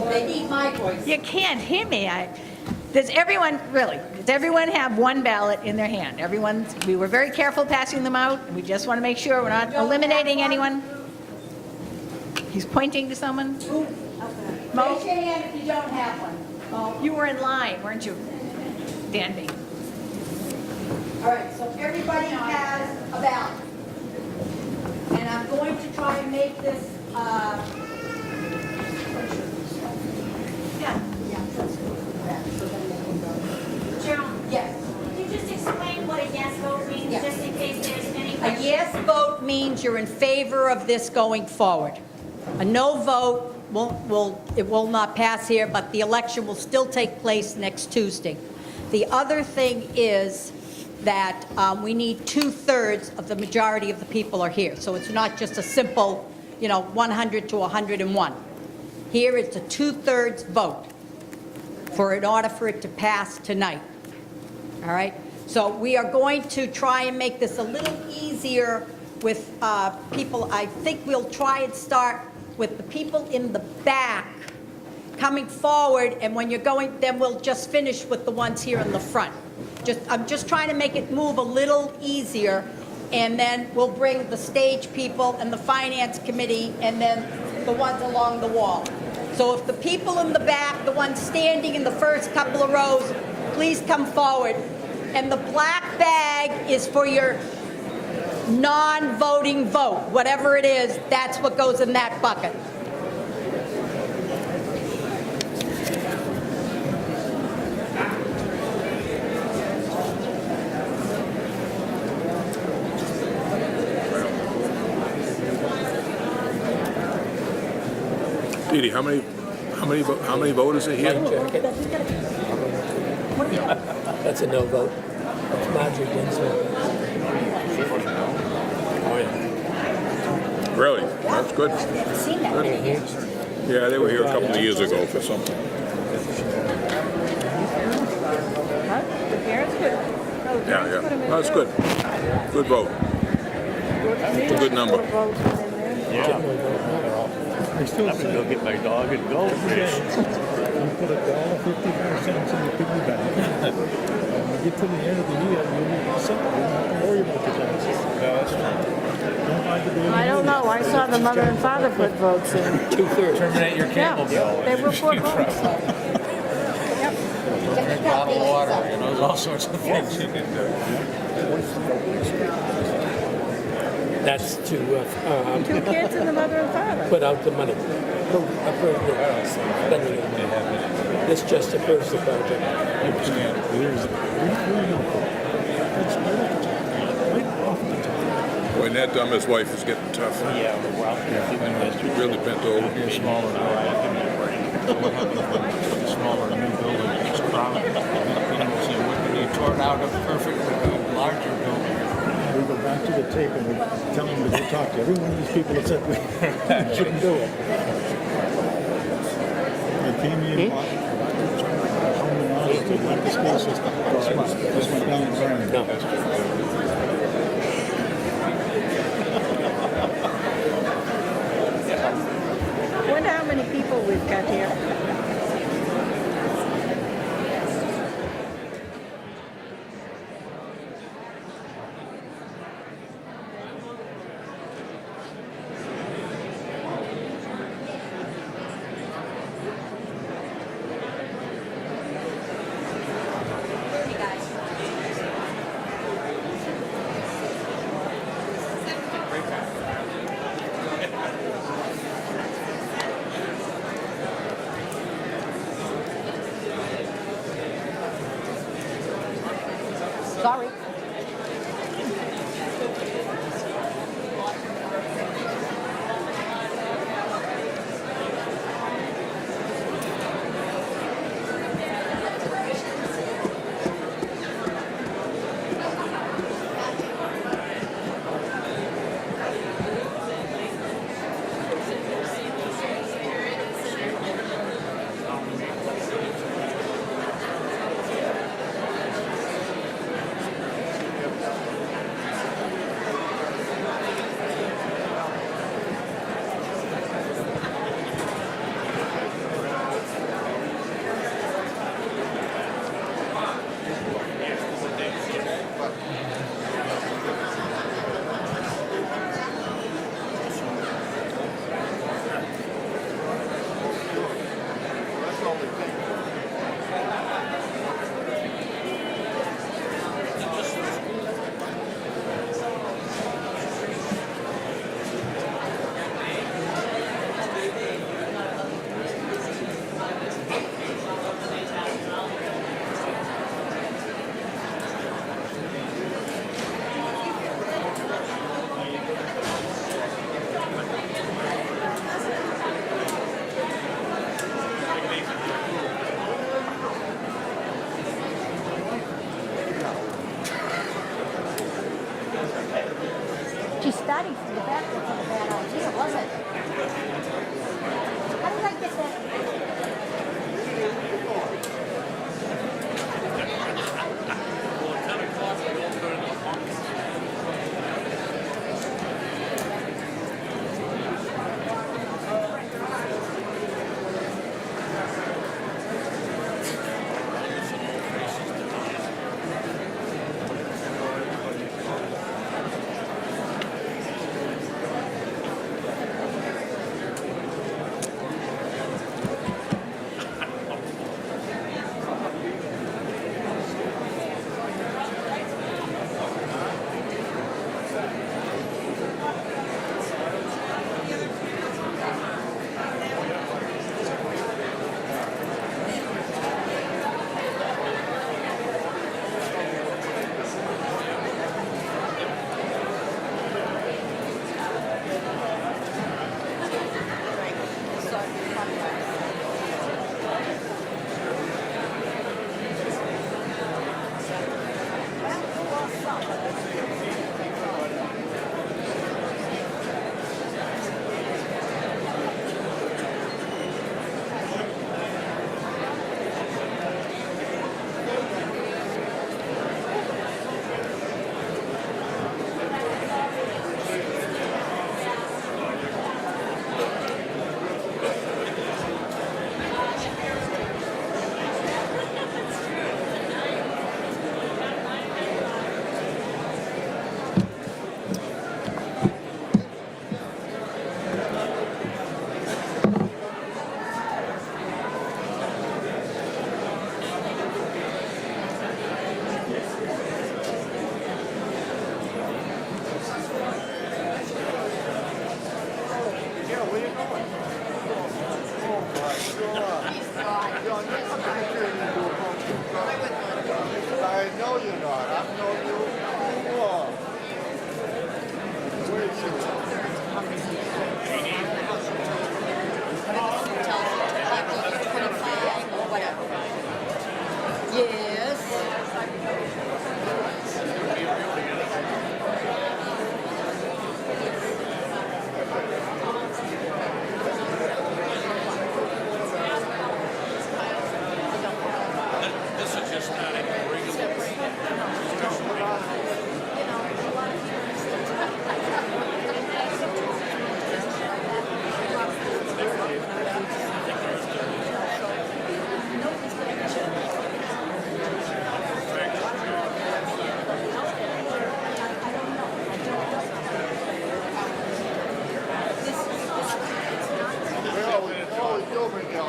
S1: They need my voice.
S2: You can't hear me. Does everyone have one ballot in their hand? We were very careful passing them out, and we just want to make sure we're not eliminating anyone. He's pointing to someone.
S1: Raise your hand if you don't have one.
S2: You were in line, weren't you, Danby?
S1: All right, so everybody has a ballot. And I'm going to try and make this,
S8: Joan?
S1: Yes.
S8: Could you just explain what a yes vote means,
S1: Yes.
S8: just in case there's any
S1: A
S8: questions?
S1: yes vote means you're in favor of this going forward. A no vote will not pass here, but the election will still take place next Tuesday. The other thing is that we need 2/3 of the majority of the people are here. So it's not just a simple, 100 to 101. Here it's a 2/3 vote in order for it to pass tonight. All right? So we are going to try and make this a little easier with people. I think we'll try and start with the people in the back coming forward, and when you're going, then we'll just finish with the ones here in the front. I'm just trying to make it move a little easier, and then we'll bring the stage people and the finance committee, and then the ones along the wall. So if the people in the back, the ones standing in the first couple of rows, please come forward. And the black bag is for your non-voting vote. Whatever it is, that's what goes in that bucket.
S5: Dee Dee, how many voters are here?
S4: That's a no vote. That's Marjorie Ginsburg.
S5: Oh, yeah. Really? That's good. Good. Yeah, they were here a couple of years ago for something. Yeah. That's good. Good vote. It's a good number.
S6: Yeah. I'm gonna go get my dog and goldfish. You put $1.55 in the piggy bank. When you get to the end of the year, you'll be set. You don't have to worry about the taxes.
S11: I don't know. I saw the mother and father put votes in.
S4: 2/3.
S11: Terminate your cable bill. They were for votes.
S6: Drink bottled water, there's all sorts of things you can do.
S4: That's to
S11: 2 kids and the mother and father.
S4: put out the money. This just approves the project.
S5: Boy, Ned Dummer's wife is getting tough.
S6: Yeah, well,
S5: Really bent over.
S6: you're smaller than I am. Smaller, new building, it's crowded. When you tore out a perfectly larger building. We go back to the tape and we tell them to go talk to every one of these people that said we shouldn't do it. They came in, to let the school system. This went down the drain.
S11: I wonder how many people we've got here.
S1: Sorry. study from the back wasn't a bad idea, was it? How did I get that?
S10: I know you're not. I've known you too long. Way
S5: This is just not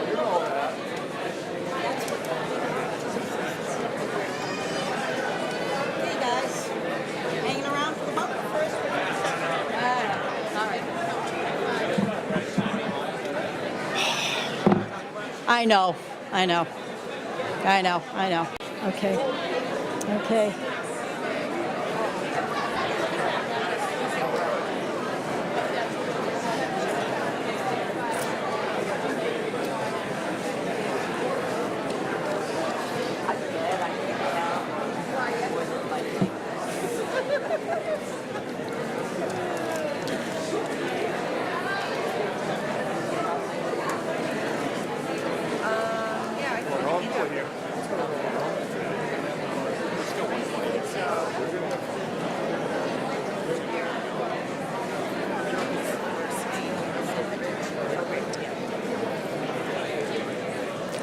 S10: you know that.
S11: Hey, guys. Hanging around for the bumper first? All right.
S1: I know. Okay. Okay.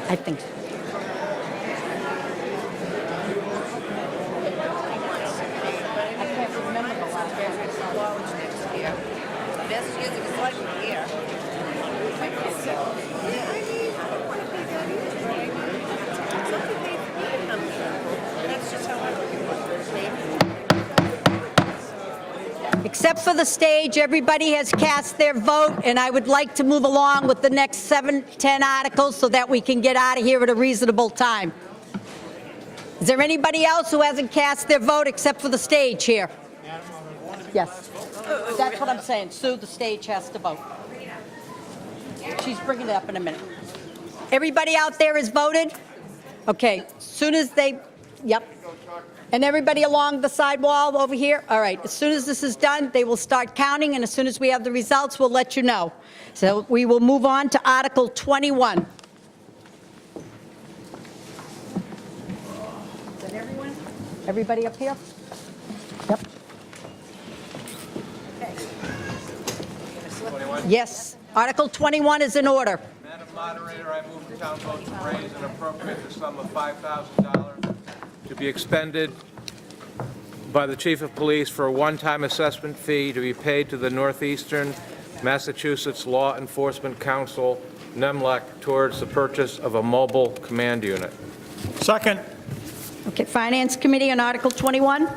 S1: I think so. Except for the stage, everybody has cast their vote, and I would like to move along with the next 7, 10 articles so that we can get out of here at a reasonable time. Is there anybody else who hasn't cast their vote except for the stage here? Yes. That's what I'm saying. Sue, the stage has to vote. She's bringing it up in a minute. Everybody out there has voted? Okay. Soon as they Yep. And everybody along the sidewall over here? All right, as soon as this is done, they will start counting, and as soon as we have the results, we'll let you know. So we will move on to Article 21. Is that everyone? Everybody up here? Yep. Yes. Article 21 is in order.
S17: Madam Moderator, I move the town vote to raise and appropriate the sum of $5,000 to be expended by the Chief of Police for a one-time assessment fee to be paid to the Northeastern Massachusetts Law Enforcement Council, NEMLEC, towards the purchase of a mobile command unit.
S6: Second.
S1: Okay, Finance Committee on Article 21?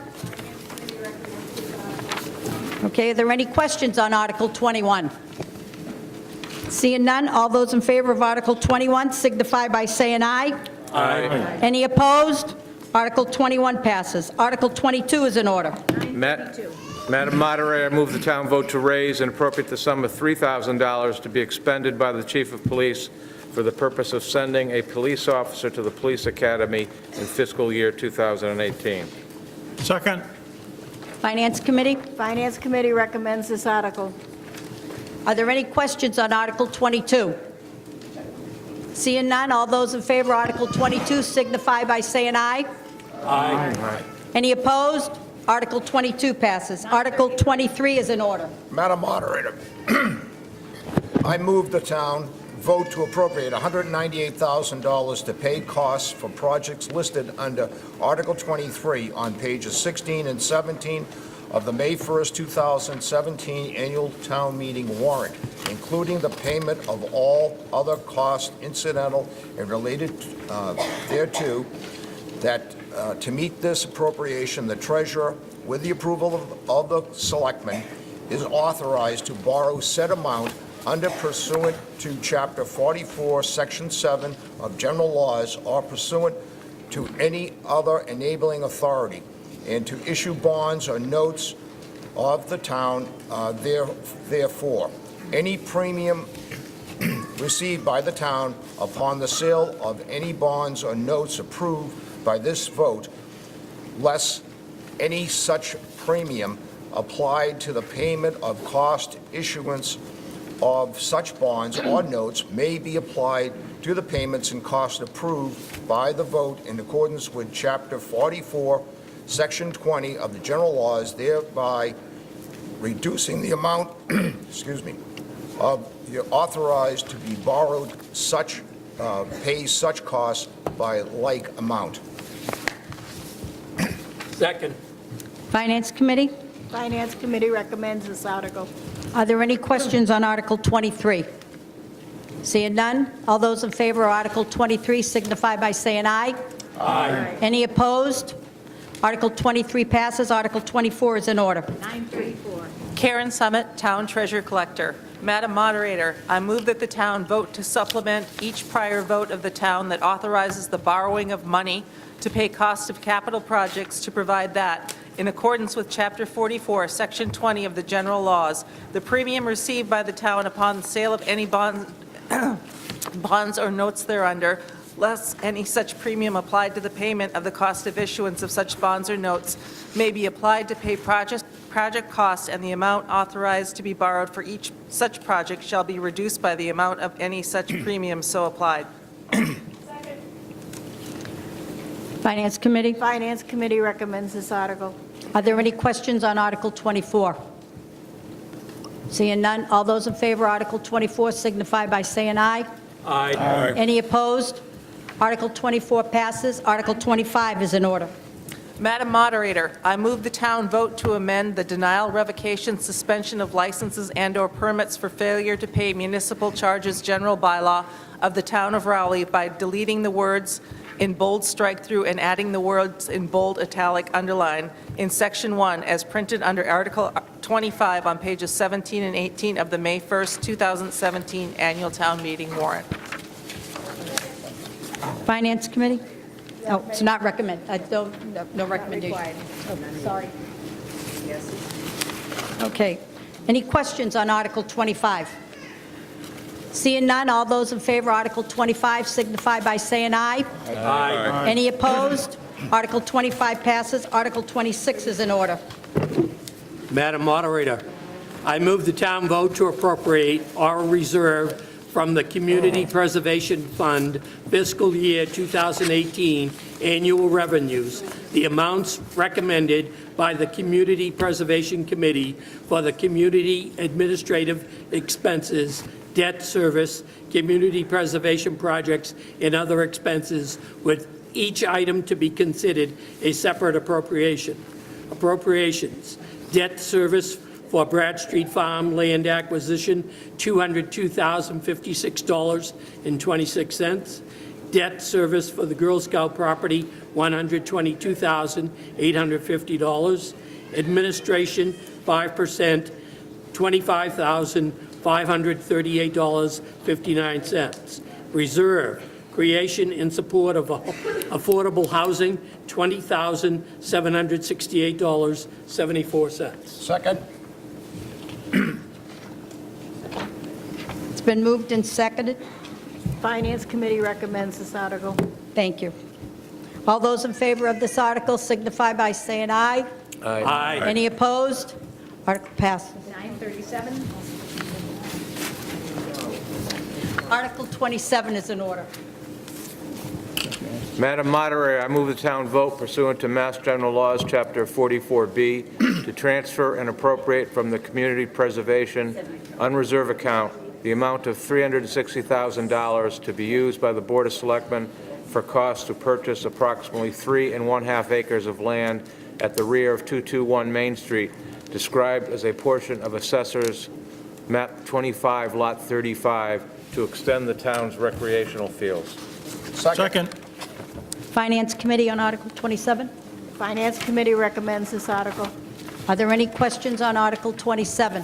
S1: Okay, are there any questions on Article 21? Seeing none, all those in favor of Article 21 signify by saying aye.
S17: Aye.
S1: Any opposed? Article 21 passes. Article 22 is in order.
S17: Madam Moderator, I move the town vote to raise and appropriate the sum of $3,000 to be expended by the Chief of Police for the purpose of sending a police officer to the Police Academy in fiscal year 2018.
S6: Second.
S1: Finance Committee?
S11: Finance Committee recommends this article.
S1: Are there any questions on Article 22? Seeing none, all those in favor of Article 22 signify by saying aye.
S17: Aye.
S1: Any opposed? Article 22 passes. Article 23 is in order.
S10: Madam Moderator, I move the town vote to appropriate $198,000 to pay costs for projects listed under Article 23 on pages 16 and 17 of the May 1st, 2017 annual town meeting warrant, including the payment of all other costs incidental and related thereto, that to meet this appropriation, the treasurer, with the approval of the selectmen, is authorized to borrow said amount under pursuant to Chapter 44, Section 7 of General Laws, or pursuant to any other enabling authority, and to issue bonds or notes of the town therefore. Any premium received by the town upon the sale of any bonds or notes approved by this vote, less any such premium applied to the payment of cost issuance of such bonds or notes may be applied to the payments and costs approved by the vote in accordance with Chapter 44, Section 20 of the General Laws, thereby reducing the amount, excuse me, of the authorized to be borrowed such, pays such costs by like amount.
S4: Second.
S1: Finance Committee?
S11: Finance Committee recommends this article.
S1: Are there any questions on Article 23? Seeing none, all those in favor of Article 23 signify by saying aye.
S4: Aye.
S1: Any opposed? Article 23 passes. Article 24 is in order.
S11: 934.
S18: Karen Summit, Town Treasurer Collector. Madam Moderator, I move that the town vote to supplement each prior vote of the town that authorizes the borrowing of money to pay costs of capital projects to provide that, in accordance with Chapter 44, Section 20 of the General Laws, the premium received by the town upon the sale of any bonds or notes thereunder, less any such premium applied to the payment of the cost of issuance of such bonds or notes, may be applied to pay project costs, and the amount authorized to be borrowed for each such project shall be reduced by the amount of any such premium so applied.
S1: Finance Committee?
S11: Finance Committee recommends this article.
S1: Are there any questions on Article 24? Seeing none, all those in favor of Article 24 signify by saying aye.
S4: Aye.
S1: Any opposed? Article 24 passes. Article 25 is in order.
S18: Madam Moderator, I move the town vote to amend the denial, revocation, suspension of licenses and/or permits for failure to pay municipal charges general bylaw of the town of Rowley by deleting the words in bold strike-through and adding the words in bold italic underline in Section 1 as printed under Article 25 on pages 17 and 18 of the May 1st, 2017 annual town meeting warrant.
S1: Finance Committee? Oh, it's not recommend, no recommendation. Oh, sorry. Okay. Any questions on Article 25? Seeing none, all those in favor of Article 25 signify by saying aye.
S4: Aye.
S1: Any opposed? Article 25 passes. Article 26 is in order.
S4: Madam Moderator, I move the town vote to appropriate or reserve from the Community Preservation Fund fiscal year 2018 annual revenues the amounts recommended by the Community Preservation Committee for the community administrative expenses, debt service, community preservation projects, and other expenses, with each item to be considered a separate appropriation. Appropriations: debt service for Brad Street Farm land acquisition, $202,056.26. Debt service for the Girl Scout property, $122,850. Administration, 5%, $25,538.59. Reserve, creation in support of affordable housing, $20,768.74.
S10: Second.
S1: It's been moved and seconded.
S2: Finance Committee recommends this article.
S1: Thank you. All those in favor of this article signify by saying aye.
S4: Aye.
S1: Any opposed? Article passes.
S2: 937.
S1: Article 27 is in order.
S17: Madam Moderator, I move the town vote pursuant to Mass General Laws, Chapter 44B, to transfer and appropriate from the Community Preservation Unreserved Account the amount of $360,000 to be used by the Board of Selectmen for costs to purchase approximately 3½ acres of land at the rear of 221 Main Street, described as a portion of Assessor's Map 25, Lot 35, to extend the town's recreational fields.
S6: Second.
S1: Finance Committee on Article 27.
S2: Finance Committee recommends this article.
S1: Are there any questions on Article 27?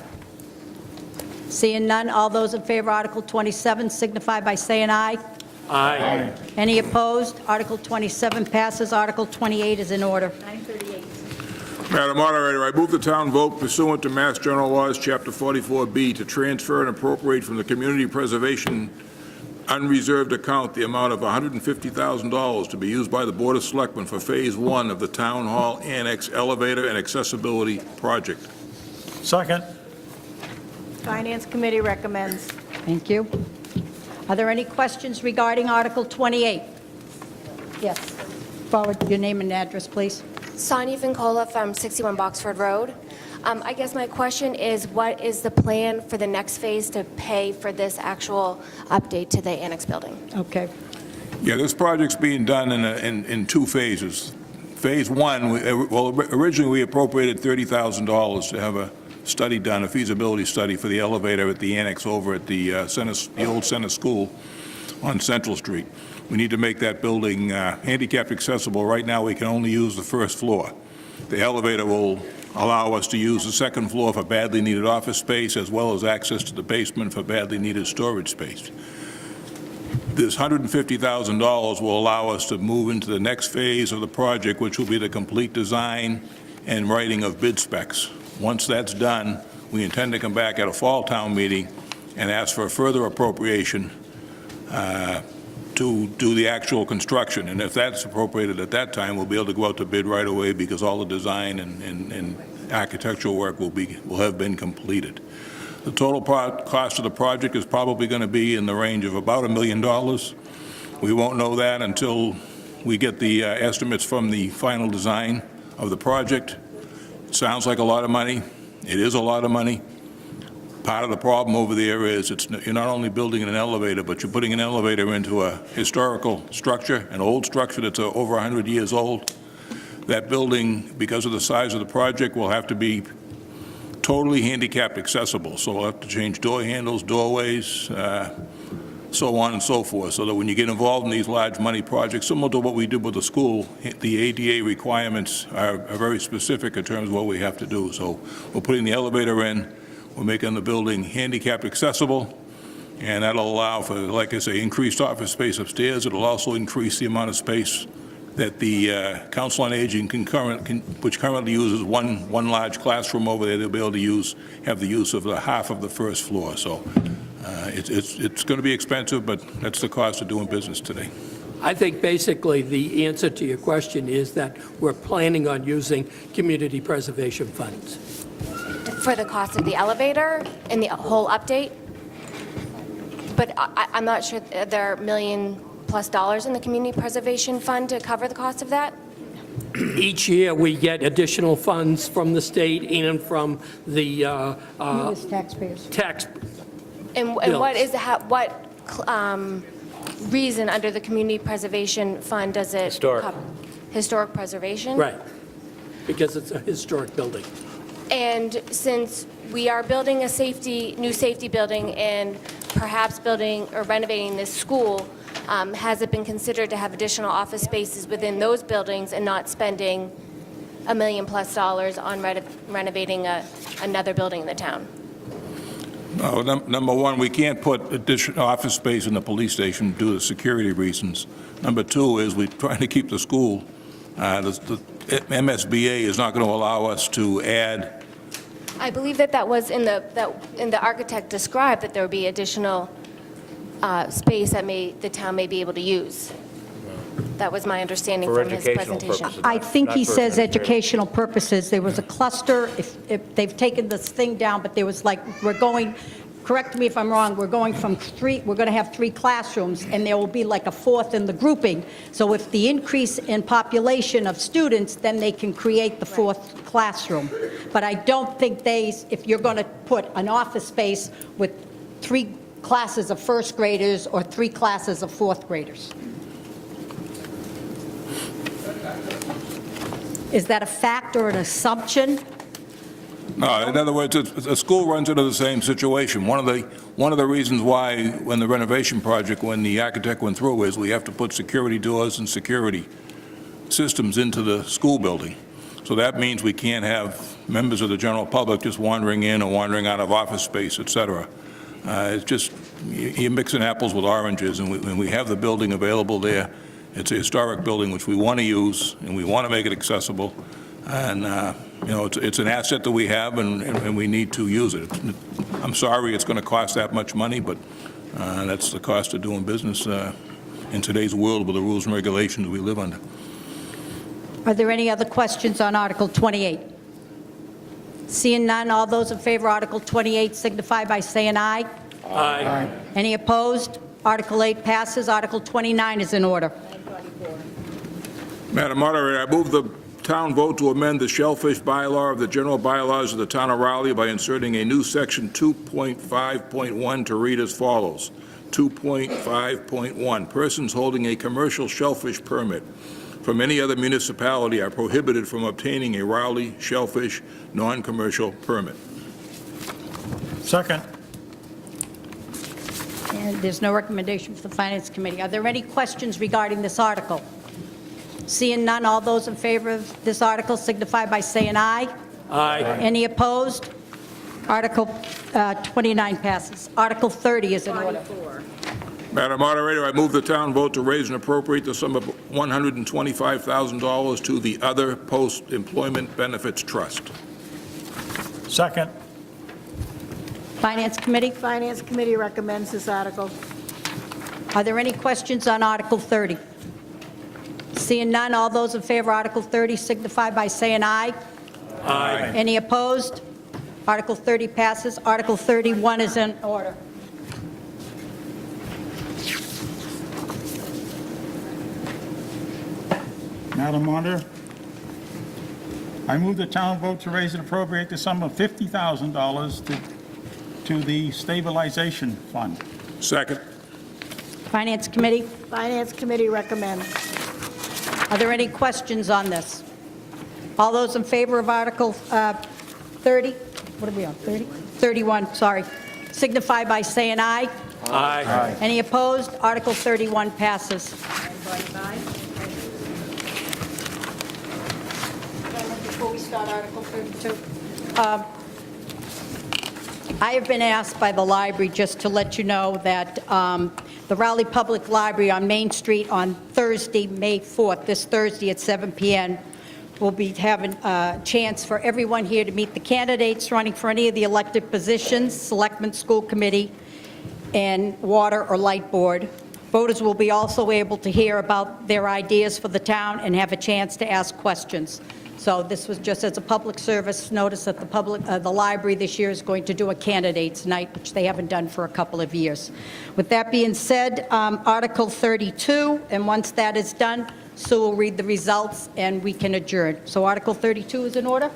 S1: Seeing none, all those in favor of Article 27 signify by saying aye.
S4: Aye.
S1: Any opposed? Article 27 passes. Article 28 is in order.
S2: 938.
S5: Madam Moderator, I move the town vote pursuant to Mass General Laws, Chapter 44B, to transfer and appropriate from the Community Preservation Unreserved Account the amount of $150,000 to be used by the Board of Selectmen for Phase 1 of the Town Hall Annex Elevator and Accessibility Project.
S6: Second.
S2: Finance Committee recommends.
S1: Thank you. Are there any questions regarding Article 28? Yes. Forward your name and address, please.
S7: Sonia Vincola from 61 Boxford Road. I guess my question is, what is the plan for the next phase to pay for this actual update to the annex building?
S1: Okay.
S5: Yeah, this project's being done in two phases. Phase 1, originally we appropriated $30,000 to have a study done, a feasibility study for the elevator at the annex over at the old Center School on Central Street. We need to make that building handicapped accessible. Right now, we can only use the first floor. The elevator will allow us to use the second floor for badly needed office space, as well as access to the basement for badly needed storage space. This $150,000 will allow us to move into the next phase of the project, which will be the complete design and writing of bid specs. Once that's done, we intend to come back at a fall town meeting and ask for a further appropriation to do the actual construction. And if that's appropriated at that time, we'll be able to go out to bid right away, because all the design and architectural work will have been completed. The total cost of the project is probably going to be in the range of about $1 million. We won't know that until we get the estimates from the final design of the project. It sounds like a lot of money. It is a lot of money. Part of the problem over there is you're not only building an elevator, but you're putting an elevator into a historical structure, an old structure that's over 100 years old. That building, because of the size of the project, will have to be totally handicap accessible. So we'll have to change door handles, doorways, so on and so forth, so that when you get involved in these large money projects, similar to what we did with the school, the ADA requirements are very specific in terms of what we have to do. So we're putting the elevator in, we're making the building handicap accessible, and that'll allow for, like I say, increased office space upstairs. It'll also increase the amount of space that the Council on Aging which currently uses one large classroom over there, they'll be able to have the use of the half of the first floor. So it's going to be expensive, but that's the cost of doing business today.
S4: I think basically the answer to your question is that we're planning on using community preservation funds.
S7: For the cost of the elevator and the whole update? But I'm not sure, there are $1 million+ in the community preservation fund to cover the cost of that?
S4: Each year, we get additional funds from the state and from the
S1: U.S. taxpayers.
S4: tax.
S7: And what is, what reason under the community preservation fund does it?
S22: Historic.
S7: cover? Historic preservation?
S4: Right, because it's a historic building.
S7: And since we are building a new safety building and perhaps building or renovating this school, has it been considered to have additional office spaces within those buildings and not spending $1 million+ on renovating another building in the town?
S5: No, number one, we can't put additional office space in the police station due to security reasons. Number two is we're trying to keep the school. The MSBA is not going to allow us to add.
S7: I believe that was in the architect described that there would be additional space that the town may be able to use. That was my understanding
S17: For
S7: from his
S17: educational
S7: presentation.
S17: purposes.
S1: I think he
S17: Not for
S1: says
S17: administrative.
S1: educational purposes. There was a cluster, if they've taken this thing down, but there was like, we're going, correct me if I'm wrong, we're going from we're going to have 3 classrooms, and there will be like a 4th in the grouping. So if the increase in population of students, then they can create the 4th classroom. But I don't think if you're going to put an office space with 3 classes of first graders or 3 classes of 4th graders. Is that a fact or an assumption?
S5: No, in other words, the school runs into the same situation. One of the reasons why, when the renovation project, when the architect went through, is we have to put security doors and security systems into the school building. So that means we can't have members of the general public just wandering in or wandering out of office space, et cetera. It's just, you're mixing apples with oranges, and we have the building available there. It's a historic building which we want to use, and we want to make it accessible. And, it's an asset that we have, and we need to use it. I'm sorry it's going to cost that much money, but that's the cost of doing business in today's world with the rules and regulations we live under.
S1: Are there any other questions on Article 28? Seeing none, all those in favor of Article 28 signify by saying aye.
S4: Aye.
S1: Any opposed? Article 8 passes. Article 29 is in order.
S5: Madam Moderator, I move the town vote to amend the shellfish bylaw of the general bylaws of the town of Raleigh by inserting a new section 2.5.1 to read as follows. 2.5.1, persons holding a commercial shellfish permit from any other municipality are prohibited from obtaining a Raleigh shellfish non-commercial permit.
S6: Second.
S1: And there's no recommendation for the Finance Committee. Are there any questions regarding this article? Seeing none, all those in favor of this article signify by saying aye.
S4: Aye.
S1: Any opposed? Article 29 passes. Article 30 is in order.
S5: Madam Moderator, I move the town vote to raise and appropriate the sum of $125,000 to the Other Post-Employment Benefits Trust.
S6: Second.
S1: Finance Committee?
S11: Finance Committee recommends this article.
S1: Are there any questions on Article 30? Seeing none, all those in favor of Article 30 signify by saying aye.
S4: Aye.
S1: Any opposed? Article 30 passes. Article 31 is in order.
S6: Madam Moderator, I move the town vote to raise and appropriate the sum of $50,000 to the stabilization fund.
S5: Second.
S1: Finance Committee?
S11: Finance Committee recommends.
S1: Are there any questions on this? All those in favor of Article 30? What are we on, 30? 31, sorry. Signify by saying aye.
S4: Aye.
S1: Any opposed? Article 31 passes. Before we start Article 32, I have been asked by the library just to let you know that the Raleigh Public Library on Main Street on Thursday, May 4th, this Thursday at 7 p.m., will be having a chance for everyone here to meet the candidates running for any of the elected positions, Selectmen, School Committee, and Water or Light Board. Voters will be also able to hear about their ideas for the town and have a chance to ask questions. So this was just as a public service notice that the library this year is going to do a candidates night, which they haven't done for a couple of years. With that being said, Article 32, and once that is done, Sue will read the results and we can adjourn. So Article 32 is in order?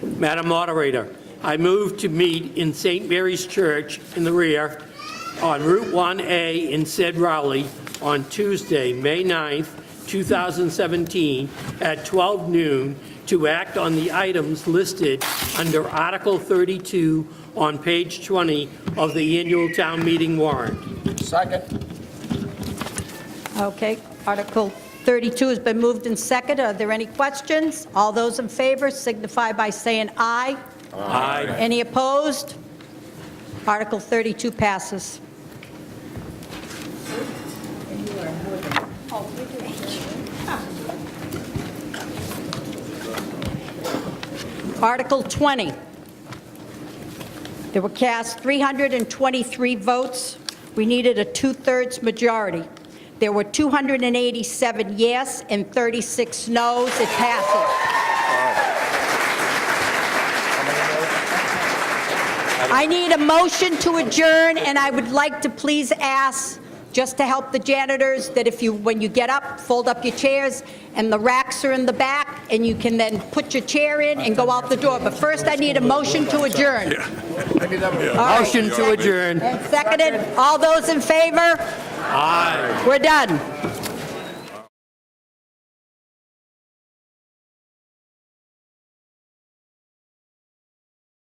S4: Madam Moderator, I move to meet in St. Mary's Church in the rear on Route 1A in said Raleigh on Tuesday, May 9th, 2017, at 12 noon to act on the items listed under Article 32 on page 20 of the annual town meeting warrant.
S10: Second.
S1: Okay, Article 32 has been moved and seconded. Are there any questions? All those in favor signify by saying aye.
S4: Aye.
S1: Any opposed? Article 32 passes. Article 20. There were cast 323 votes. We needed a two-thirds majority. There were 287 yes and 36 noes. It passes. I need a motion to adjourn, and I would like to please ask, just to help the janitors, that if you, when you get up, fold up your chairs, and the racks are in the back, and you can then put your chair in and go out the door. But first, I need a motion to adjourn.
S4: Motion to adjourn.
S1: And seconded. All those in favor?
S4: Aye.
S1: We're done.